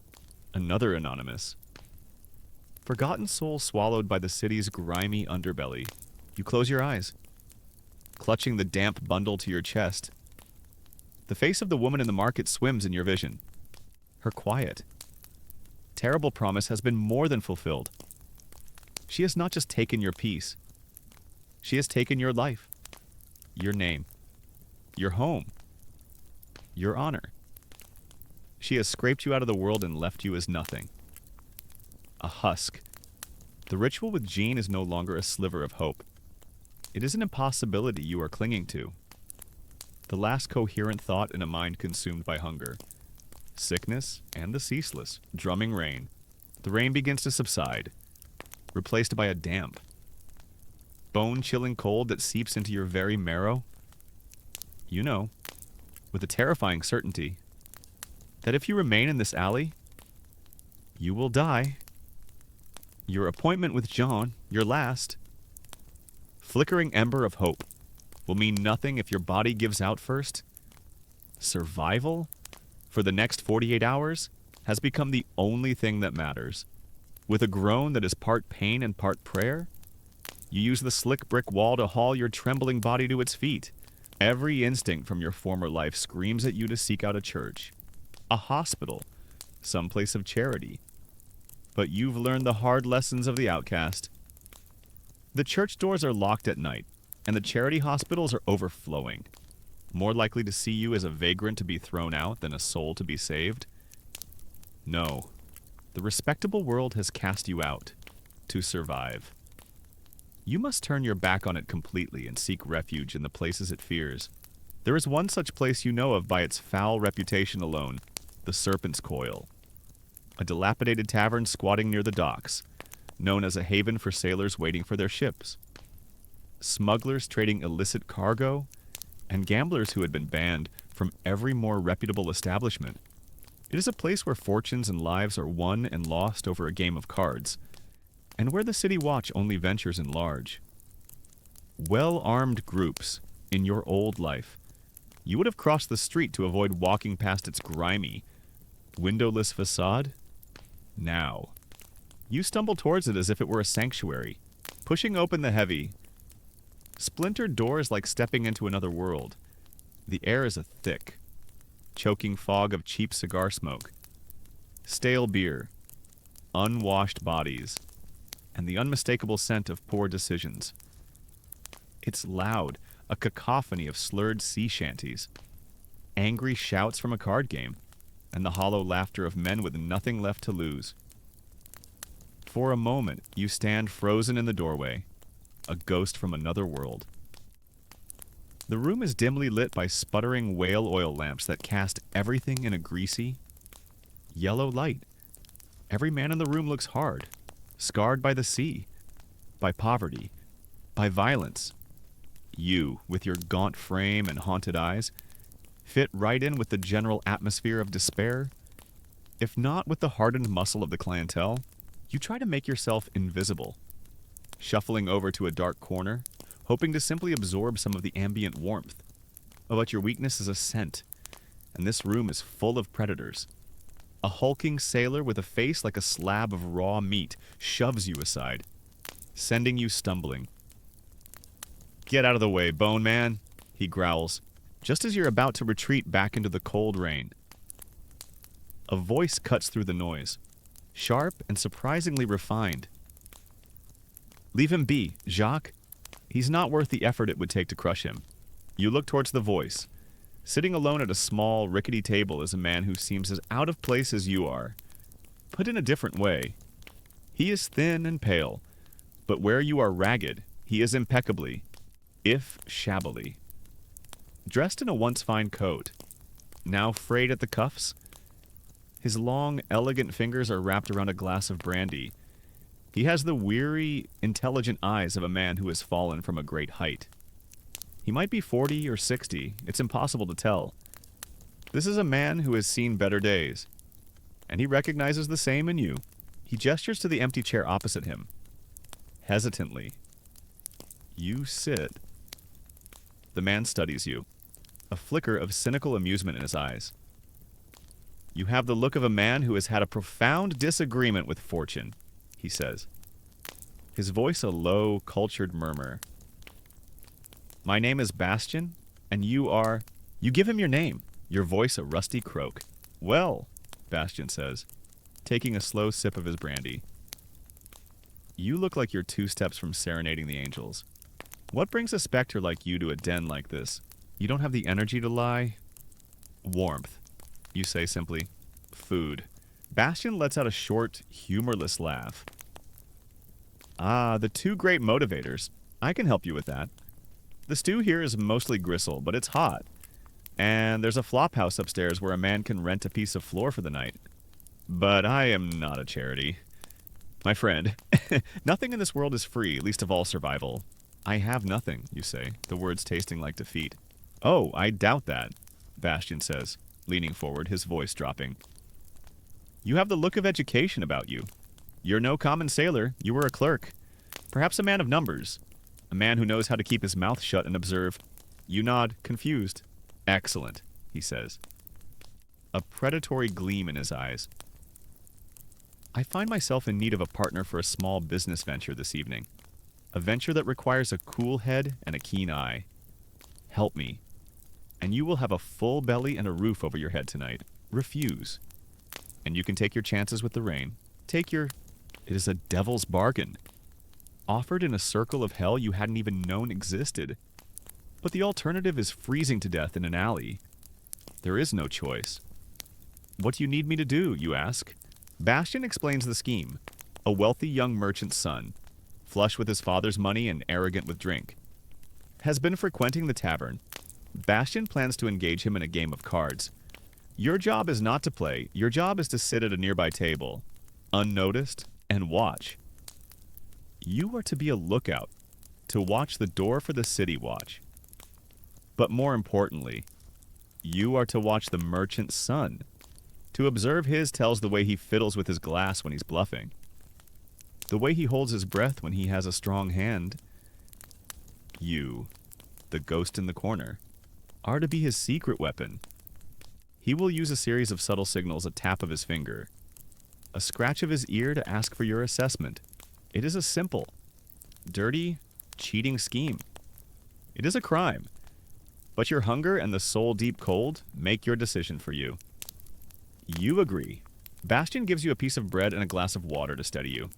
Another anonymous. Forgotten soul swallowed by the city's grimy underbelly. You close your eyes, clutching the damp bundle to your chest. The face of the woman in the market swims in your vision. Her quiet, terrible promise has been more than fulfilled. She has not just taken your peace. She has taken your life, your name, your home, your honor. She has scraped you out of the world and left you as nothing. A husk. The ritual with Jean is no longer a sliver of hope. It is an impossibility you are clinging to. The last coherent thought in a mind consumed by hunger. Sickness and the ceaseless, drumming rain. The rain begins to subside, replaced by a damp, bone-chilling cold that seeps into your very marrow. You know, with a terrifying certainty, that if you remain in this alley, you will die. Your appointment with John, your last, flickering ember of hope, will mean nothing if your body gives out first. Survival, for the next 48 hours, has become the only thing that matters. With a groan that is part pain and part prayer, you use the slick brick wall to haul your trembling body to its feet. Every instinct from your former life screams at you to seek out a church, a hospital, some place of charity. But you've learned the hard lessons of the outcast. The church doors are locked at night, and the charity hospitals are overflowing, more likely to see you as a vagrant to be thrown out than a soul to be saved. No, the respectable world has cast you out to survive. You must turn your back on it completely and seek refuge in the places it fears. There is one such place you know of by its foul reputation alone, the Serpent's Coil, a dilapidated tavern squatting near the docks, known as a haven for sailors waiting for their ships, smugglers trading illicit cargo, and gamblers who had been banned from every more reputable establishment. It is a place where fortunes and lives are won and lost over a game of cards, and where the city watch only ventures in large. Well-armed groups, in your old life, you would have crossed the street to avoid walking past its grimy, windowless facade. Now, you stumble towards it as if it were a sanctuary, pushing open the heavy, splintered doors like stepping into another world. The air is a thick, choking fog of cheap cigar smoke, stale beer, unwashed bodies, and the unmistakable scent of poor decisions. It's loud, a cacophony of slurred sea shanties, angry shouts from a card game, and the hollow laughter of men with nothing left to lose. For a moment, you stand frozen in the doorway, a ghost from another world. The room is dimly lit by sputtering whale oil lamps that cast everything in a greasy, yellow light. Every man in the room looks hard, scarred by the sea, by poverty, by violence. You, with your gaunt frame and haunted eyes, fit right in with the general atmosphere of despair. If not with the hardened muscle of the clientele, you try to make yourself invisible, shuffling over to a dark corner, hoping to simply absorb some of the ambient warmth. But your weakness is a scent, and this room is full of predators. A hulking sailor with a face like a slab of raw meat shoves you aside, sending you stumbling. "Get out of the way, Bone Man," he growls, just as you're about to retreat back into the cold rain. A voice cuts through the noise, sharp and surprisingly refined. Leave him be, Jacques. He's not worth the effort it would take to crush him. You look towards the voice. Sitting alone at a small, rickety table is a man who seems as out of place as you are. Put in a different way. He is thin and pale, but where you are ragged, he is impeccably, if shabbily. Dressed in a once fine coat, now frayed at the cuffs, his long, elegant fingers are wrapped around a glass of brandy. He has the weary, intelligent eyes of a man who has fallen from a great height. He might be 40 or 60, it's impossible to tell. This is a man who has seen better days, and he recognizes the same in you. He gestures to the empty chair opposite him. Hesitantly. You sit. The man studies you, a flicker of cynical amusement in his eyes. You have the look of a man who has had a profound disagreement with fortune, he says. His voice a low, cultured murmur. My name is Bastian, and you are... You give him your name, your voice a rusty croak. Well, Bastian says, taking a slow sip of his brandy. You look like you're 2 steps from serenading the angels. What brings a specter like you to a den like this? You don't have the energy to lie? Warmth. You say simply. Food. Bastian lets out a short, humorless laugh. Ah, the 2 great motivators. I can help you with that. The stew here is mostly gristle, but it's hot. And there's a flop house upstairs where a man can rent a piece of floor for the night. But I am not a charity. My friend, nothing in this world is free, least of all survival. I have nothing, you say, the words tasting like defeat. Oh, I doubt that, Bastian says, leaning forward, his voice dropping. You have the look of education about you. You're no common sailor, you were a clerk. Perhaps a man of numbers. A man who knows how to keep his mouth shut and observe. You nod, confused. Excellent, he says. A predatory gleam in his eyes. I find myself in need of a partner for a small business venture this evening. A venture that requires a cool head and a keen eye. Help me, and you will have a full belly and a roof over your head tonight. Refuse, and you can take your chances with the rain. Take your... It is a devil's bargain. Offered in a circle of hell you hadn't even known existed. But the alternative is freezing to death in an alley. There is no choice. What do you need me to do, you ask? Bastian explains the scheme. A wealthy young merchant's son, flush with his father's money and arrogant with drink, has been frequenting the tavern. Bastian plans to engage him in a game of cards. Your job is not to play. Your job is to sit at a nearby table, unnoticed, and watch. You are to be a lookout, to watch the door for the city watch. But more importantly, you are to watch the merchant's son. To observe his tells the way he fiddles with his glass when he's bluffing, the way he holds his breath when he has a strong hand. You, the ghost in the corner, are to be his secret weapon. He will use a series of subtle signals, a tap of his finger, a scratch of his ear to ask for your assessment. It is a simple, dirty, cheating scheme. It is a crime, but your hunger and the soul-deep cold make your decision for you. You agree. Bastian gives you a piece of bread and a glass of water to steady you.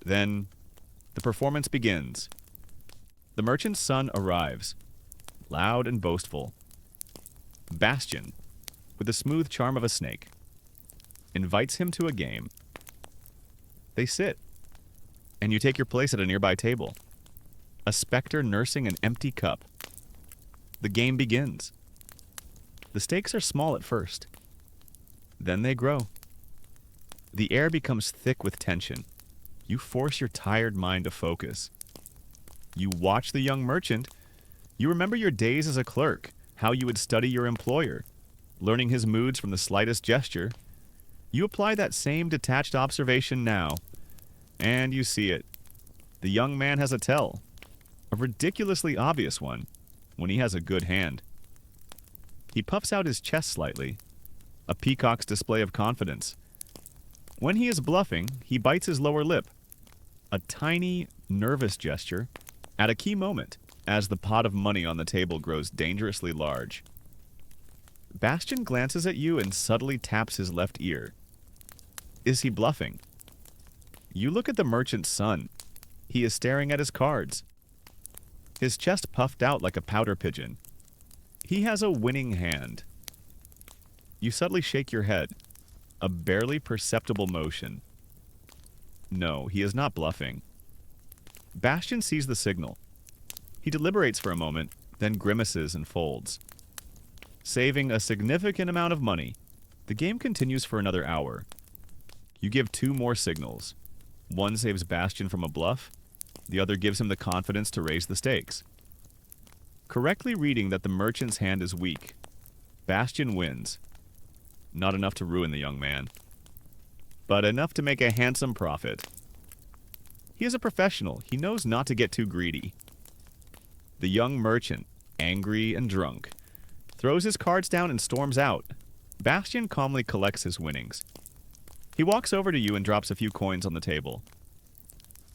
Then, the performance begins. The merchant's son arrives, loud and boastful. Bastian, with the smooth charm of a snake, invites him to a game. They sit, and you take your place at a nearby table, a specter nursing an empty cup. The game begins. The stakes are small at first. Then they grow. The air becomes thick with tension. You force your tired mind to focus. You watch the young merchant. You remember your days as a clerk, how you would study your employer, learning his moods from the slightest gesture. You apply that same detached observation now, and you see it. The young man has a tell, a ridiculously obvious one, when he has a good hand. He puffs out his chest slightly, a peacock's display of confidence. When he is bluffing, he bites his lower lip, a tiny, nervous gesture, at a key moment, as the pot of money on the table grows dangerously large. Bastian glances at you and subtly taps his left ear. Is he bluffing? You look at the merchant's son. He is staring at his cards, his chest puffed out like a pouter pigeon. He has a winning hand. You subtly shake your head, a barely perceptible motion. No, he is not bluffing. Bastian sees the signal. He deliberates for a moment, then grimaces and folds. Saving a significant amount of money, the game continues for another hour. You give 2 more signals. One saves Bastian from a bluff, the other gives him the confidence to raise the stakes. Correctly reading that the merchant's hand is weak, Bastian wins. Not enough to ruin the young man, but enough to make a handsome profit. He is a professional. He knows not to get too greedy. The young merchant, angry and drunk, throws his cards down and storms out. Bastian calmly collects his winnings. He walks over to you and drops a few coins on the table.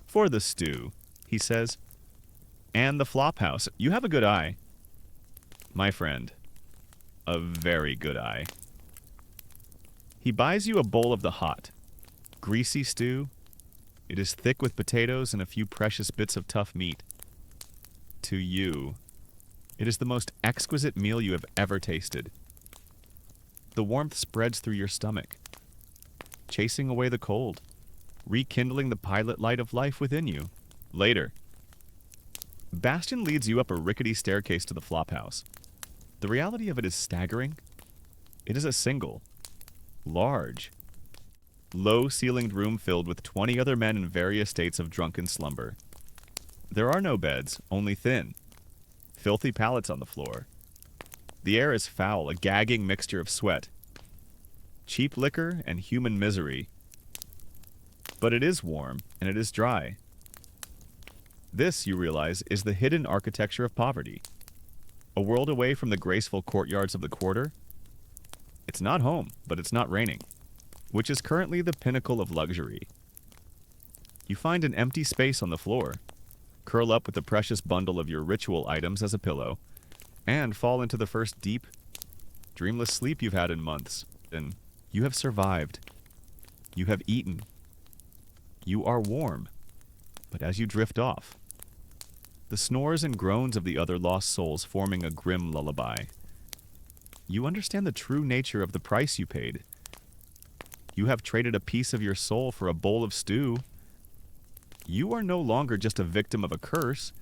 "For the stew," he says. "And the flophouse. You have a good eye." "My friend, a very good eye." He buys you a bowl of the hot, greasy stew. It is thick with potatoes and a few precious bits of tough meat. To you, it is the most exquisite meal you have ever tasted. The warmth spreads through your stomach, chasing away the cold, rekindling the pilot light of life within you. Later, Bastian leads you up a rickety staircase to the flophouse. The reality of it is staggering. It is a single, large, low-ceilinged room filled with 20 other men in various states of drunken slumber. There are no beds, only thin, filthy pallets on the floor. The air is foul, a gagging mixture of sweat, cheap liquor, and human misery. But it is warm, and it is dry. This, you realize, is the hidden architecture of poverty. A world away from the graceful courtyards of the quarter. It's not home, but it's not raining, which is currently the pinnacle of luxury. You find an empty space on the floor, curl up with the precious bundle of your ritual items as a pillow, and fall into the first deep, dreamless sleep you've had in months. And you have survived. You have eaten. You are warm. But as you drift off, the snores and groans of the other lost souls forming a grim lullaby, you understand the true nature of the price you paid. You have traded a piece of your soul for a bowl of stew. You are no longer just a victim of a curse.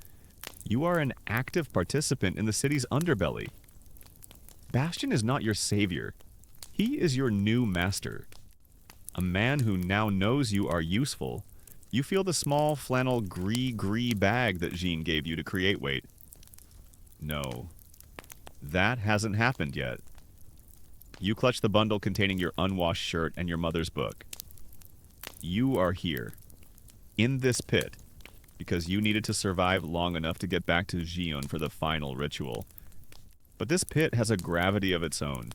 You are an active participant in the city's underbelly. Bastian is not your savior. He is your new master. A man who now knows you are useful. You feel the small flannel gris bag that Jean gave you to create weight. No, that hasn't happened yet. You clutch the bundle containing your unwashed shirt and your mother's book. You are here, in this pit, because you needed to survive long enough to get back to Gion for the final ritual. But this pit has a gravity of its own.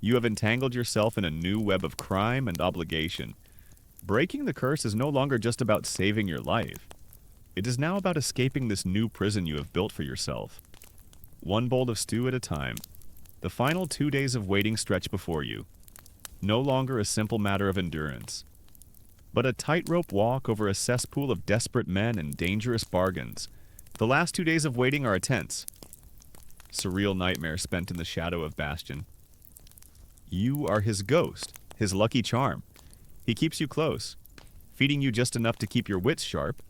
You have entangled yourself in a new web of crime and obligation. Breaking the curse is no longer just about saving your life. It is now about escaping this new prison you have built for yourself. One bowl of stew at a time. The final 2 days of waiting stretch before you. No longer a simple matter of endurance, but a tightrope walk over a cesspool of desperate men and dangerous bargains. The last 2 days of waiting are a tense, surreal nightmare spent in the shadow of Bastian. You are his ghost, his lucky charm. He keeps you close, feeding you just enough to keep your wits sharp,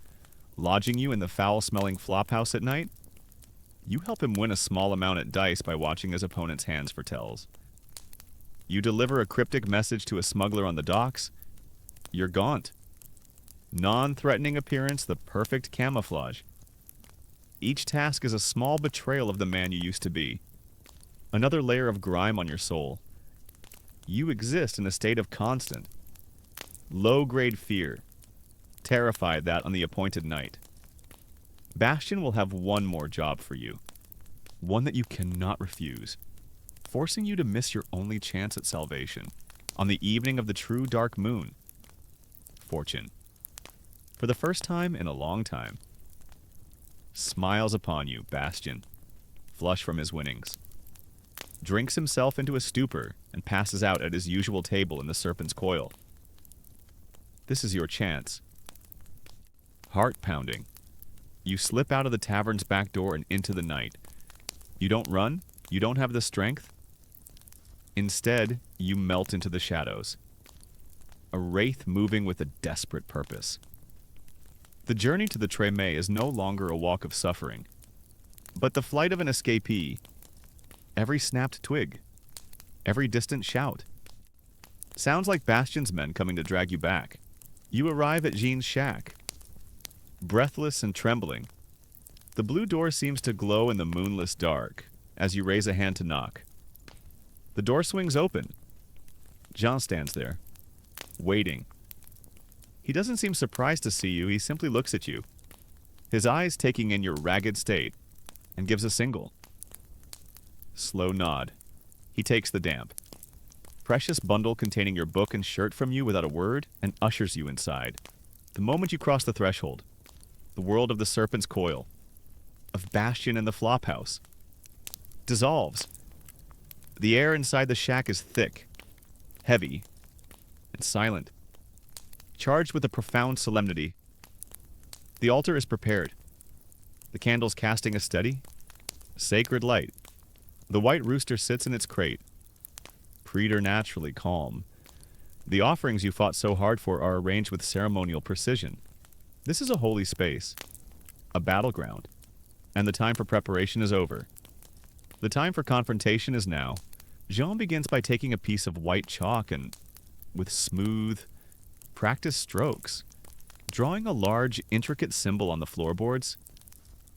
lodging you in the foul-smelling flophouse at night. You help him win a small amount at dice by watching his opponent's hands for tells. You deliver a cryptic message to a smuggler on the docks. You're gaunt. Non-threatening appearance, the perfect camouflage. Each task is a small betrayal of the man you used to be. Another layer of grime on your soul. You exist in a state of constant, low-grade fear, terrified that on the appointed night, Bastian will have one more job for you. One that you cannot refuse, forcing you to miss your only chance at salvation. On the evening of the true dark moon, Fortune, for the first time in a long time, smiles upon you, Bastian, flush from his winnings, drinks himself into a stupor, and passes out at his usual table in the Serpent's Coil. This is your chance. heart pounding. You slip out of the tavern's back door and into the night. You don't run. You don't have the strength. Instead, you melt into the shadows. A wraith moving with a desperate purpose. The journey to the Treme is no longer a walk of suffering, but the flight of an escapee. Every snapped twig, every distant shout. Sounds like Bastion's men coming to drag you back. You arrive at Jean's shack. Breathless and trembling, the blue door seems to glow in the moonless dark as you raise a hand to knock. The door swings open. Jean stands there, waiting. He doesn't seem surprised to see you, he simply looks at you, his eyes taking in your ragged state, and gives a single. Slow nod. He takes the damp, precious bundle containing your book and shirt from you without a word and ushers you inside. The moment you cross the threshold, the world of the serpent's coil, of Bastion and the Flophouse, dissolves. The air inside the shack is thick, heavy, and silent, charged with a profound solemnity. The altar is prepared, the candles casting a steady, sacred light. The white rooster sits in its crate, preternaturally calm. The offerings you fought so hard for are arranged with ceremonial precision. This is a holy space, a battleground, and the time for preparation is over. The time for confrontation is now. Jean begins by taking a piece of white chalk and, with smooth, practiced strokes, drawing a large, intricate symbol on the floorboards.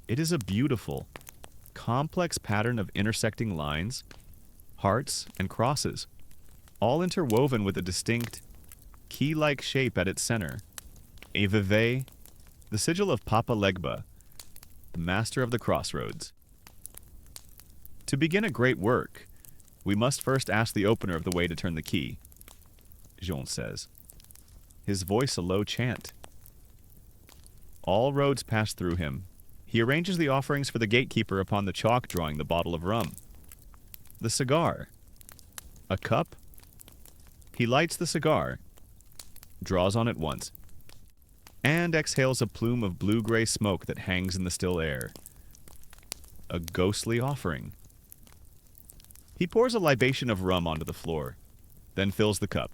It is a beautiful, complex pattern of intersecting lines, hearts, and crosses, all interwoven with a distinct, key-like shape at its center. A vevey, the sigil of Papa Legba, the master of the crossroads. To begin a great work, we must first ask the opener of the way to turn the key, Jean says, his voice a low chant. All roads pass through him. He arranges the offerings for the gatekeeper upon the chalk drawing the bottle of rum. The cigar. A cup. He lights the cigar, draws on it once, and exhales a plume of blue-gray smoke that hangs in the still air. A ghostly offering. He pours a libation of rum onto the floor, then fills the cup.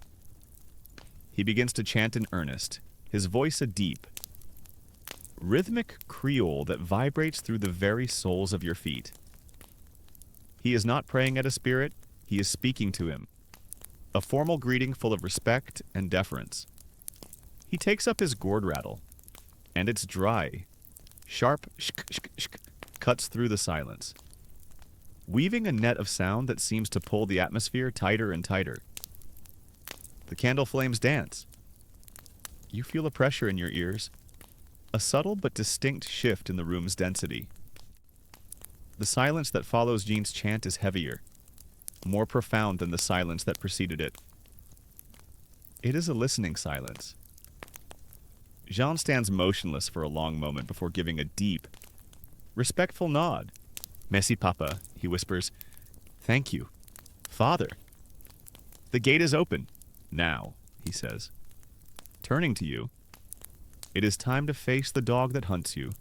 He begins to chant in earnest, his voice a deep, rhythmic creole that vibrates through the very soles of your feet. He is not praying at a spirit, he is speaking to him. A formal greeting full of respect and deference. He takes up his gourd rattle, and its dry, sharp shk shk shk cuts through the silence, weaving a net of sound that seems to pull the atmosphere tighter and tighter. The candle flames dance. You feel a pressure in your ears, a subtle but distinct shift in the room's density. The silence that follows Jean's chant is heavier, more profound than the silence that preceded it. It is a listening silence. Jean stands motionless for a long moment before giving a deep, respectful nod. Merci, Papa, he whispers. Thank you. Father. The gate is open. Now, he says. Turning to you, it is time to face the dog that hunts you.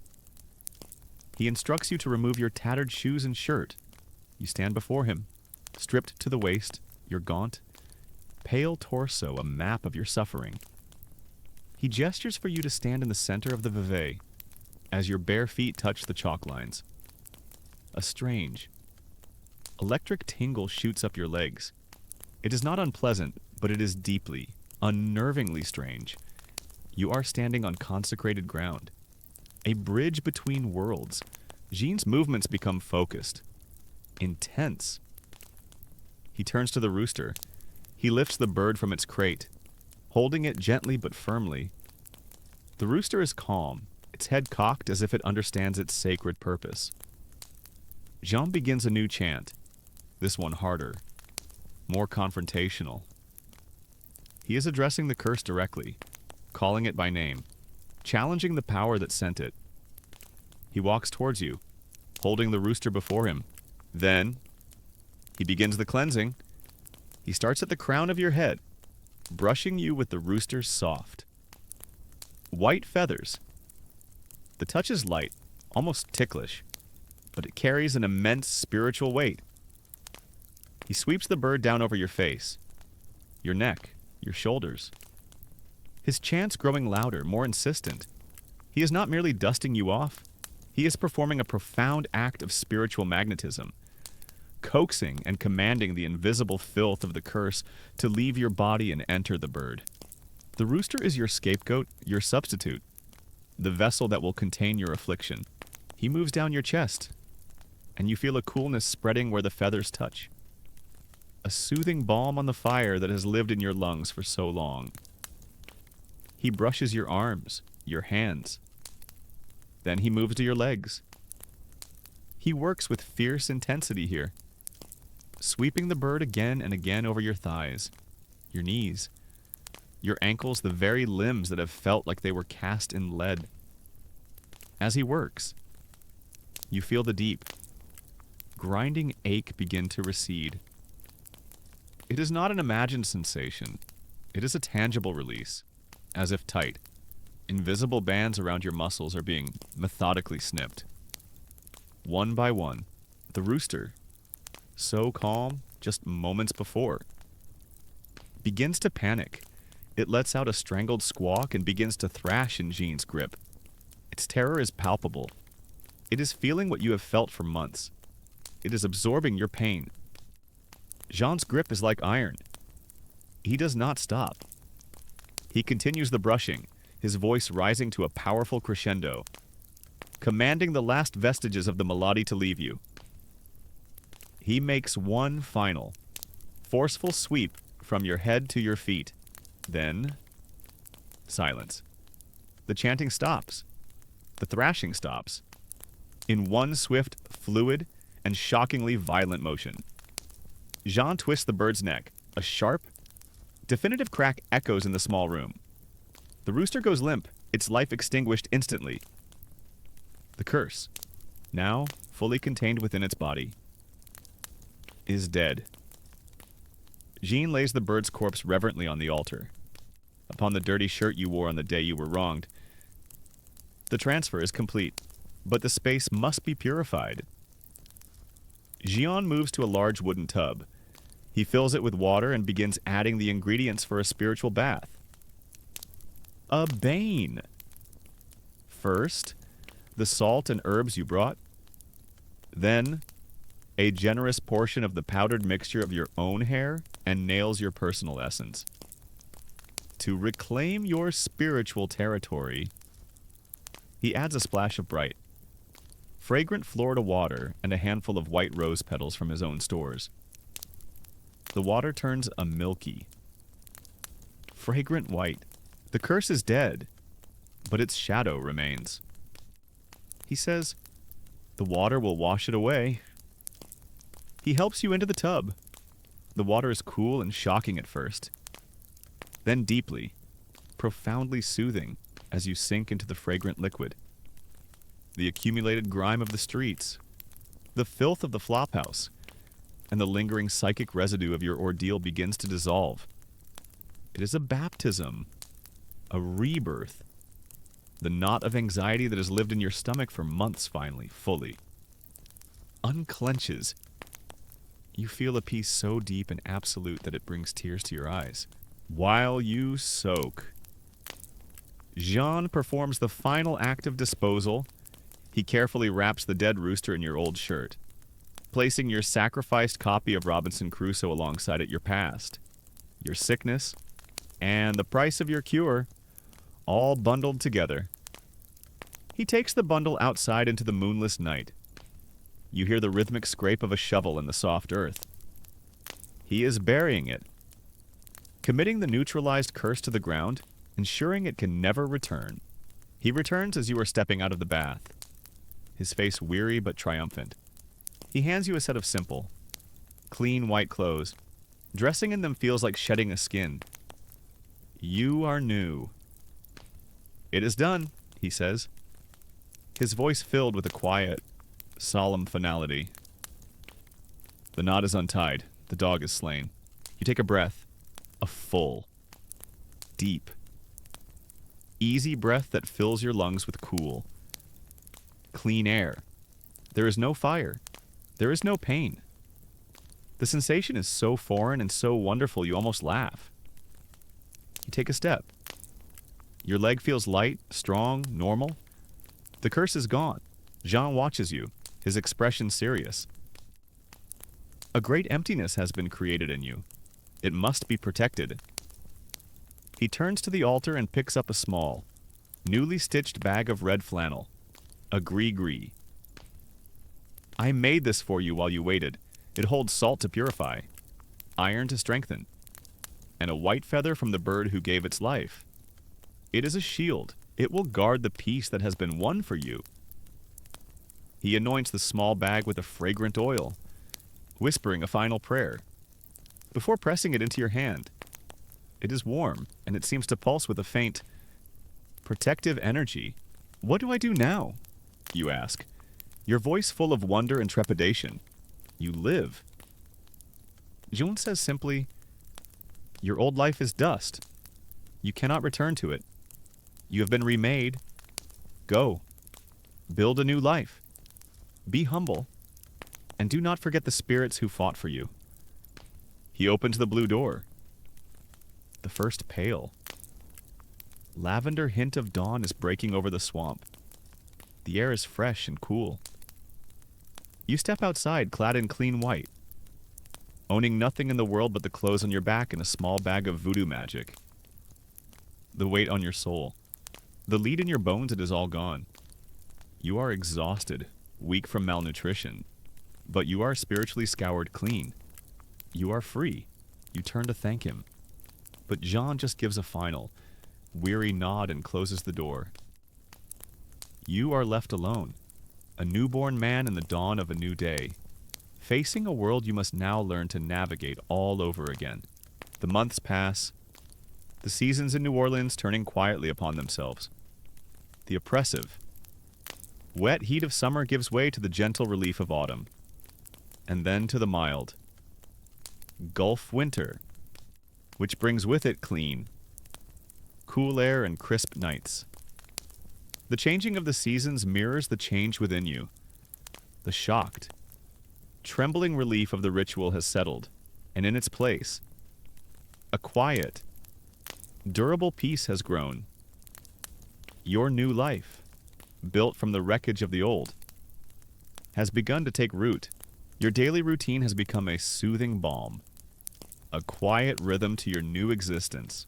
He instructs you to remove your tattered shoes and shirt. You stand before him, stripped to the waist, your gaunt, pale torso a map of your suffering. He gestures for you to stand in the center of the vevey as your bare feet touch the chalk lines. A strange, electric tingle shoots up your legs. It is not unpleasant, but it is deeply, unnervingly strange. You are standing on consecrated ground, a bridge between worlds. Jean's movements become focused, intense. He turns to the rooster. He lifts the bird from its crate, holding it gently but firmly. The rooster is calm, its head cocked as if it understands its sacred purpose. Jean begins a new chant, this one harder, more confrontational. He is addressing the curse directly, calling it by name, challenging the power that sent it. He walks towards you, holding the rooster before him. Then, he begins the cleansing. He starts at the crown of your head, brushing you with the rooster's soft, white feathers, The touch is light, almost ticklish, but it carries an immense spiritual weight. He sweeps the bird down over your face, your neck, your shoulders. His chants growing louder, more insistent. He is not merely dusting you off. He is performing a profound act of spiritual magnetism, coaxing and commanding the invisible filth of the curse to leave your body and enter the bird. The rooster is your scapegoat, your substitute, the vessel that will contain your affliction. He moves down your chest, and you feel a coolness spreading where the feathers touch. A soothing balm on the fire that has lived in your lungs for so long. He brushes your arms, your hands. Then he moves to your legs. He works with fierce intensity here, sweeping the bird again and again over your thighs, your knees, your ankles, the very limbs that have felt like they were cast in lead. As he works, you feel the deep, grinding ache begin to recede. It is not an imagined sensation. It is a tangible release, as if tight. Invisible bands around your muscles are being methodically snipped. One by one, the rooster, so calm just moments before, begins to panic. It lets out a strangled squawk and begins to thrash in Jean's grip. Its terror is palpable. It is feeling what you have felt for months. It is absorbing your pain. Jean's grip is like iron. He does not stop. He continues the brushing, his voice rising to a powerful crescendo, commanding the last vestiges of the melody to leave you. He makes one final, forceful sweep from your head to your feet. Then, silence. The chanting stops. The thrashing stops. In one swift, fluid, and shockingly violent motion. Jean twists the bird's neck. A sharp, definitive crack echoes in the small room. The rooster goes limp, its life extinguished instantly. The curse, now fully contained within its body, is dead. Jean lays the bird's corpse reverently on the altar, upon the dirty shirt you wore on the day you were wronged. The transfer is complete, but the space must be purified. Jean moves to a large wooden tub. He fills it with water and begins adding the ingredients for a spiritual bath. A bane. First, the salt and herbs you brought. Then, a generous portion of the powdered mixture of your own hair and nails your personal essence. To reclaim your spiritual territory, he adds a splash of bright, fragrant Florida water and a handful of white rose petals from his own stores. The water turns a milky, fragrant white. The curse is dead, but its shadow remains. He says, the water will wash it away. He helps you into the tub. The water is cool and shocking at first, then deeply, profoundly soothing as you sink into the fragrant liquid. The accumulated grime of the streets, the filth of the flophouse, and the lingering psychic residue of your ordeal begins to dissolve. It is a baptism, a rebirth. The knot of anxiety that has lived in your stomach for months finally, fully, unclenches. You feel a peace so deep and absolute that it brings tears to your eyes. While you soak, Jean performs the final act of disposal. He carefully wraps the dead rooster in your old shirt, placing your sacrificed copy of Robinson Crusoe alongside it, your past, your sickness, and the price of your cure, all bundled together. He takes the bundle outside into the moonless night. You hear the rhythmic scrape of a shovel in the soft earth. He is burying it, committing the neutralized curse to the ground, ensuring it can never return. He returns as you are stepping out of the bath, his face weary but triumphant. He hands you a set of simple, clean white clothes. Dressing in them feels like shedding a skin. You are new. It is done, he says, his voice filled with a quiet, solemn finality. The knot is untied. The dog is slain. You take a breath, a full, deep, easy breath that fills your lungs with cool, clean air. There is no fire. There is no pain. The sensation is so foreign and so wonderful you almost laugh. You take a step. Your leg feels light, strong, normal. The curse is gone. Jean watches you, his expression serious. A great emptiness has been created in you. It must be protected. He turns to the altar and picks up a small, newly stitched bag of red flannel, a gris-gris. I made this for you while you waited. It holds salt to purify, iron to strengthen, and a white feather from the bird who gave its life. It is a shield. It will guard the peace that has been won for you. He anoints the small bag with a fragrant oil, whispering a final prayer, before pressing it into your hand. It is warm, and it seems to pulse with a faint, protective energy. What do I do now? You ask, your voice full of wonder and trepidation. You live. June says simply, your old life is dust. You cannot return to it. You have been remade. Go. Build a new life. Be humble. And do not forget the spirits who fought for you. He opens the blue door. The first pale. Lavender hint of dawn is breaking over the swamp. The air is fresh and cool. You step outside clad in clean white, owning nothing in the world but the clothes on your back and a small bag of voodoo magic. The weight on your soul. The lead in your bones, it is all gone. You are exhausted, weak from malnutrition, but you are spiritually scoured clean. You are free. You turn to thank him. But Jean just gives a final, weary nod and closes the door. You are left alone, a newborn man in the dawn of a new day, facing a world you must now learn to navigate all over again. The months pass, the seasons in New Orleans turning quietly upon themselves. The oppressive, wet heat of summer gives way to the gentle relief of autumn, and then to the mild, Gulf winter, which brings with it clean, cool air and crisp nights. The changing of the seasons mirrors the change within you. The shocked, trembling relief of the ritual has settled, and in its place, a quiet, durable peace has grown. Your new life, built from the wreckage of the old, has begun to take root. Your daily routine has become a soothing balm, a quiet rhythm to your new existence.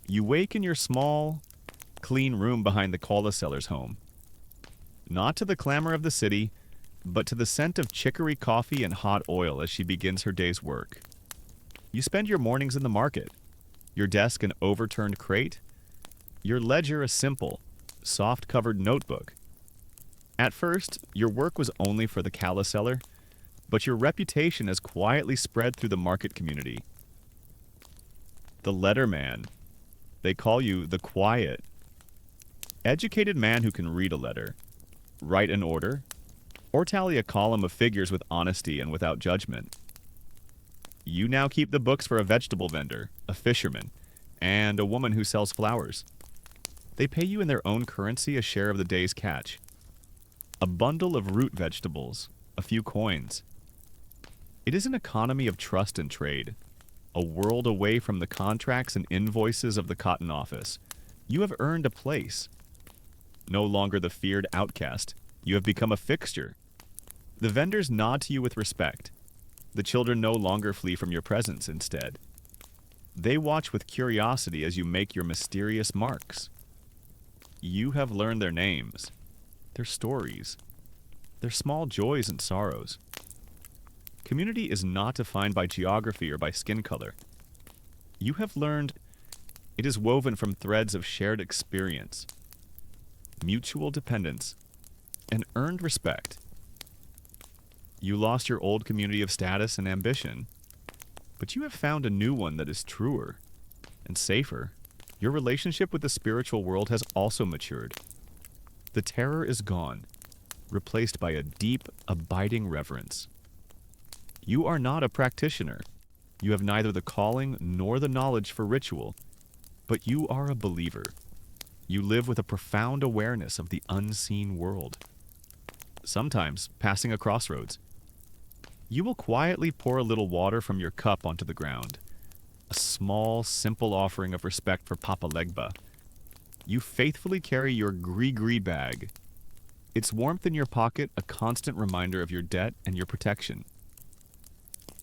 You wake in your small, clean room behind the Cola seller's home. Not to the clamor of the city, but to the scent of chicory coffee and hot oil as she begins her day's work. You spend your mornings in the market, your desk an overturned crate, your ledger a simple, soft-covered notebook. At first, your work was only for the Cala seller, but your reputation has quietly spread through the market community. The letterman. They call you the quiet, educated man who can read a letter, write an order, or tally a column of figures with honesty and without judgment. You now keep the books for a vegetable vendor, a fisherman, and a woman who sells flowers. They pay you in their own currency a share of the day's catch. A bundle of root vegetables, a few coins. It is an economy of trust and trade, a world away from the contracts and invoices of the cotton office. You have earned a place. No longer the feared outcast, you have become a fixture. The vendors nod to you with respect. The children no longer flee from your presence instead. They watch with curiosity as you make your mysterious marks. You have learned their names, their stories, their small joys and sorrows. Community is not defined by geography or by skin color. You have learned it is woven from threads of shared experience, mutual dependence, and earned respect. You lost your old community of status and ambition, but you have found a new one that is truer and safer. Your relationship with the spiritual world has also matured. The terror is gone, replaced by a deep, abiding reverence. You are not a practitioner. You have neither the calling nor the knowledge for ritual, but you are a believer. You live with a profound awareness of the unseen world. Sometimes, passing a crossroads, you will quietly pour a little water from your cup onto the ground, a small, simple offering of respect for Papa Legba. You faithfully carry your gris-gris bag, its warmth in your pocket a constant reminder of your debt and your protection.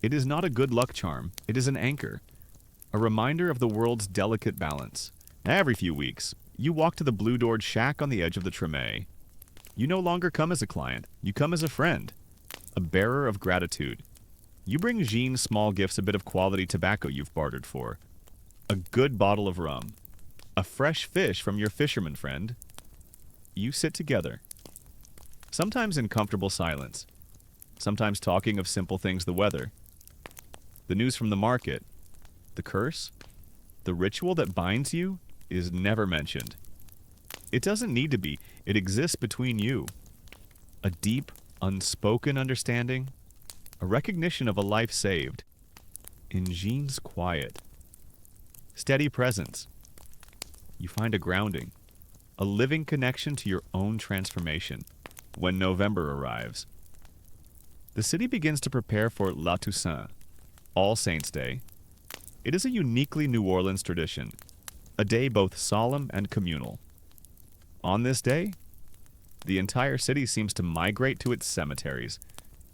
It is not a good luck charm, it is an anchor, a reminder of the world's delicate balance. Every few weeks, you walk to the blue-doored shack on the edge of the Tremé. You no longer come as a client, you come as a friend, a bearer of gratitude. You bring Jean small gifts, a bit of quality tobacco you've bartered for, a good bottle of rum, a fresh fish from your fisherman friend. You sit together, sometimes in comfortable silence, sometimes talking of simple things, the weather, the news from the market. The curse, the ritual that binds you, is never mentioned. It doesn't need to be. It exists between you. A deep, unspoken understanding, a recognition of a life saved. In Jean's quiet, steady presence, you find a grounding, a living connection to your own transformation. When November arrives, the city begins to prepare for La Toussaint, All Saints' Day. It is a uniquely New Orleans tradition, a day both solemn and communal. On this day, the entire city seems to migrate to its cemeteries,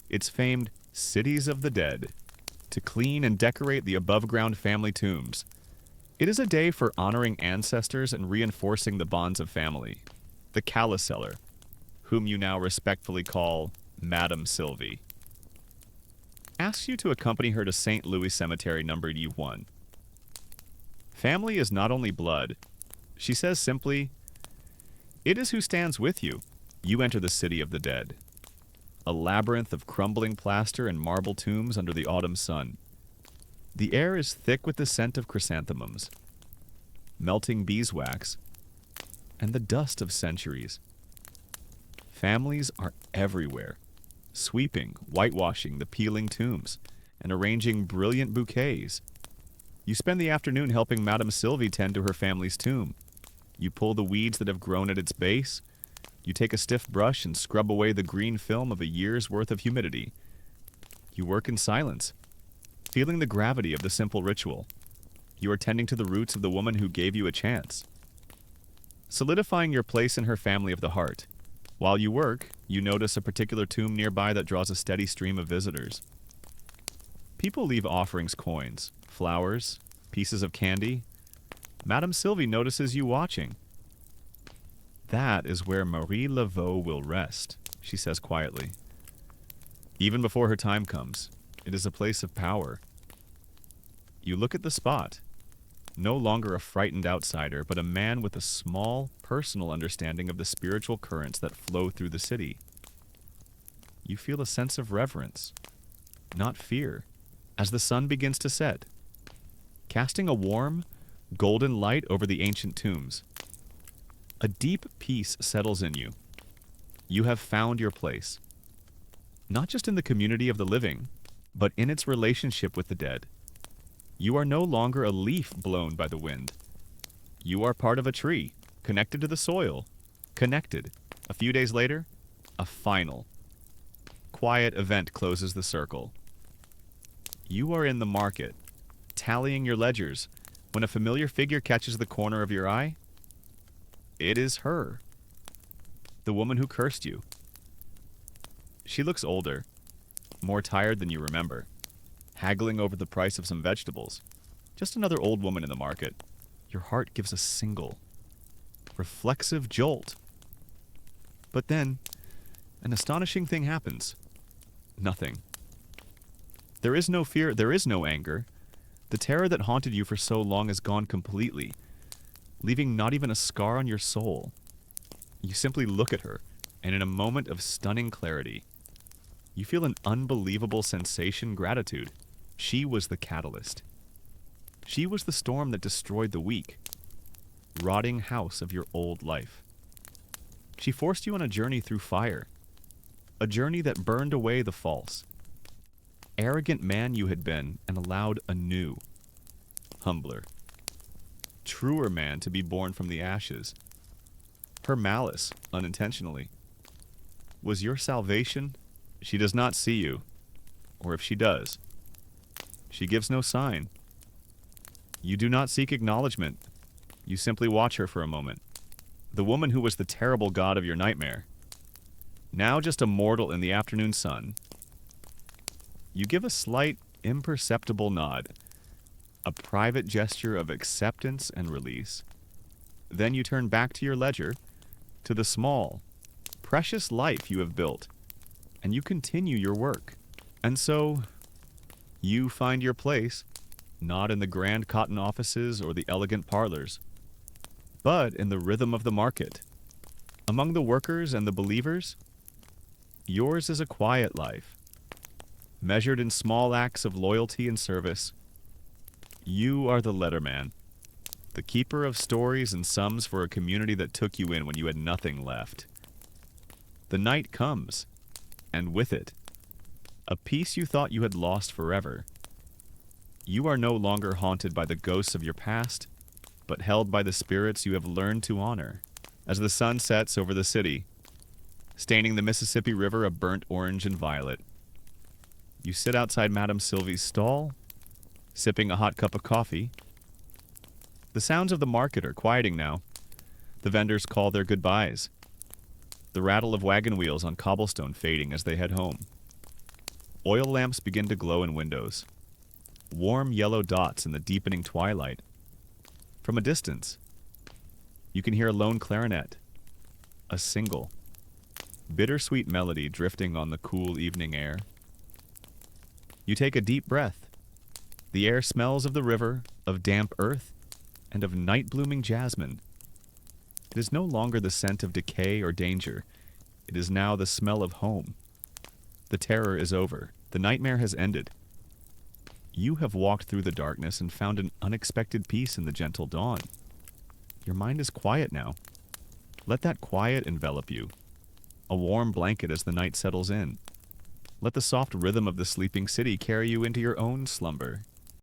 its famed cities of the dead, to clean and decorate the above-ground family tombs. It is a day for honoring ancestors and reinforcing the bonds of family. The Caliceller, whom you now respectfully call Madame Sylvie, asks you to accompany her to St. Louis Cemetery number U1. Family is not only blood. She says simply, it is who stands with you. You enter the city of the dead, a labyrinth of crumbling plaster and marble tombs under the autumn sun. The air is thick with the scent of chrysanthemums, melting beeswax, and the dust of centuries. Families are everywhere, sweeping, whitewashing the peeling tombs, and arranging brilliant bouquets. You spend the afternoon helping Madame Sylvie tend to her family's tomb. You pull the weeds that have grown at its base. You take a stiff brush and scrub away the green film of a year's worth of humidity. You work in silence, feeling the gravity of the simple ritual. You are tending to the roots of the woman who gave you a chance, solidifying your place in her family of the heart. While you work, you notice a particular tomb nearby that draws a steady stream of visitors. People leave offerings, coins, flowers, pieces of candy. Madame Sylvie notices you watching. That is where Marie Laveau will rest, she says quietly. Even before her time comes, it is a place of power. You look at the spot, no longer a frightened outsider, but a man with a small, personal understanding of the spiritual currents that flow through the city. You feel a sense of reverence, not fear, as the sun begins to set, casting a warm, golden light over the ancient tombs. A deep peace settles in you. You have found your place, not just in the community of the living, but in its relationship with the dead. You are no longer a leaf blown by the wind. You are part of a tree, connected to the soil, connected. A few days later, a final, quiet event closes the circle. You are in the market, tallying your ledgers, when a familiar figure catches the corner of your eye. It is her, the woman who cursed you. She looks older, more tired than you remember, haggling over the price of some vegetables. Just another old woman in the market. Your heart gives a single, reflexive jolt. But then, an astonishing thing happens. Nothing. There is no fear, there is no anger. The terror that haunted you for so long is gone completely, leaving not even a scar on your soul. You simply look at her, and in a moment of stunning clarity, you feel an unbelievable sensation, gratitude. She was the catalyst. She was the storm that destroyed the weak, rotting house of your old life. She forced you on a journey through fire, a journey that burned away the false, arrogant man you had been and allowed a new, humbler, truer man to be born from the ashes. her malice unintentionally. Was your salvation? She does not see you, or if she does, she gives no sign. You do not seek acknowledgement. You simply watch her for a moment. The woman who was the terrible god of your nightmare, now just a mortal in the afternoon sun. You give a slight, imperceptible nod, a private gesture of acceptance and release. Then you turn back to your ledger, to the small, precious life you have built, and you continue your work. And so, you find your place, not in the grand cotton offices or the elegant parlors, but in the rhythm of the market. Among the workers and the believers, yours is a quiet life, measured in small acts of loyalty and service. You are the letterman, the keeper of stories and sums for a community that took you in when you had nothing left. The night comes, and with it, a peace you thought you had lost forever. You are no longer haunted by the ghosts of your past, but held by the spirits you have learned to honor. As the sun sets over the city, staining the Mississippi River a burnt orange and violet, you sit outside Madame Sylvie's stall, sipping a hot cup of coffee. The sounds of the market are quieting now. The vendors call their goodbyes, the rattle of wagon wheels on cobblestone fading as they head home. Oil lamps begin to glow in windows, warm yellow dots in the deepening twilight. From a distance, you can hear a lone clarinet, a single, bittersweet melody drifting on the cool evening air. You take a deep breath. The air smells of the river, of damp earth, and of night-blooming jasmine. It is no longer the scent of decay or danger. It is now the smell of home. The terror is over. The nightmare has ended. You have walked through the darkness and found an unexpected peace in the gentle dawn. Your mind is quiet now. Let that quiet envelop you, a warm blanket as the night settles in. Let the soft rhythm of the sleeping city carry you into your own slumber.